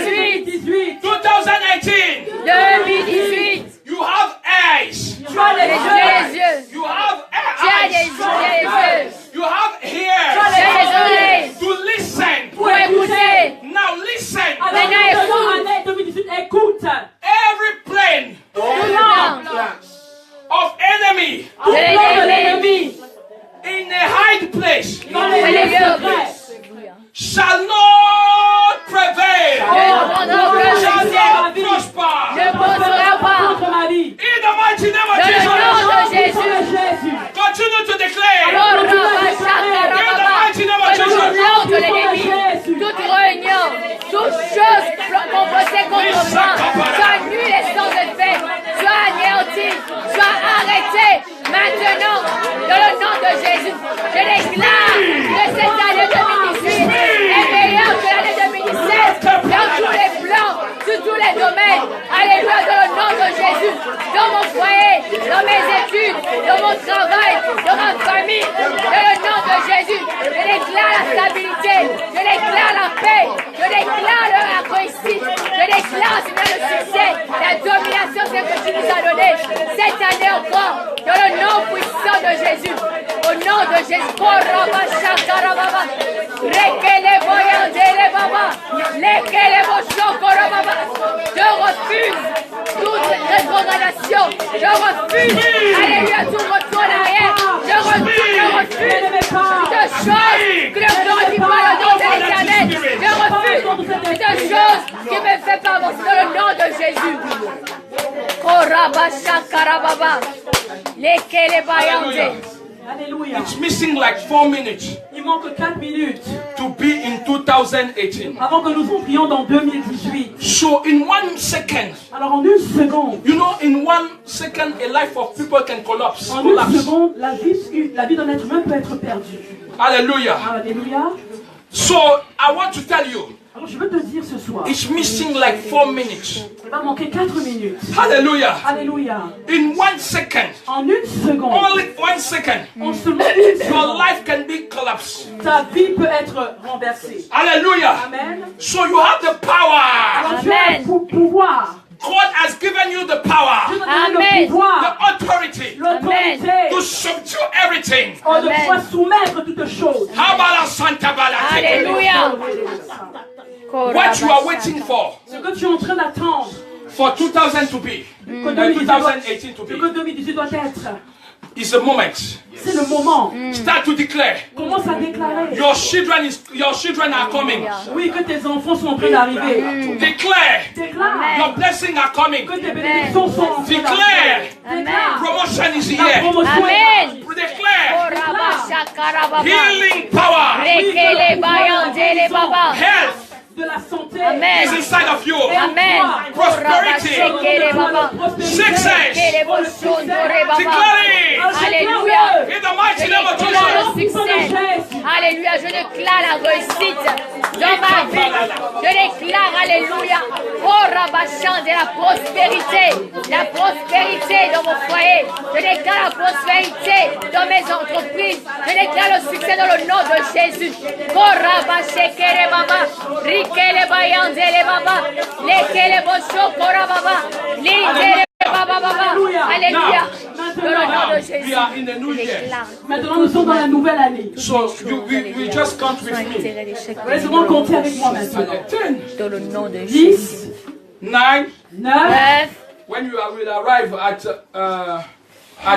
[SPEAKER 1] 2018,
[SPEAKER 3] 2018.
[SPEAKER 1] 2018,
[SPEAKER 3] You have eyes.
[SPEAKER 5] Tu as les
[SPEAKER 1] j'ai
[SPEAKER 5] yeux.
[SPEAKER 1] les yeux,
[SPEAKER 3] You have
[SPEAKER 1] tu as les
[SPEAKER 3] eyes.
[SPEAKER 1] yeux,
[SPEAKER 3] You have
[SPEAKER 1] j'ai
[SPEAKER 3] ears
[SPEAKER 1] les oreilles
[SPEAKER 3] to listen.
[SPEAKER 1] pour écouter.
[SPEAKER 3] Now listen.
[SPEAKER 5] Alors
[SPEAKER 1] Maintenant,
[SPEAKER 5] maintenant,
[SPEAKER 1] écoute.
[SPEAKER 5] année 2018, écoute.
[SPEAKER 3] Every plane
[SPEAKER 1] Tout le temps,
[SPEAKER 3] of enemy
[SPEAKER 5] Tout plan de l'ennemi
[SPEAKER 3] in a hide place
[SPEAKER 5] dans les
[SPEAKER 1] les
[SPEAKER 5] lieux
[SPEAKER 1] lieux
[SPEAKER 5] secrets
[SPEAKER 3] shall not prevail.
[SPEAKER 1] je ne prendrai
[SPEAKER 3] Shall
[SPEAKER 1] aucun
[SPEAKER 3] not
[SPEAKER 1] succès,
[SPEAKER 3] prosper.
[SPEAKER 1] je ne poserai pas.
[SPEAKER 5] contre ma vie.
[SPEAKER 3] In the mighty name of
[SPEAKER 1] Dans le nom
[SPEAKER 3] Jesus.
[SPEAKER 1] de Jésus,
[SPEAKER 5] Jésus.
[SPEAKER 3] Continue to declare.
[SPEAKER 1] oh Rabba, que nous voulons de l'ennemi, toute réunion, toute chose composée contre moi, soit nulle et sans effet, soit anéantie, soit arrêtée, maintenant, dans le nom de Jésus. Je déclare que cette année 2018 est meilleure que l'année 2017, dans tous les plans, sur tous les domaines. Alléluia, dans le nom de Jésus, dans mon foyer, dans mes études, dans mon travail, dans ma famille, dans le nom de Jésus. Je déclare la stabilité, je déclare la paix, je déclare la réussite, je déclare, Seigneur, le succès, la domination, c'est ce que tu nous as donné cette année encore, dans le nom puissant de Jésus. Au nom de Jésus, Korabashakarababa, Rekele Boyandele Baba, Lekele Boshokorababa. Je refuse toute rétrogradation, je refuse, alléluia, tout retour en arrière, je refuse toute chose qui ne glorifie pas le nom de l'Éternel, je refuse toute chose qui me fait pas avancer dans le nom de Jésus. Korabashakarababa, Lekele Boyandele.
[SPEAKER 5] Alléluia.
[SPEAKER 3] It's missing like 4 minutes
[SPEAKER 5] Il manque 4 minutes
[SPEAKER 3] to be in 2018.
[SPEAKER 5] avant que nous entrions dans 2018.
[SPEAKER 3] So in 1 second,
[SPEAKER 5] Alors en une seconde,
[SPEAKER 3] you know, in 1 second, a life of people can collapse.
[SPEAKER 5] en une seconde, la vie d'un être humain peut être perdue.
[SPEAKER 3] Hallelujah.
[SPEAKER 5] Alléluia.
[SPEAKER 3] So I want to tell you,
[SPEAKER 5] Alors je veux te dire ce soir,
[SPEAKER 3] it's missing like 4 minutes.
[SPEAKER 5] il va manquer 4 minutes.
[SPEAKER 3] Hallelujah.
[SPEAKER 5] Alléluia.
[SPEAKER 3] In 1 second,
[SPEAKER 5] En une seconde,
[SPEAKER 3] only 1 second,
[SPEAKER 5] en seulement une
[SPEAKER 3] your
[SPEAKER 5] seconde,
[SPEAKER 3] life can be collapsed.
[SPEAKER 5] ta vie peut être renversée.
[SPEAKER 3] Hallelujah.
[SPEAKER 5] Amen.
[SPEAKER 3] So you have the power.
[SPEAKER 5] Alors tu as
[SPEAKER 1] Amen.
[SPEAKER 5] le pouvoir.
[SPEAKER 3] God has given you the power,
[SPEAKER 5] Dieu t'a donné
[SPEAKER 1] Amen.
[SPEAKER 5] le pouvoir,
[SPEAKER 3] the authority
[SPEAKER 5] l'autorité,
[SPEAKER 3] to subdue everything.
[SPEAKER 5] de
[SPEAKER 1] Amen.
[SPEAKER 5] pouvoir soumettre toutes choses.
[SPEAKER 3] Habala Santa Bala.
[SPEAKER 1] Alléluia.
[SPEAKER 3] What you are waiting for
[SPEAKER 5] Ce que tu es en train d'attendre,
[SPEAKER 3] for 2000 to be,
[SPEAKER 5] que 2018 doit,
[SPEAKER 3] 2018 to
[SPEAKER 5] ce
[SPEAKER 3] be.
[SPEAKER 5] que 2018 doit être,
[SPEAKER 3] is a moment.
[SPEAKER 6] C'est le moment.
[SPEAKER 3] Start to declare.
[SPEAKER 6] Commence à déclarer.
[SPEAKER 3] Your children are coming.
[SPEAKER 6] Oui, que tes enfants sont en train d'arriver.
[SPEAKER 3] Declare.
[SPEAKER 6] Déclare.
[SPEAKER 3] Your blessings are coming.
[SPEAKER 6] Que tes bénédictions sont en train
[SPEAKER 3] Declare.
[SPEAKER 6] Déclare.
[SPEAKER 3] Promotion is
[SPEAKER 6] La
[SPEAKER 3] here.
[SPEAKER 6] promotion est
[SPEAKER 1] Amen.
[SPEAKER 6] là.
[SPEAKER 3] Declare. Healing power. Health
[SPEAKER 6] De la santé.
[SPEAKER 3] is inside of you.
[SPEAKER 1] Amen.
[SPEAKER 3] Prosperity. Success. Declare.
[SPEAKER 1] Alléluia.
[SPEAKER 3] In the mighty
[SPEAKER 1] Je
[SPEAKER 3] name of
[SPEAKER 1] déclare le
[SPEAKER 3] Jesus.
[SPEAKER 1] succès. Alléluia. Je déclare la réussite dans ma vie. Je déclare, alléluia. Oh, Rabachan, de la prospérité. La prospérité dans mon foyer. Je déclare la prospérité dans mes entreprises. Je déclare le succès dans le nom de Jésus. Oh, Rabachan, Kere Baba. Rikele Bayandele Baba. Lekele Bosho Kora Baba. Lidele Baba Baba. Alléluia. Dans le nom de Jésus.
[SPEAKER 3] We are in the new
[SPEAKER 1] Je
[SPEAKER 3] year.
[SPEAKER 1] déclare.
[SPEAKER 6] Maintenant, nous sommes dans la nouvelle année.
[SPEAKER 3] So we just count with me.
[SPEAKER 6] Laissez-moi compter avec moi maintenant.
[SPEAKER 3] 10,
[SPEAKER 1] Dans le nom de Jésus.
[SPEAKER 6] 10,
[SPEAKER 3] 9.
[SPEAKER 6] 9,
[SPEAKER 3] When you will arrive at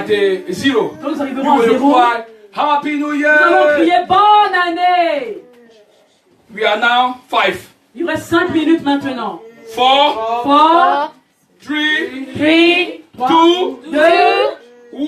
[SPEAKER 3] the 0,
[SPEAKER 6] quand nous
[SPEAKER 3] you
[SPEAKER 6] arriverons à
[SPEAKER 3] will
[SPEAKER 6] 0,
[SPEAKER 3] cry, Happy New
[SPEAKER 6] nous allons
[SPEAKER 3] Year.
[SPEAKER 6] crier bonne année.
[SPEAKER 3] We are now 5,
[SPEAKER 6] Il reste 5 minutes maintenant.
[SPEAKER 3] 4,
[SPEAKER 6] 4,
[SPEAKER 3] 3,
[SPEAKER 1] 3,
[SPEAKER 3] 2,
[SPEAKER 6] 2,
[SPEAKER 3] 1.